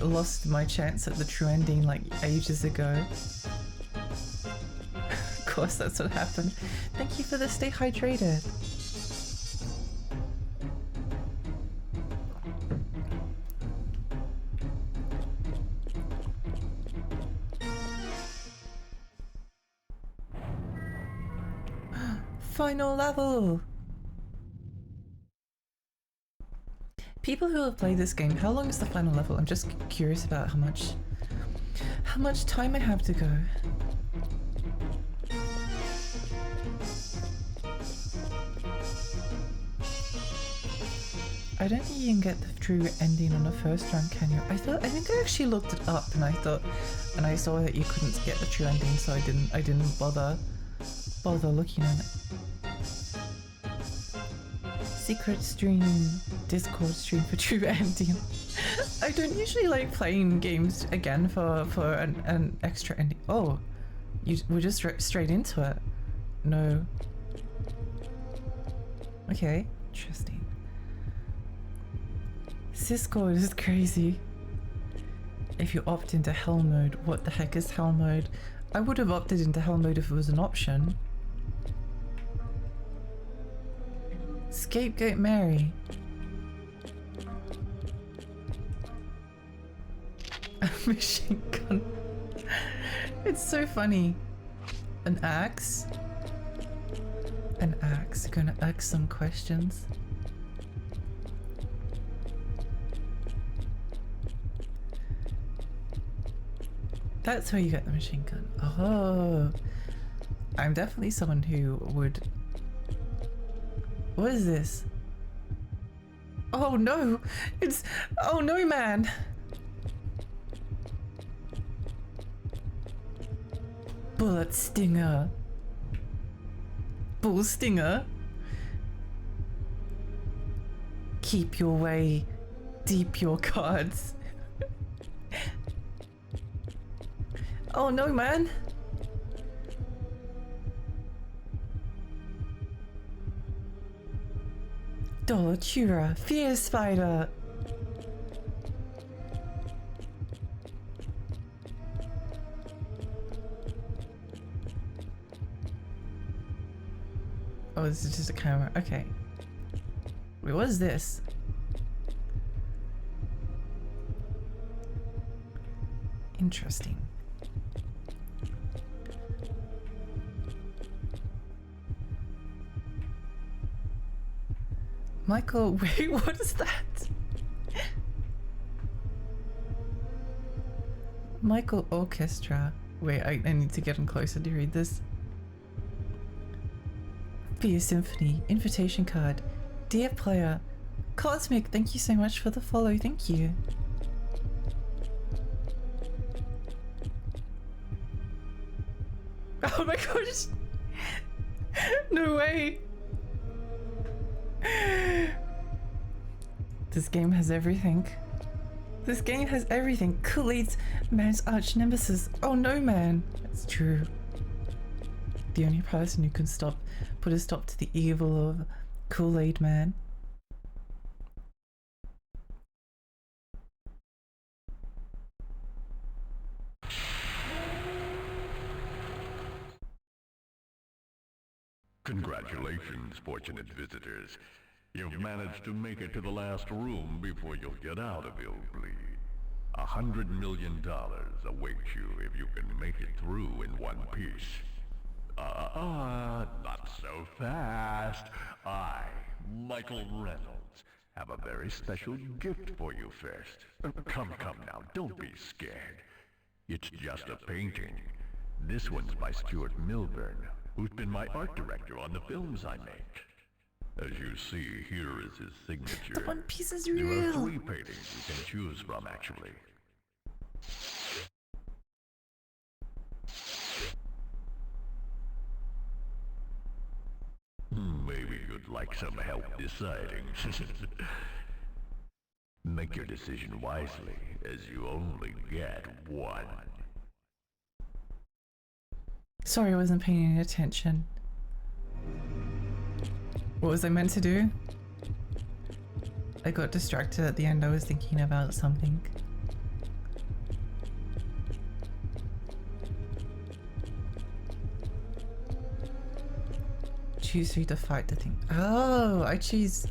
lost my chance at the true ending like ages ago. Of course, that's what happened. Thank you for the stay hydrated. Final level! People who have played this game, how long is the final level? I'm just curious about how much time I have to go. I don't think you can get the true ending on the first run, can you? I think I actually looked it up and I saw that you couldn't get the true ending, so I didn't bother looking at it. Secret stream, Discord stream for true ending. I don't usually like playing games again for an extra ending. Oh, we're just straight into it. No. Okay, interesting. Discord is crazy. If you opt into hell mode, what the heck is hell mode? I would have opted into hell mode if it was an option. Scapegoat Mary. A machine gun. It's so funny. An axe? An axe. Gonna ask some questions. That's where you get the machine gun. Oh. I'm definitely someone who would... What is this? Oh no! It's... Oh no, man! Bullet stinger. Bull stinger. Keep your way. Deep your cards. Oh no, man! Dolochura, Fear Spider! Oh, this is just a camera. Okay. Wait, what is this? Interesting. Michael, wait, what is that? Michael Orchestra. Wait, I need to get him closer to read this. Fear Symphony, invitation card. Dear player, Cosmic, thank you so much for the follow, thank you. Oh my gosh! No way! This game has everything. This game has everything. Kool-Aid's man's arch nemesis. Oh no, man. That's true. The only person who can put a stop to the evil of Kool-Aid Man. Congratulations, fortunate visitors. You've managed to make it to the last room before you'll get out of illbleed. $100 million awaits you if you can make it through in one piece. Not so fast. I, Michael Reynolds, have a very special gift for you first. Come now, don't be scared. It's just a painting. This one's by Stuart Milburn, who's been my art director on the films I make. As you see, here is his signature. The One Piece is There are real! 3 paintings you can choose from, actually. Maybe you'd like some help deciding. Make your decision wisely, as you only get one. Sorry, I wasn't paying any attention. What was I meant to do? I got distracted at the end. I was thinking about something. Choose who to fight the thing. Oh, I choose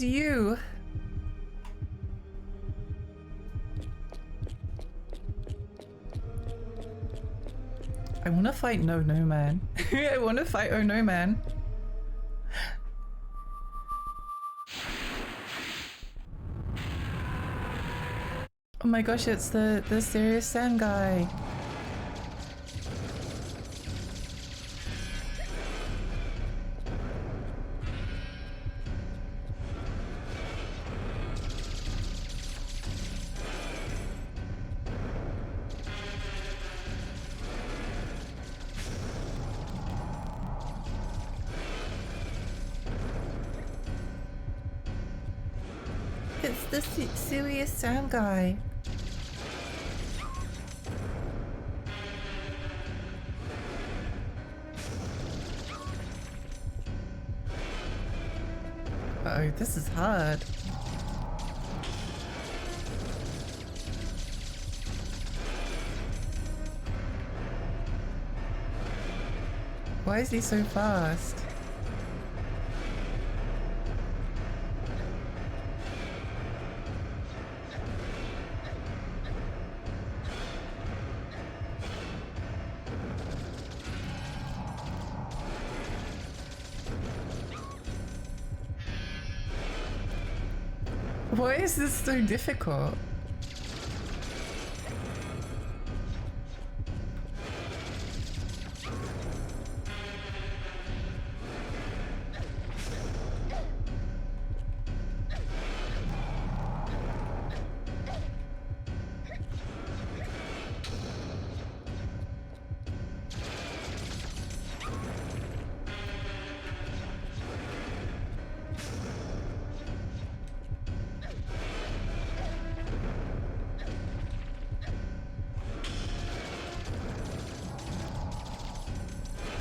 you. I want to fight No Man. I want to fight Oh No Man. Oh my gosh, it's the Serious Sam guy. It's the Serious Sam guy. Oh, this is hard. Why is he so fast? Why is this so difficult?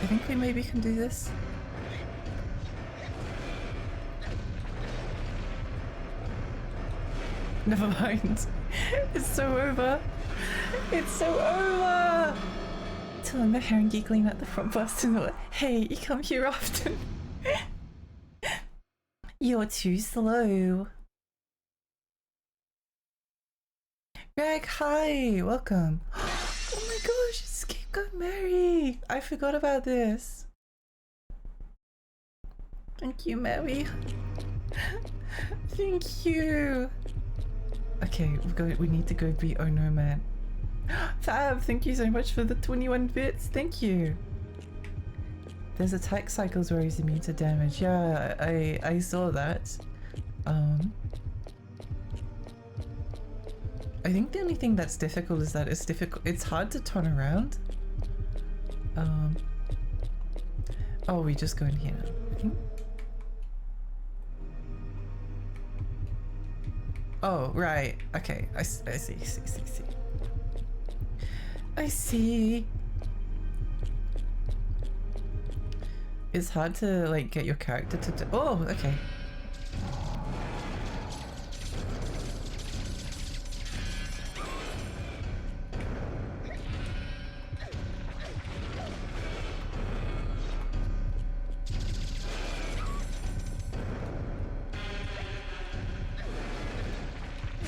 I think we maybe can do this. Never mind. It's so over. It's so over. Telling the hair and giggling at the front bus and like, hey, you come here often. You're too slow. Greg, hi, welcome. Oh my gosh, Escape got married. I forgot about this. Thank you, Mary. Thank you. Okay, we need to go beat Oh No Man. Fab, thank you so much for the 21 bits. Thank you. There's attack cycles where he's immune to damage. Yeah, I saw that. I think the only thing that's difficult is that it's hard to turn around. Oh, we just go in here now, I think. Oh, right. Okay, I see. I see. It's hard to like get your character to oh, okay.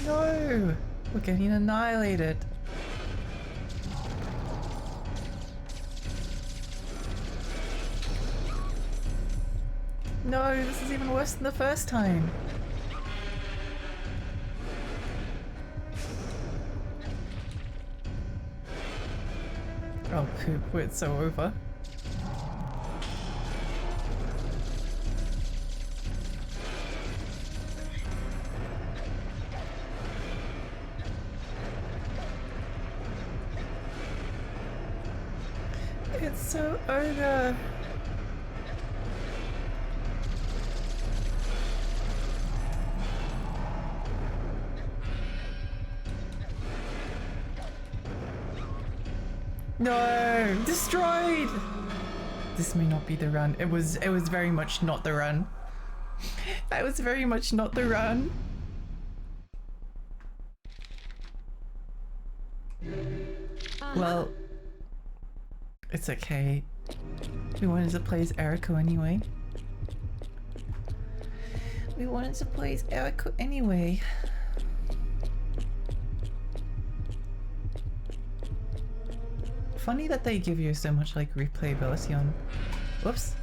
No! We're getting annihilated. No, this is even worse than the first time. Oh poop, it's so over. It's so over. No! Destroyed! This may not be the run. It was very much not the run. That was very much not the run. Well, it's okay. We wanted to play as Eriko anyway. Funny that they give you so much like replayability on. Whoops.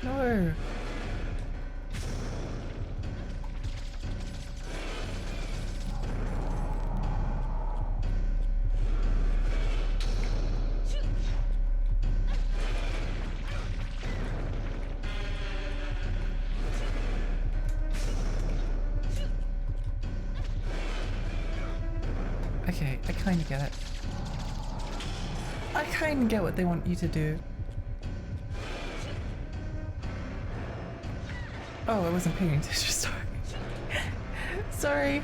No. Okay, I kinda get it. I kinda get what they want you to do. Oh, I wasn't paying attention, sorry. Sorry.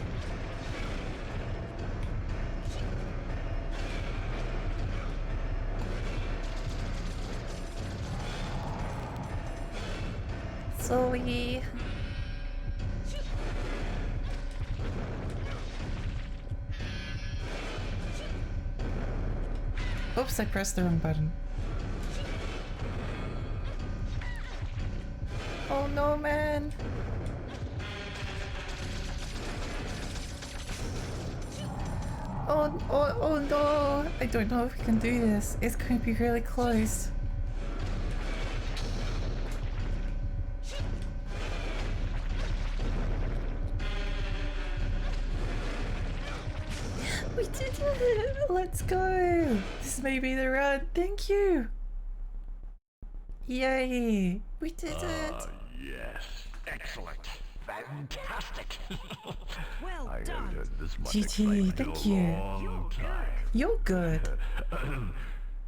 Zoe. Oops, I pressed the wrong button. Oh no, man. Oh no. I don't know if we can do this. It's going to be really close. We did it! Let's go! This may be the run. Thank you! Yay! We did it! Yes. Excellent. Fantastic. Well I done. haven't had this much GG, excitement thank in a you. long time. You're good.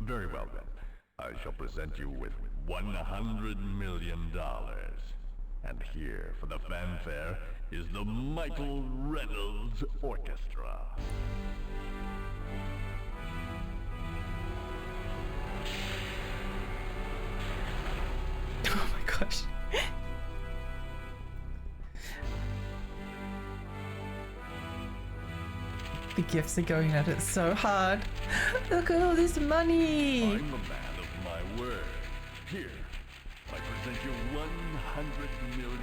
Very well then. I shall present you with $100 million. And here, for the fanfare, is the Michael Reynolds Orchestra. Oh my gosh. The gifts are going at it so hard. Look at all this money. I'm a man of my word. Here, I present you $100 million.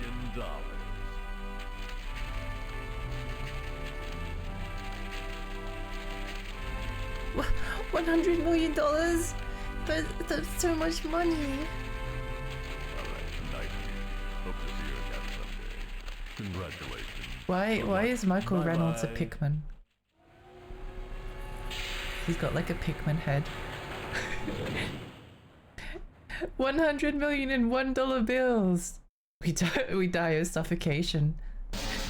$100 million? That's so much money. Alright, tonight. Hope to see you again someday. Congratulations. Why is Michael Bye-bye. Reynolds a Pikmin? He's got like a Pikmin head. 100 million in $1 bills. We die of suffocation.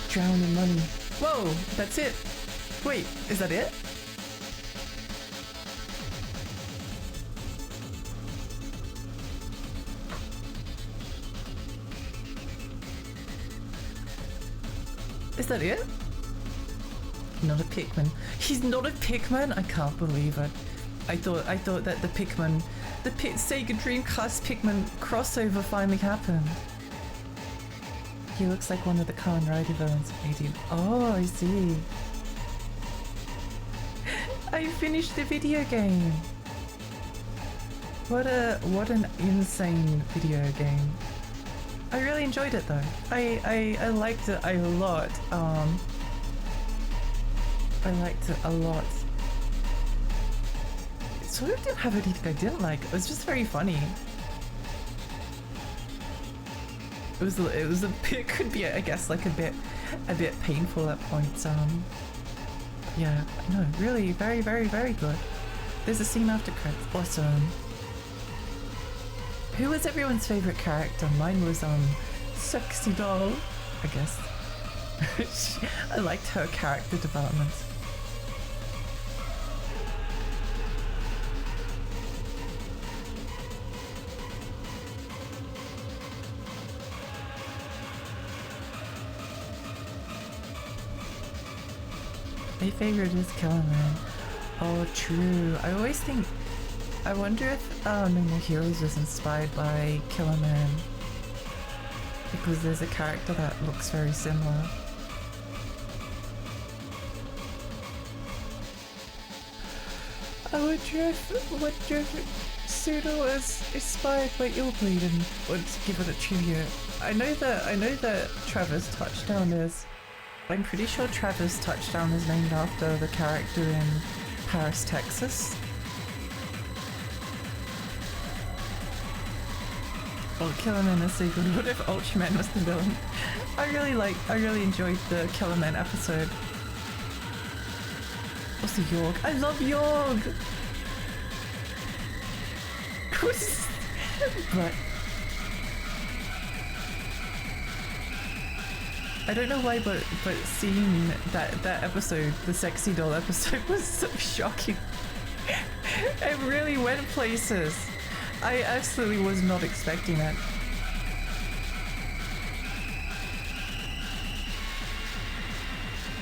Drown in money. Whoa, that's it. Wait, is that it? Is that it? Not a Pikmin. He's not a Pikmin? I can't believe it. I thought that the Pikmin, the Sega Dreamcast Pikmin crossover finally happened. He looks like one of the Kamen Rider villains. Oh, I see. I finished the video game. What an insane video game. I really enjoyed it though. I liked it a lot. I liked it a lot. It sort of didn't have anything I didn't like. It was just very funny. It was a bit, could be, I guess, like a bit painful at points. Yeah, no, really, very, very, very good. There's a scene after credits. Awesome. Who was everyone's favorite character? Mine was Sexy Doll, I guess. I liked her character development. My favorite is Killer Man. Oh, true. I always think. I wonder if No More Heroes was inspired by Killer Man. Because there's a character that looks very similar. I wonder if Suda was inspired by illbleed and would give it a tribute. I know that Travis Touchdown is. I'm pretty sure Travis Touchdown is named after the character in Paris, Texas. Oh, Killer Man is so good. What if Ultraman was the villain? I really enjoyed the Killer Man episode. Also Yorg. I love Yorg! But I don't know why, but seeing that episode, the Sexy Doll episode, was so shocking. It really went places. I absolutely was not expecting it.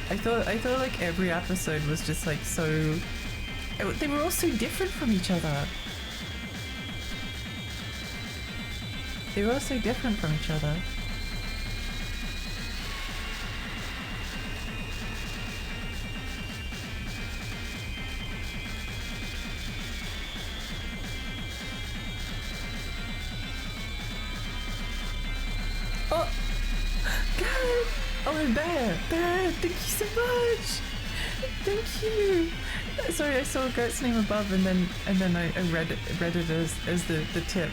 I thought like every episode was just like so. They were all so different from each other. They were all so different from each other. Oh! God! Oh, and Bear! Bear! Thank you so much! Thank you! Sorry, I saw Gert's name above and then I read it as the tip.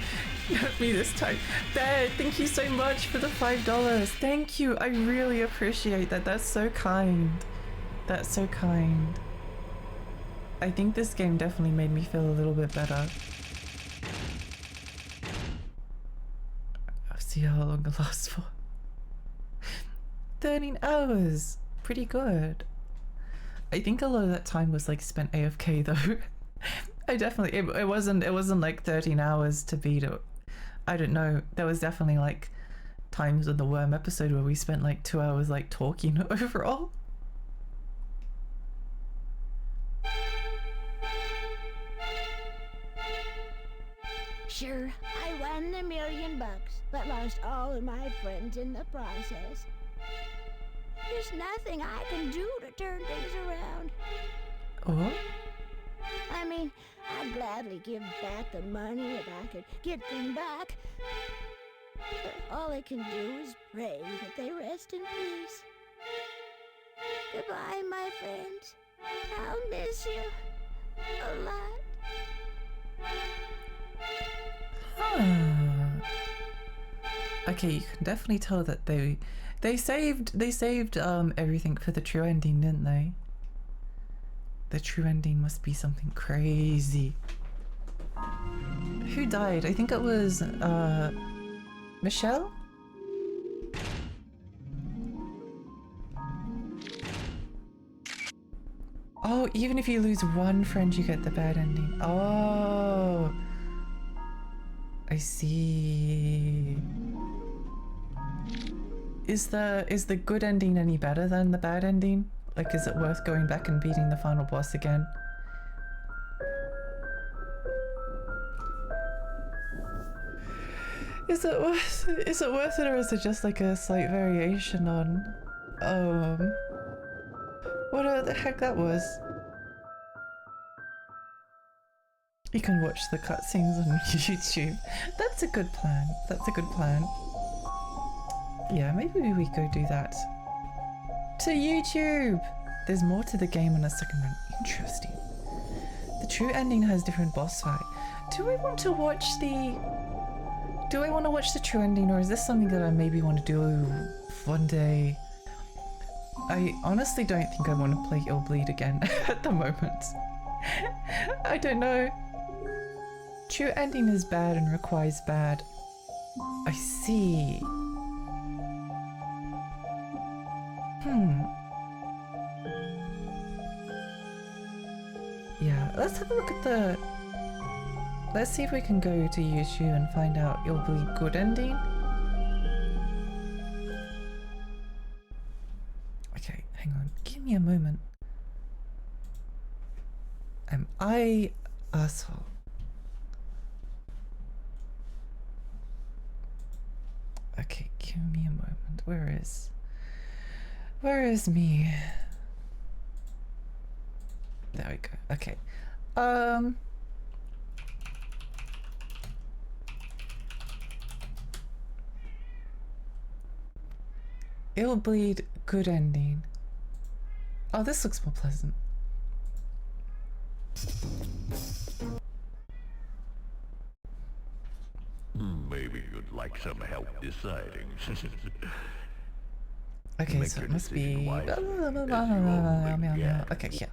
Not me this time. Bear, thank you so much for the $5. Thank you. I really appreciate that. That's so kind. That's so kind. I think this game definitely made me feel a little bit better. I'll see how long it lasts for. 13 hours. Pretty good. I think a lot of that time was like spent AFK though. I definitely, it wasn't like 13 hours to beat it. I don't know. There was definitely like times in the Worm episode where we spent like 2 hours like talking overall. Sure, I won $1 million, but lost all of my friends in the process. There's nothing I can do to turn things around. Oh? I mean, I'd gladly give back the money if I could get them back. But all I can do is pray that they rest in peace. Goodbye, my friends. I'll miss you a lot. Huh. Okay, you can definitely tell that they saved everything for the true ending, didn't they? The true ending must be something crazy. Who died? I think it was Michelle? Oh, even if you lose one friend you get the bad ending. Oh, I see. Is the good ending any better than the bad ending? Like, is it worth going back and beating the final boss again? Is it worth it, or is it just like a slight variation on what the heck that was? You can watch the cutscenes on YouTube. That's a good plan. That's a good plan. Yeah, maybe we go do that. To YouTube! There's more to the game on a second run. Interesting. The true ending has different boss fight. Do I want to watch the true ending, or is this something that I maybe want to do one day? I honestly don't think I want to play illbleed again at the moment. I don't know. True ending is bad and requires bad. I see. Yeah, let's have a look at the... Let's see if we can go to YouTube and find out illbleed good ending. Okay, hang on. Give me a moment. Am I asshole? Okay, give me a moment. Where is me? There we go. Okay. Illbleed good ending. Oh, this looks more pleasant. Maybe you'd like some help deciding. Okay, Make so your it must be... decision wisely, as you only get. Okay, yeah.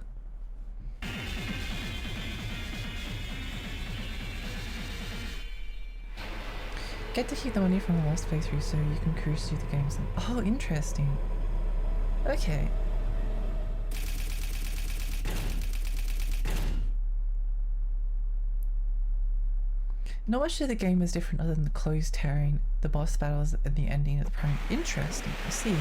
Get to keep the money from the last playthrough so you can cruise through the games. Oh, interesting. Okay. Not much of the game is different other than the closed terrain, the boss battles, and the ending of the prime. Interesting, I see.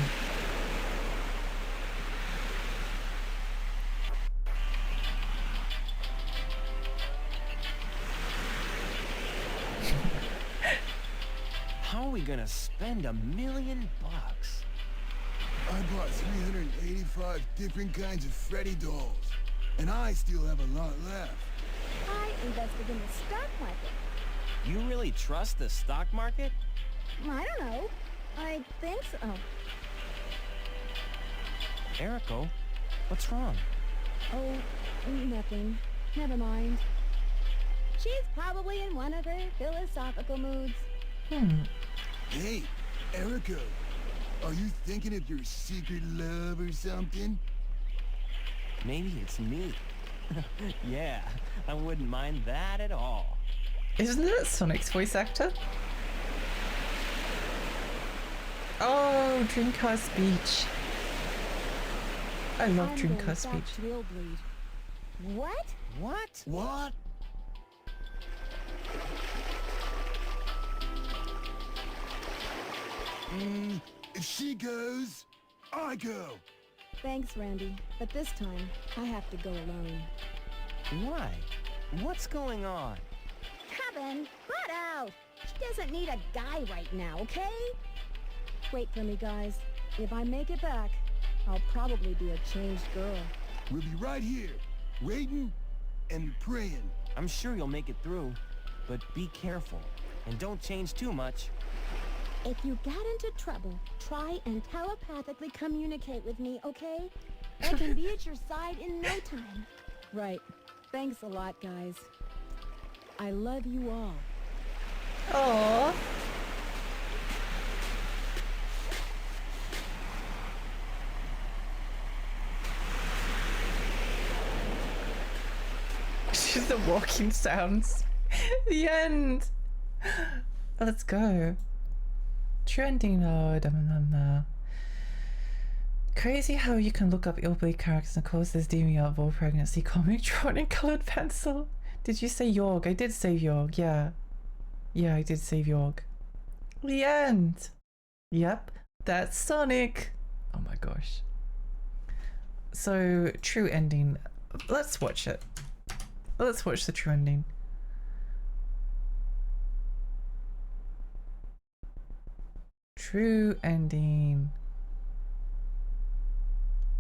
gonna spend $1 million. I bought 385 different kinds of Freddy dolls, and I still have a lot left. I invested in the stock market. You really trust the stock market? I don't know. I think so. Eriko, what's wrong? Oh, nothing. Never mind. She's probably in one of her philosophical moods. Hey, Eriko, are you thinking of your secret love or something? Maybe it's me. Yeah, I wouldn't mind that at all. Isn't it Sonic's voice actor? Oh, Dreamcast Beach. I love Dreamcast Beach. Illbleed. What? What? What? If she goes, I go. Thanks, Randy. But this time, I have to go alone. Why? What's going on? Kevin, butt out! She doesn't need a guy right now, okay? Wait for me, guys. If I make it back, I'll probably be a changed girl. We'll be right here, waiting and praying. I'm sure you'll make it through, but be careful and don't change too much. If you got into trouble, try and telepathically communicate with me, okay? I can be at your side in no time. Right. Thanks a lot, guys. I love you all. Aww. She's the walking sounds. The end. Let's go. Trending Crazy how you can look up illbleed characters and cause this demon out of all pregnancy comic drawn in colored pencil. Did you say Yorg? I did say Yorg, yeah. Yeah, I did say Yorg. The end. Yep, that's Sonic. Oh my gosh. So, true ending. Let's watch it. Let's watch the true ending. True ending.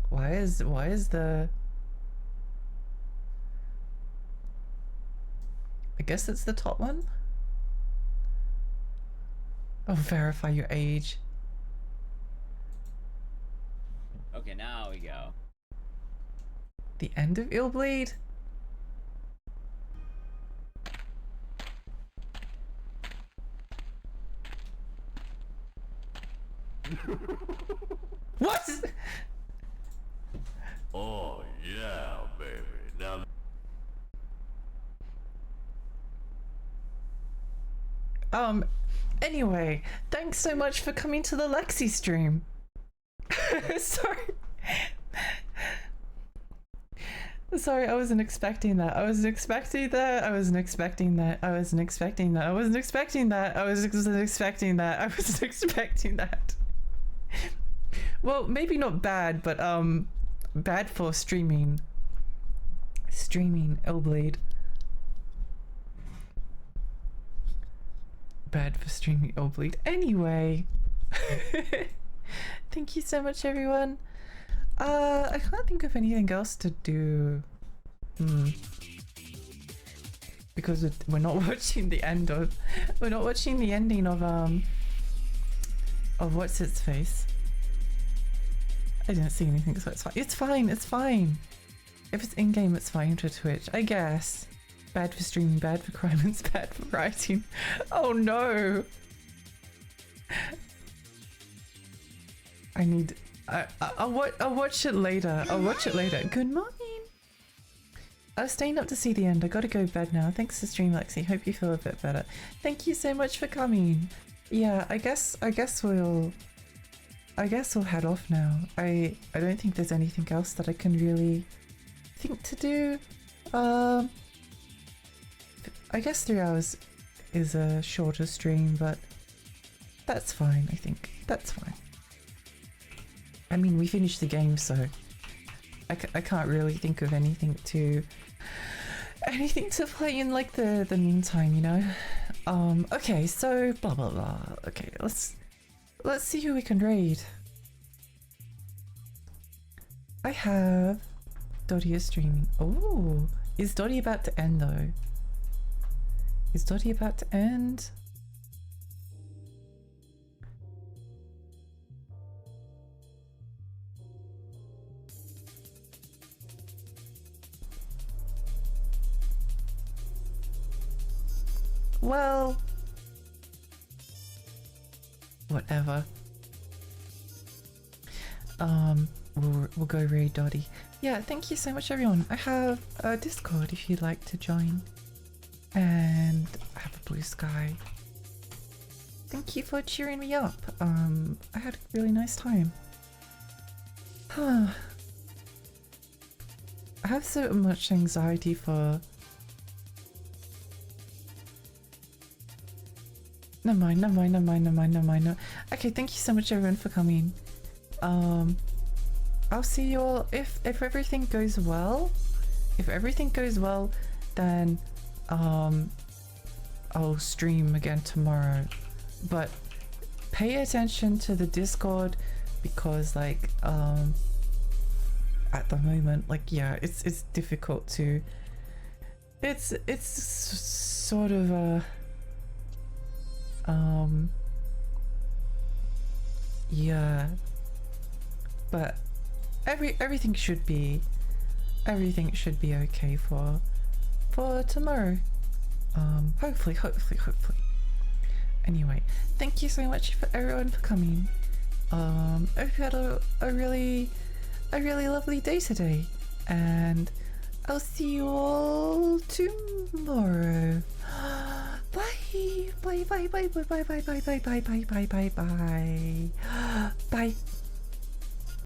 Why is the... I guess it's the top one? Oh, verify your age. Okay, now we go. The end of illbleed? What? Oh, yeah, baby. Now... Anyway, thanks so much for coming to the Lexi stream. Sorry. Sorry, I wasn't expecting that. I wasn't expecting that. I wasn't expecting that. I wasn't expecting that. I wasn't expecting that. I wasn't expecting that. I wasn't expecting that. Well, maybe not bad, but bad for streaming illbleed. Bad for streaming illbleed. Anyway. Thank you so much, everyone. I can't think of anything else to do. Because we're not watching the end of... We're not watching the ending of what's its face. I didn't see anything, so it's fine. It's fine, it's fine. If it's in-game, it's fine for Twitch, I guess. Bad for streaming, bad for crime, and bad for writing. Oh no! I need... I'll watch it later. I'll watch it later. Good morning! I was staying up to see the end. I gotta go to bed now. Thanks for stream, Lexi. Hope you feel a bit better. Thank you so much for coming. Yeah, I guess we'll head off now. I don't think there's anything else that I can really think to do. I guess 3 hours is a shorter stream, but that's fine, I think. That's fine. I mean, we finished the game, so I can't really think of anything to play in like the meantime, you know? Okay, so blah blah blah. Okay, let's see who we can raid. I have Dottie is streaming. Oh, is Dottie about to end though? Is Dottie about to end? Well, whatever. We'll go raid Dottie. Yeah, thank you so much everyone. I have a Discord if you'd like to join. And I have a blue sky. Thank you for cheering me up. I had a really nice time. I have so much anxiety for... Never mind. Okay, thank you so much everyone for coming. I'll see you all if everything goes well. If everything goes well, then I'll stream again tomorrow. But pay attention to the Discord because like at the moment, like yeah, it's difficult to it's sort of a yeah, but everything should be okay for tomorrow. Hopefully. Anyway, thank you so much for everyone for coming. I hope you had a really lovely day today, and I'll see you all tomorrow. Bye. Bye.